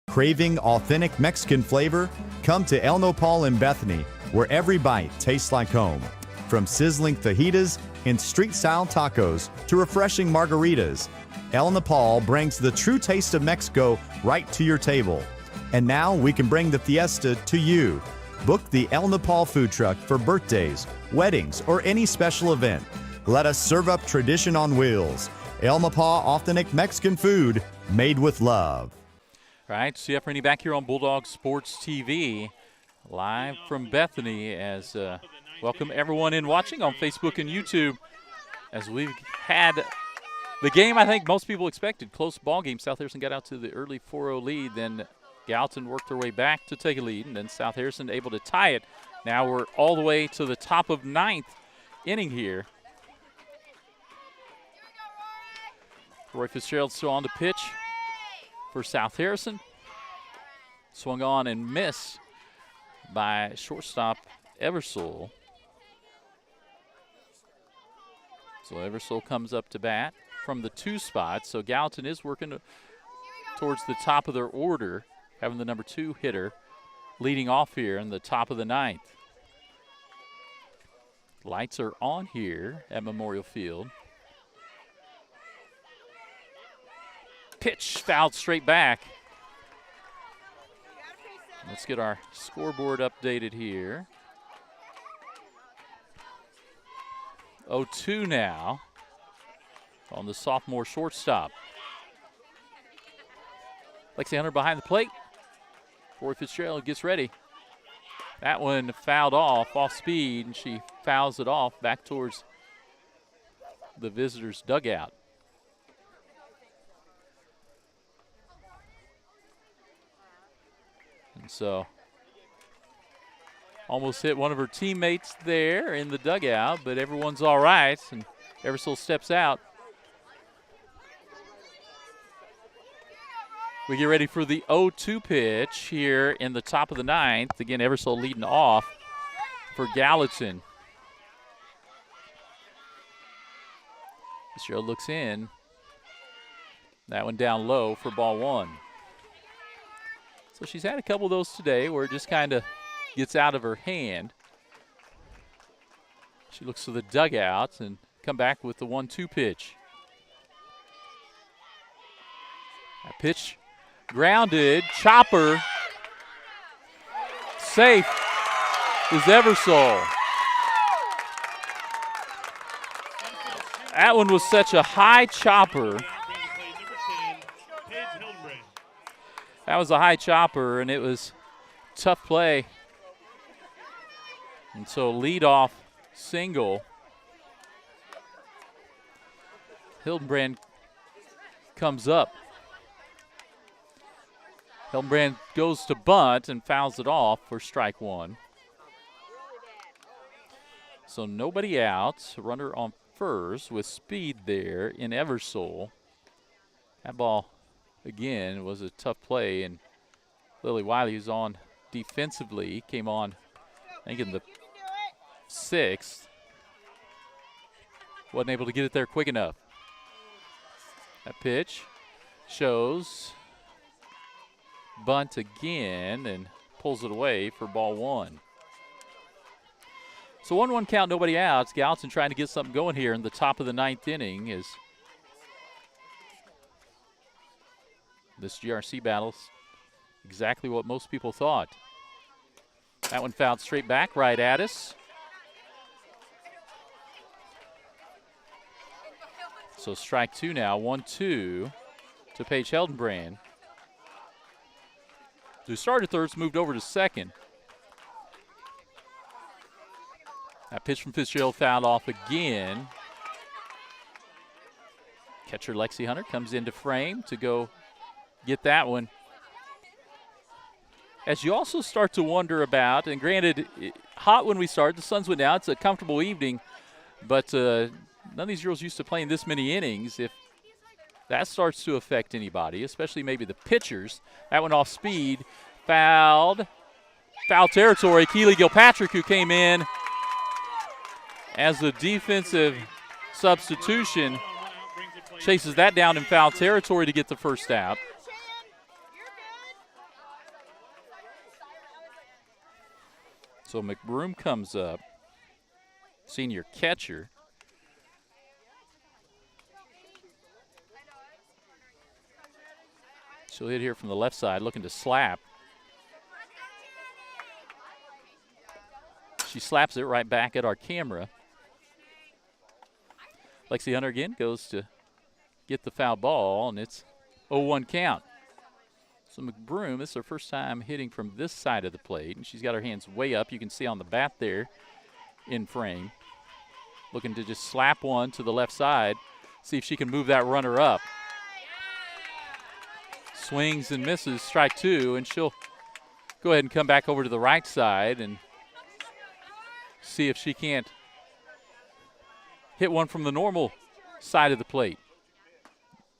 I: Craving authentic Mexican flavor? Come to El Nopal in Bethany, where every bite tastes like home. From sizzling fajitas and street-style tacos to refreshing margaritas, El Nopal brings the true taste of Mexico right to your table. And now we can bring the fiesta to you. Book the El Nopal food truck for birthdays, weddings, or any special event. Let us serve up tradition on wheels. El Nopal authentic Mexican food made with love.
B: All right, CF Rainey back here on Bulldog Sports TV, live from Bethany as welcome everyone in watching on Facebook and YouTube as we've had the game I think most people expected. Close ball game. South Harrison got out to the early 4-0 lead, then Gallatin worked their way back to take a lead, and then South Harrison able to tie it. Now we're all the way to the top of 9th inning here. Roy Fitzgerald still on the pitch for South Harrison. Swung on and missed by shortstop Eversole. So Eversole comes up to bat from the 2 spot. So Gallatin is working towards the top of their order, having the number 2 hitter leading off here in the top of the 9th. Lights are on here at Memorial Field. Pitch fouled straight back. Let's get our scoreboard updated here. 0-2 now on the sophomore shortstop. Lexi Hunter behind the plate. Roy Fitzgerald gets ready. That one fouled off speed, and she fouls it off back towards the visitors' dugout. And so almost hit one of her teammates there in the dugout, but everyone's all right, and Eversole steps out. We get ready for the 0-2 pitch here in the top of the 9th. Again, Eversole leading off for Gallatin. Fitzgerald looks in. That one down low for ball 1. So she's had a couple of those today where it just kind of gets out of her hand. She looks to the dugout and come back with the 1-2 pitch. That pitch grounded, chopper, safe is Eversole. That one was such a high chopper. That was a high chopper, and it was tough play. And so leadoff single. Hildenbrand comes up. Hildenbrand goes to bunt and fouls it off for strike 1. So nobody out. Runner on first with speed there in Eversole. That ball, again, was a tough play, and Lily Wiley, who's on defensively, came on, I think, in the 6th. Wasn't able to get it there quick enough. That pitch shows bunt again and pulls it away for ball 1. So 1-1 count, nobody out. Gallatin trying to get something going here in the top of the 9th inning is this GRC battle's exactly what most people thought. That one fouled straight back right at us. So strike 2 now, 1-2 to Paige Hildenbrand, who started third, moved over to second. That pitch from Fitzgerald fouled off again. Catcher Lexi Hunter comes into frame to go get that one. As you also start to wonder about, and granted, hot when we started. The sun's went down. It's a comfortable evening, but none of these girls used to playing this many innings. If that starts to affect anybody, especially maybe the pitchers, that went off speed, fouled. Foul territory. Keely Gilpatrick, who came in as the defensive substitution, chases that down in foul territory to get the first out. So McBroom comes up, senior catcher. She'll hit here from the left side, looking to slap. She slaps it right back at our camera. Lexi Hunter again goes to get the foul ball, and it's 0-1 count. So McBroom, this is her first time hitting from this side of the plate, and she's got her hands way up. You can see on the bat there in frame. Looking to just slap one to the left side, see if she can move that runner up. Swings and misses, strike two, and she'll go ahead and come back over to the right side and see if she can't hit one from the normal side of the plate.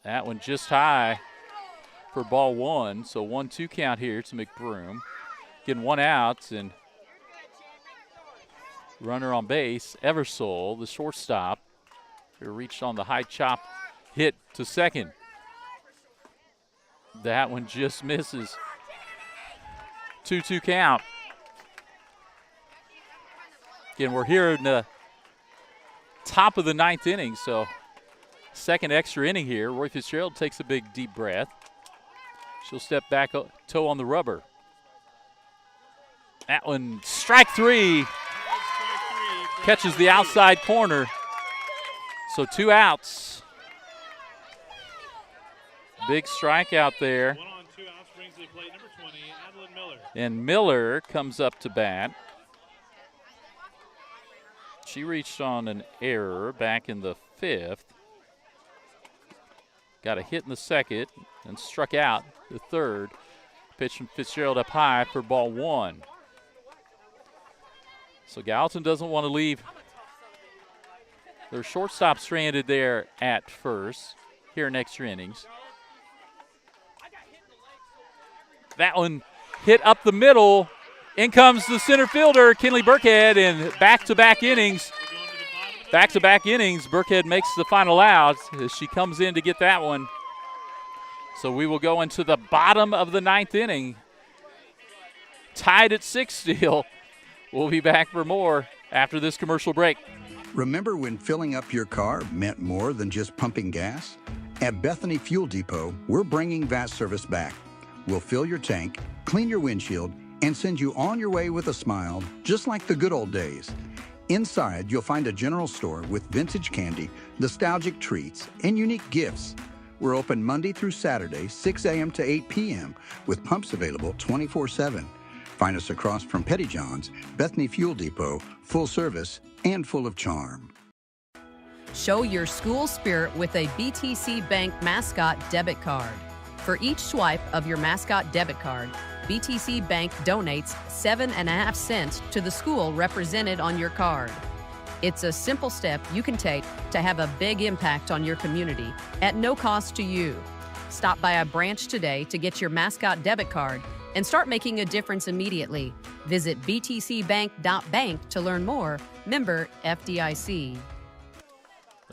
B: That one just high for ball one, so 1-2 count here to McBroom. Getting one out, and runner on base, Eversole, the shortstop, who reached on the high chop hit to second. That one just misses. 2-2 count. Again, we're here in the top of the ninth inning, so second extra inning here. Roy Fitzgerald takes a big deep breath. She'll step back, toe on the rubber. That one, strike three. Catches the outside corner. So 2 outs. Big strikeout there.
H: 1 on 2 outs brings to the plate number 20, Adeline Miller.
B: And Miller comes up to bat. She reached on an error back in the 5th. Got a hit in the 2nd and struck out the 3rd. Pitch from Fitzgerald up high for ball 1. So Gallatin doesn't want to leave their shortstop stranded there at first here in extra innings. That one hit up the middle. In comes the center fielder, Kinley Burkhead, and back-to-back innings. Back-to-back innings, Burkhead makes the final out as she comes in to get that one. So we will go into the bottom of the 9th inning. Tied at 6 still. We'll be back for more after this commercial break.
E: Remember when filling up your car meant more than just pumping gas? At Bethany Fuel Depot, we're bringing that service back. We'll fill your tank, clean your windshield, and send you on your way with a smile, just like the good old days. Inside, you'll find a general store with vintage candy, nostalgic treats, and unique gifts. We're open Monday through Saturday, 6 a.m. to 8 p.m., with pumps available 24/7. Find us across from Petty John's, Bethany Fuel Depot, full service and full of charm.
K: Show your school spirit with a BTC Bank Mascot Debit Card. For each swipe of your Mascot Debit Card, BTC Bank donates 7.5 cents to the school represented on your card. It's a simple step you can take to have a big impact on your community at no cost to you. Stop by a branch today to get your Mascot Debit Card and start making a difference immediately. Visit btcbank.bank to learn more. Member FDIC.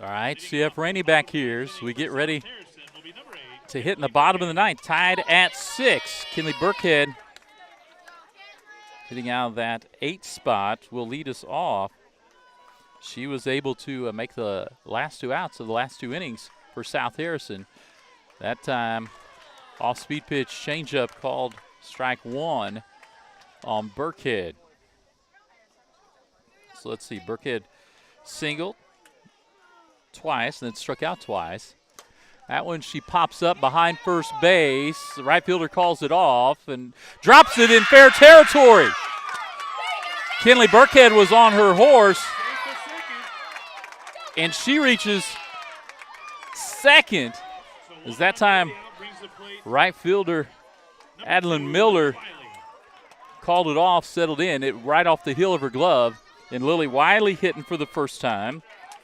B: All right, CF Rainey back here as we get ready to hit in the bottom of the 9th, tied at 6. Kinley Burkhead hitting out of that 8th spot will lead us off. She was able to make the last 2 outs of the last 2 innings for South Harrison. That time, off-speed pitch changeup called strike 1 on Burkhead. So let's see, Burkhead singled twice and then struck out twice. That one, she pops up behind first base. The right fielder calls it off and drops it in fair territory. Kinley Burkhead was on her horse, and she reaches second. As that time, right fielder Adeline Miller called it off, settled in, it right off the heel of her glove. And Lily Wiley hitting for the first time.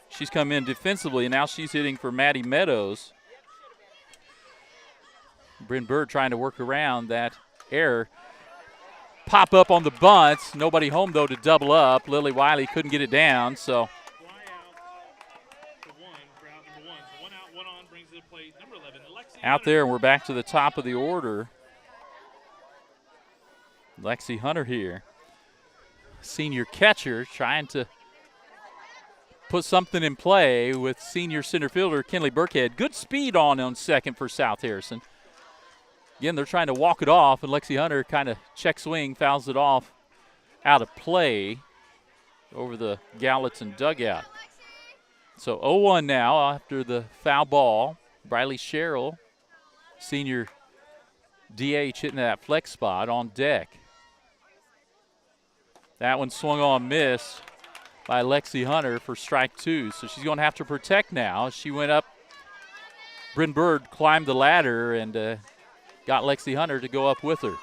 B: She's come in defensively, and now she's hitting for Maddie Meadows. Bryn Bird trying to work around that error. Pop up on the bunts. Nobody home, though, to double up. Lily Wiley couldn't get it down, so. Out there, and we're back to the top of the order. Lexi Hunter here. Senior catcher trying to put something in play with senior center fielder Kinley Burkhead. Good speed on second for South Harrison. Again, they're trying to walk it off, and Lexi Hunter kind of check swing, fouls it off out of play over the Gallatin dugout. So 0-1 now after the foul ball. Briley Sherrill, senior DH, hitting that flex spot on deck. That one swung on, missed by Lexi Hunter for strike 2. So she's going to have to protect now. She went up. Bryn Bird climbed the ladder and got Lexi Hunter to go up with her.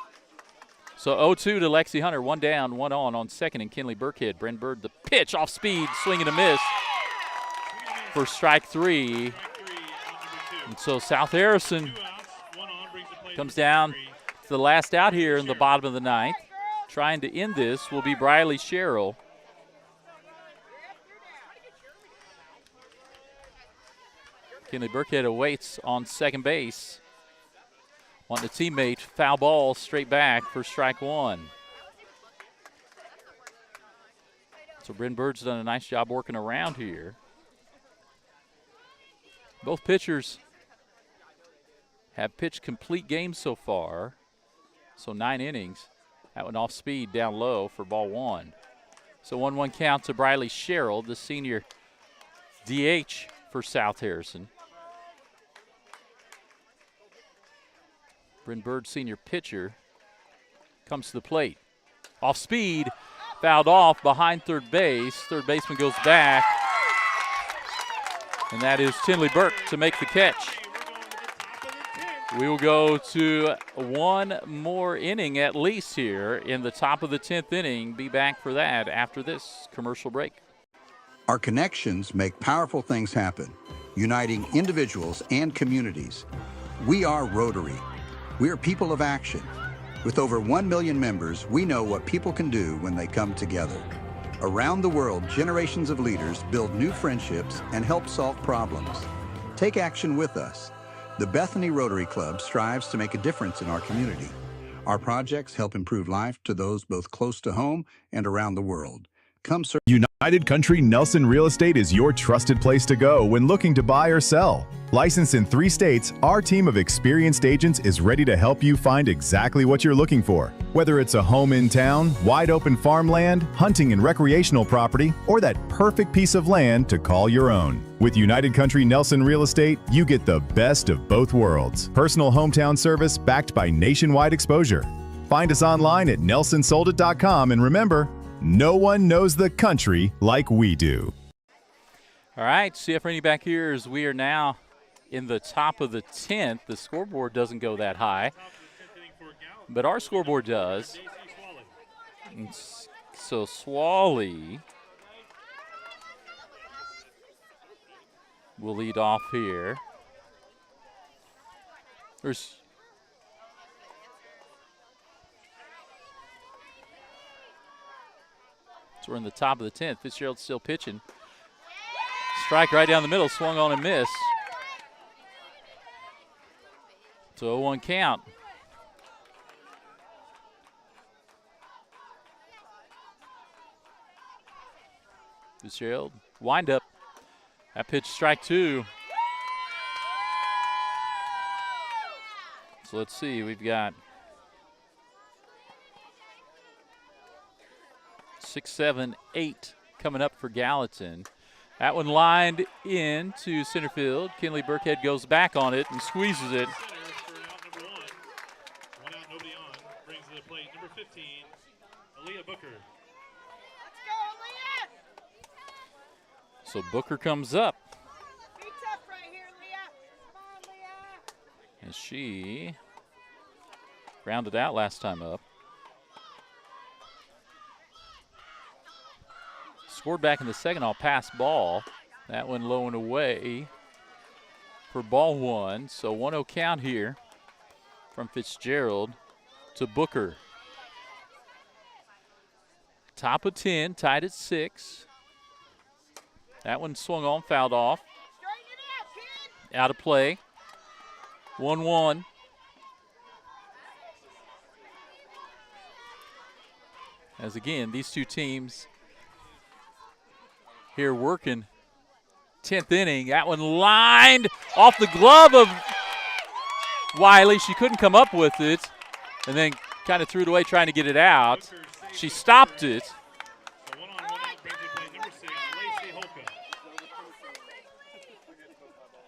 B: So 0-2 to Lexi Hunter. One down, one on second, and Kinley Burkhead. Bryn Bird, the pitch off speed, swing and a miss for strike 3. And so South Harrison comes down to the last out here in the bottom of the ninth. Trying to end this will be Briley Sherrill. Kinley Burkhead awaits on second base. On the teammate, foul ball straight back for strike 1. So Bryn Bird's done a nice job working around here. Both pitchers have pitched complete games so far. So 9 innings. That one off speed down low for ball 1. So 1-1 count to Briley Sherrill, the senior DH for South Harrison. Bryn Bird, senior pitcher, comes to the plate. Off speed, fouled off behind third base. Third baseman goes back. And that is Tinley Burke to make the catch. We will go to one more inning at least here in the top of the 10th inning. Be back for that after this commercial break.
E: Our connections make powerful things happen, uniting individuals and communities. We are Rotary. We are people of action. With over 1 million members, we know what people can do when they come together. Around the world, generations of leaders build new friendships and help solve problems. Take action with us. The Bethany Rotary Club strives to make a difference in our community. Our projects help improve life to those both close to home and around the world. Come serve.
M: United Country Nelson Real Estate is your trusted place to go when looking to buy or sell. Licensed in 3 states, our team of experienced agents is ready to help you find exactly what you're looking for. Whether it's a home in town, wide open farmland, hunting and recreational property, or that perfect piece of land to call your own. With United Country Nelson Real Estate, you get the best of both worlds. Personal hometown service backed by nationwide exposure. Find us online at nelsonsoldit.com, and remember, no one knows the country like we do.
B: All right, CF Rainey back here as we are now in the top of the 10th. The scoreboard doesn't go that high, but our scoreboard does. And so Swally will lead off here. So we're in the top of the 10th. Fitzgerald's still pitching. Strike right down the middle, swung on and missed. So 0-1 count. Fitzgerald, wind up. That pitch, strike 2. So let's see, we've got 6, 7, 8 coming up for Gallatin. That one lined into center field. Kinley Burkhead goes back on it and squeezes it.
H: One out, nobody on. Brings to the plate number 15, Aaliyah Booker.
L: Let's go, Aaliyah!
B: So Booker comes up.
L: Be tough right here, Aaliyah. Come on, Aaliyah.
B: And she grounded out last time up. scored back in the second on pass ball. That one low and away for ball one. So 1-0 count here from Fitzgerald to Booker. Top of 10, tied at 6. That one swung on, fouled off. Out of play. 1-1. As again, these two teams here working. 10th inning. That one lined off the glove of Wiley. She couldn't come up with it, and then kind of threw it away trying to get it out. She stopped it.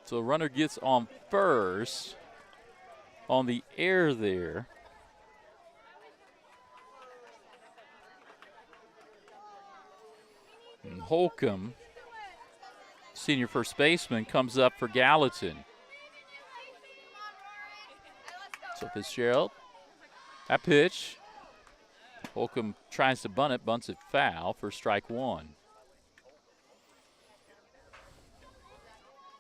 B: So runner gets on first on the air there. And Holcomb, senior first baseman, comes up for Gallatin. So Fitzgerald, that pitch. Holcomb tries to bunt it, bunts it foul for strike one.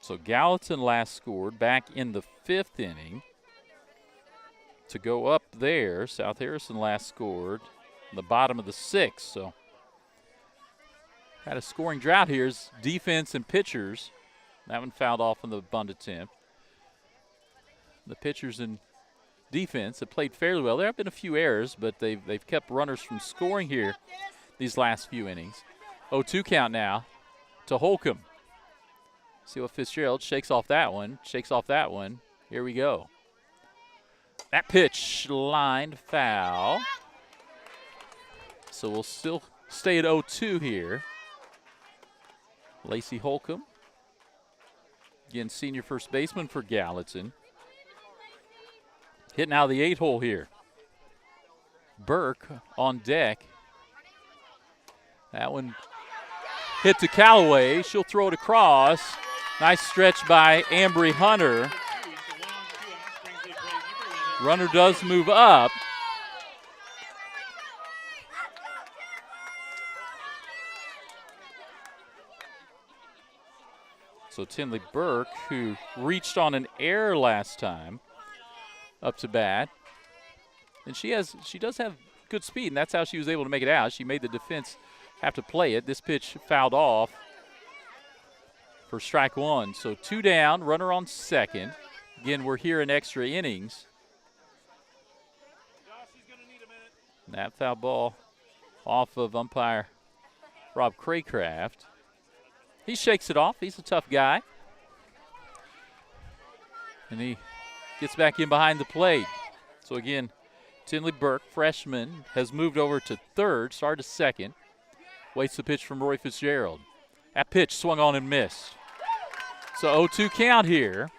B: So Gallatin last scored back in the 5th inning. To go up there, South Harrison last scored in the bottom of the 6th. So had a scoring drought here is defense and pitchers. That one fouled off on the bunt attempt. The pitchers and defense have played fairly well. There have been a few errors, but they've kept runners from scoring here these last few innings. 0-2 count now to Holcomb. See what Fitzgerald shakes off that one, shakes off that one. Here we go. That pitch lined foul. So we'll still stay at 0-2 here. Lacey Holcomb, again, senior first baseman for Gallatin. Hitting out of the 8-hole here. Burke on deck. That one hit to Callaway. She'll throw it across. Nice stretch by Ambry Hunter. Runner does move up. So Tinley Burke, who reached on an error last time, up to bat. And she does have good speed, and that's how she was able to make it out. She made the defense have to play it. This pitch fouled off for strike one. So 2 down, runner on second. Again, we're here in extra innings. And that foul ball off of umpire Rob Craycraft. He shakes it off. He's a tough guy. And he gets back in behind the plate. So again, Tinley Burke, freshman, has moved over to third, started to second. Waits the pitch from Roy Fitzgerald. That pitch swung on and missed. So 0-2 count here.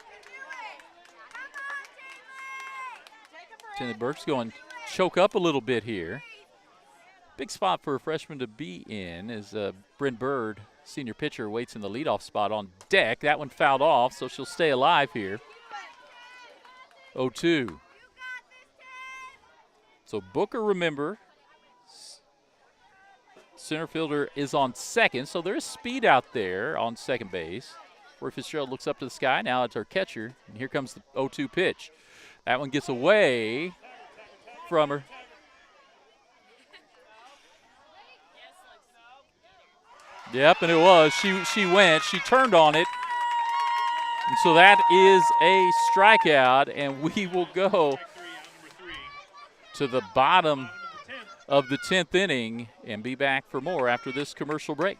B: Tinley Burke's going choke up a little bit here. Big spot for a freshman to be in as Bryn Bird, senior pitcher, waits in the leadoff spot on deck. That one fouled off, so she'll stay alive here. 0-2. So Booker, remember, center fielder is on second, so there is speed out there on second base. Where Fitzgerald looks up to the sky. Now it's our catcher, and here comes the 0-2 pitch. That one gets away from her. Yep, and it was. She went. She turned on it. And so that is a strikeout, and we will go to the bottom of the 10th inning and be back for more after this commercial break.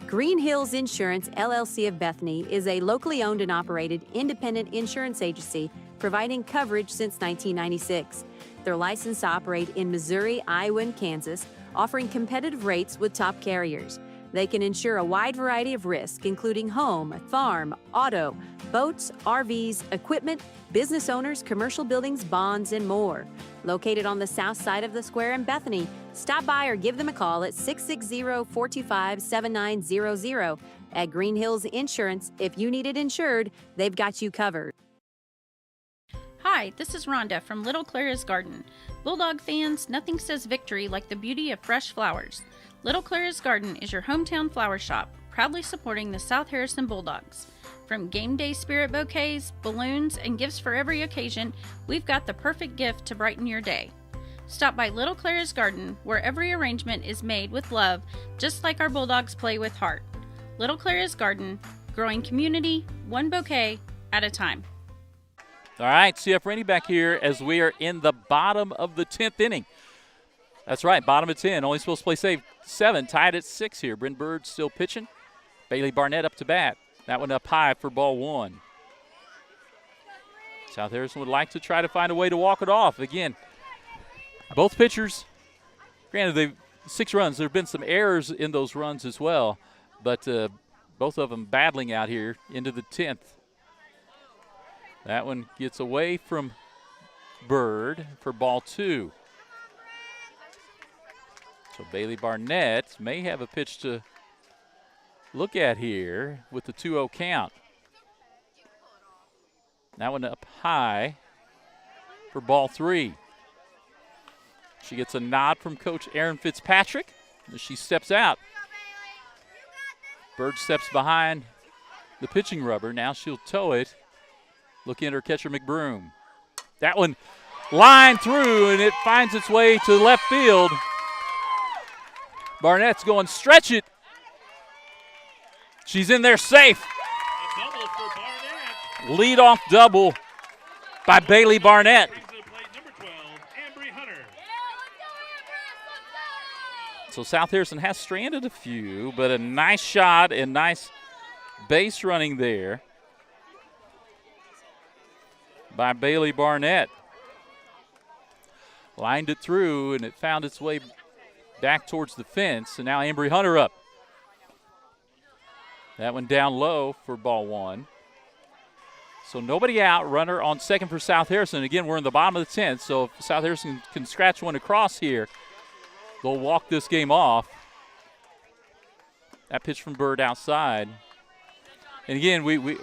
C: Green Hills Insurance, LLC of Bethany is a locally owned and operated independent insurance agency providing coverage since 1996. They're licensed to operate in Missouri, Iowa, and Kansas, offering competitive rates with top carriers. They can insure a wide variety of risks, including home, farm, auto, boats, RVs, equipment, business owners, commercial buildings, bonds, and more. Located on the south side of the square in Bethany, stop by or give them a call at 660-425-7900. At Green Hills Insurance, if you need it insured, they've got you covered.
D: Hi, this is Rhonda from Little Clara's Garden. Bulldog fans, nothing says victory like the beauty of fresh flowers. Little Clara's Garden is your hometown flower shop, proudly supporting the South Harrison Bulldogs. From game day spirit bouquets, balloons, and gifts for every occasion, we've got the perfect gift to brighten your day. Stop by Little Clara's Garden, where every arrangement is made with love, just like our Bulldogs play with heart. Little Clara's Garden, growing community, one bouquet at a time.
B: All right, CF Rainey back here as we are in the bottom of the 10th inning. That's right, bottom of 10. Only supposed to play save 7, tied at 6 here. Bryn Bird still pitching. Bailey Barnett up to bat. That one up high for ball 1. South Harrison would like to try to find a way to walk it off. Again, both pitchers, granted, they've 6 runs. There have been some errors in those runs as well, but both of them battling out here into the 10th. That one gets away from Bird for ball 2. So Bailey Barnett may have a pitch to look at here with the 2-0 count. That one up high for ball 3. She gets a nod from Coach Aaron Fitzpatrick as she steps out. Bird steps behind the pitching rubber. Now she'll tow it. Looking at her catcher, McBroom. That one lined through, and it finds its way to left field. Barnett's going stretch it. She's in there safe.
H: A double for Barnett.
B: Lead-off double by Bailey Barnett.
H: Brings to the plate number 12, Ambry Hunter.
B: So South Harrison has stranded a few, but a nice shot and nice base running there by Bailey Barnett. Lined it through, and it found its way back towards the fence, and now Ambry Hunter up. That one down low for ball 1. So nobody out, runner on second for South Harrison. Again, we're in the bottom of the 10th, so if South Harrison can scratch one across here, they'll walk this game off. That pitch from Bird outside. And again,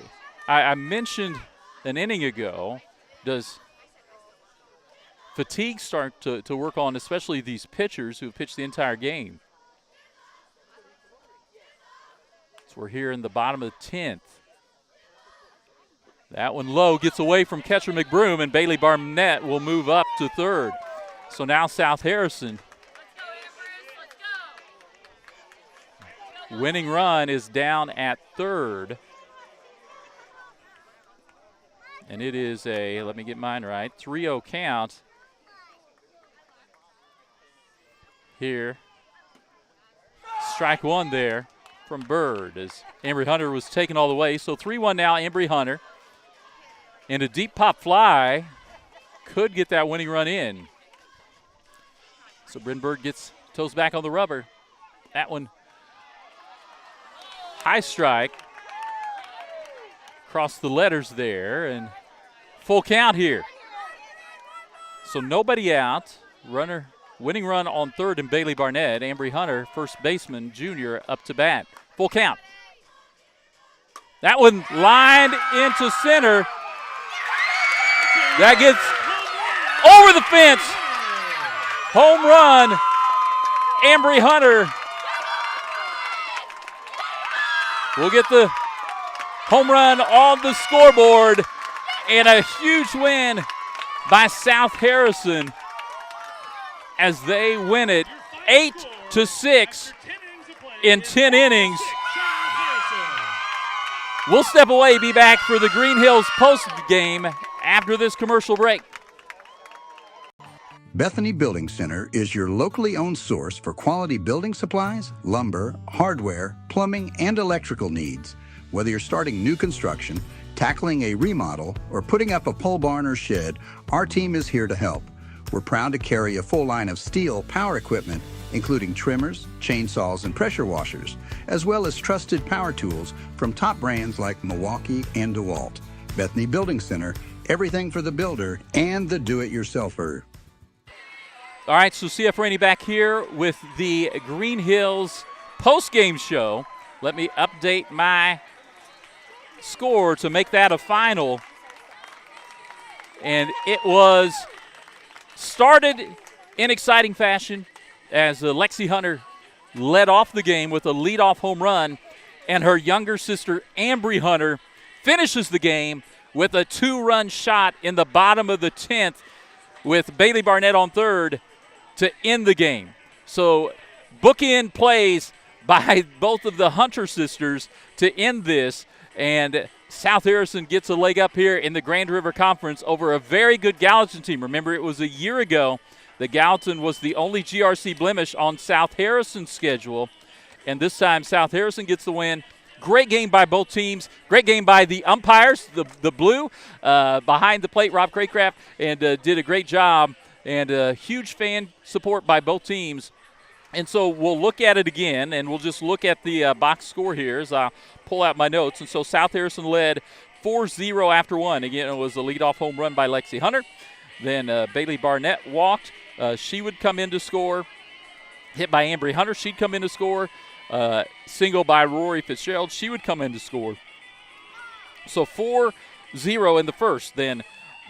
B: I mentioned an inning ago, does fatigue start to work on, especially these pitchers who have pitched the entire game? So we're here in the bottom of the 10th. That one low gets away from catcher McBroom, and Bailey Barnett will move up to third. So now South Harrison. Winning run is down at third. And it is a, let me get mine right, 3-0 count here. Strike one there from Bird as Ambry Hunter was taken all the way. So 3-1 now, Ambry Hunter. And a deep pop fly could get that winning run in. So Bryn Bird gets toes back on the rubber. That one, high strike. Across the letters there, and full count here. So nobody out. Runner, winning run on third and Bailey Barnett. Ambry Hunter, first baseman, junior, up to bat. Full count. That one lined into center. That gets over the fence. Home run, Ambry Hunter. We'll get the home run on the scoreboard, and a huge win by South Harrison as they win it 8-6 in 10 innings. We'll step away, be back for the Green Hills post game after this commercial break.
E: Bethany Building Center is your locally owned source for quality building supplies, lumber, hardware, plumbing, and electrical needs. Whether you're starting new construction, tackling a remodel, or putting up a pole barn or shed, our team is here to help. We're proud to carry a full line of steel power equipment, including trimmers, chainsaws, and pressure washers, as well as trusted power tools from top brands like Milwaukee and DeWalt. Bethany Building Center, everything for the builder and the do-it-yourselfer.
B: All right, so CF Rainey back here with the Green Hills post-game show. Let me update my score to make that a final. And it was started in exciting fashion as Lexi Hunter led off the game with a leadoff home run, and her younger sister, Ambry Hunter, finishes the game with a 2-run shot in the bottom of the 10th with Bailey Barnett on third to end the game. So bookend plays by both of the Hunter sisters to end this, and South Harrison gets a leg up here in the Grand River Conference over a very good Gallatin team. Remember, it was a year ago that Gallatin was the only GRC blemish on South Harrison's schedule, and this time South Harrison gets the win. Great game by both teams. Great game by the umpires, the blue, behind the plate, Rob Craycraft, and did a great job, and huge fan support by both teams. And so we'll look at it again, and we'll just look at the box score here as I pull out my notes. And so South Harrison led 4-0 after one. Again, it was a leadoff home run by Lexi Hunter. Then Bailey Barnett walked. She would come in to score. Hit by Ambry Hunter. She'd come in to score. Single by Rory Fitzgerald. She would come in to score. So 4-0 in the first. Then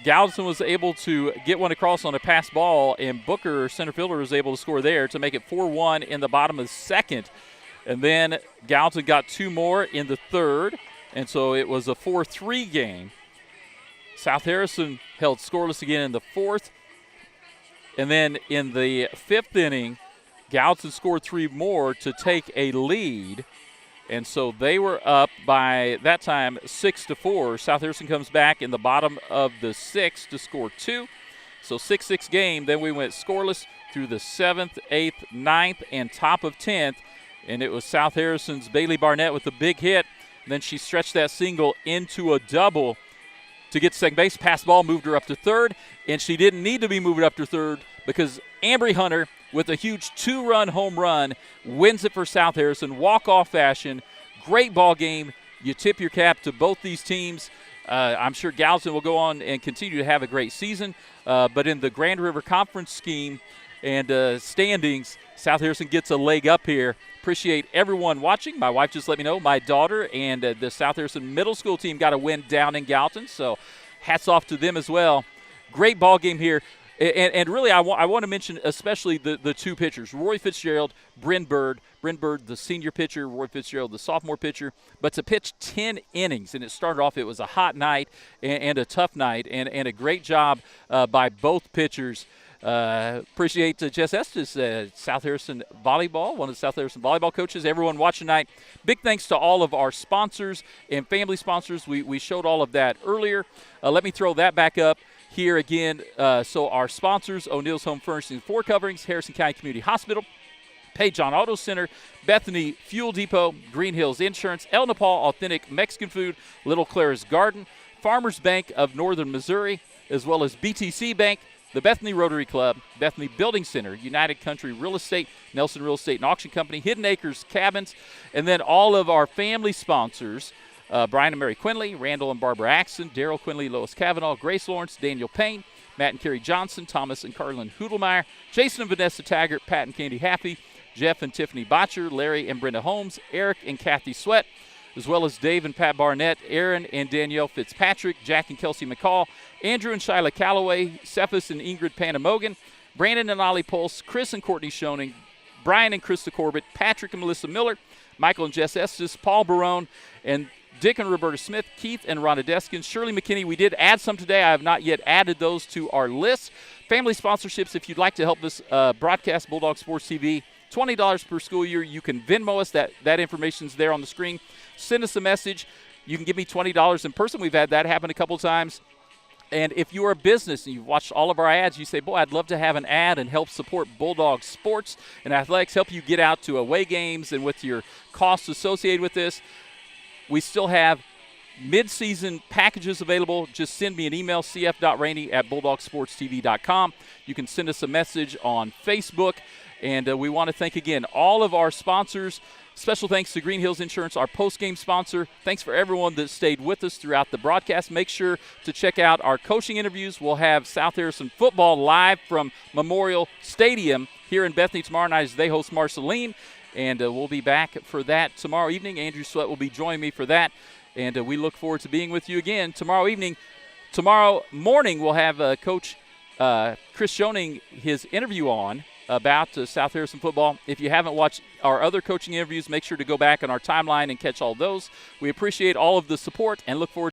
B: Gallatin was able to get one across on a pass ball, and Booker, center fielder, was able to score there to make it 4-1 in the bottom of the second. And then Gallatin got 2 more in the third, and so it was a 4-3 game. South Harrison held scoreless again in the fourth. And then in the fifth inning, Gallatin scored 3 more to take a lead. And so they were up by that time 6-4. South Harrison comes back in the bottom of the 6th to score 2. So 6-6 game. Then we went scoreless through the 7th, 8th, 9th, and top of 10th. And it was South Harrison's Bailey Barnett with a big hit. And then she stretched that single into a double to get to second base. Pass ball moved her up to third, and she didn't need to be moved up to third because Ambry Hunter, with a huge 2-run home run, wins it for South Harrison, walk-off fashion. Great ball game. You tip your cap to both these teams. I'm sure Gallatin will go on and continue to have a great season. But in the Grand River Conference scheme and standings, South Harrison gets a leg up here. Appreciate everyone watching. My wife just let me know my daughter and the South Harrison middle school team got a win down in Gallatin, so hats off to them as well. Great ball game here. And really, I want to mention especially the 2 pitchers, Roy Fitzgerald, Bryn Bird, the senior pitcher, Roy Fitzgerald, the sophomore pitcher, but to pitch 10 innings. And it started off, it was a hot night and a tough night, and a great job by both pitchers. Appreciate Jess Estes, South Harrison Volleyball, one of the South Harrison Volleyball coaches, everyone watching tonight. Big thanks to all of our sponsors and family sponsors. We showed all of that earlier. Let me throw that back up here again. So our sponsors, O'Neill's Home Furnishings and Floor Coverings, Harrison County Community Hospital, Page John Auto Center, Bethany Fuel Depot, Green Hills Insurance, El Nepal Authentic Mexican Food, Little Clara's Garden, Farmers Bank of Northern Missouri, as well as BTC Bank, the Bethany Rotary Club, Bethany Building Center, United Country Real Estate, Nelson Real Estate and Auction Company, Hidden Acres Cabins, and then all of our family sponsors, Brian and Mary Quinley, Randall and Barbara Axon, Daryl Quinley, Lois Cavanaugh, Grace Lawrence, Daniel Payne, Matt and Kerry Johnson, Thomas and Carlin Hudelmeyer, Jason and Vanessa Taggart, Pat and Candy Haffey, Jeff and Tiffany Botcher, Larry and Brenda Holmes, Eric and Kathy Sweat, as well as Dave and Pat Barnett, Aaron and Danielle Fitzpatrick, Jack and Kelsey McCall, Andrew and Shyla Calloway, Cephas and Ingrid Panamogan, Brandon and Ollie Pulse, Chris and Courtney Schoening, Brian and Krista Corbett, Patrick and Melissa Miller, Michael and Jess Estes, Paul Barone, and Dick and Roberta Smith, Keith and Rhonda Deskin, Shirley McKinney. We did add some today. I have not yet added those to our list. Family sponsorships, if you'd like to help us broadcast Bulldog Sports TV, $20 per school year. You can Venmo us. That information's there on the screen. Send us a message. You can give me $20 in person. We've had that happen a couple times. And if you're a business and you've watched all of our ads, you say, boy, I'd love to have an ad and help support Bulldog Sports and Athletics, help you get out to away games and with your costs associated with this. We still have mid-season packages available. Just send me an email, cf.rainey@bulldogsportstv.com. You can send us a message on Facebook. And we want to thank, again, all of our sponsors. Special thanks to Green Hills Insurance, our post-game sponsor. Thanks for everyone that stayed with us throughout the broadcast. Make sure to check out our coaching interviews. We'll have South Harrison football live from Memorial Stadium here in Bethany tomorrow night as they host Marceline. And we'll be back for that tomorrow evening. Andrew Sweat will be joining me for that. And we look forward to being with you again tomorrow evening. Tomorrow morning, we'll have Coach Chris Schoening his interview on. about South Harrison football. If you haven't watched our other coaching interviews, make sure to go back on our timeline and catch all those. We appreciate all of the support and look forward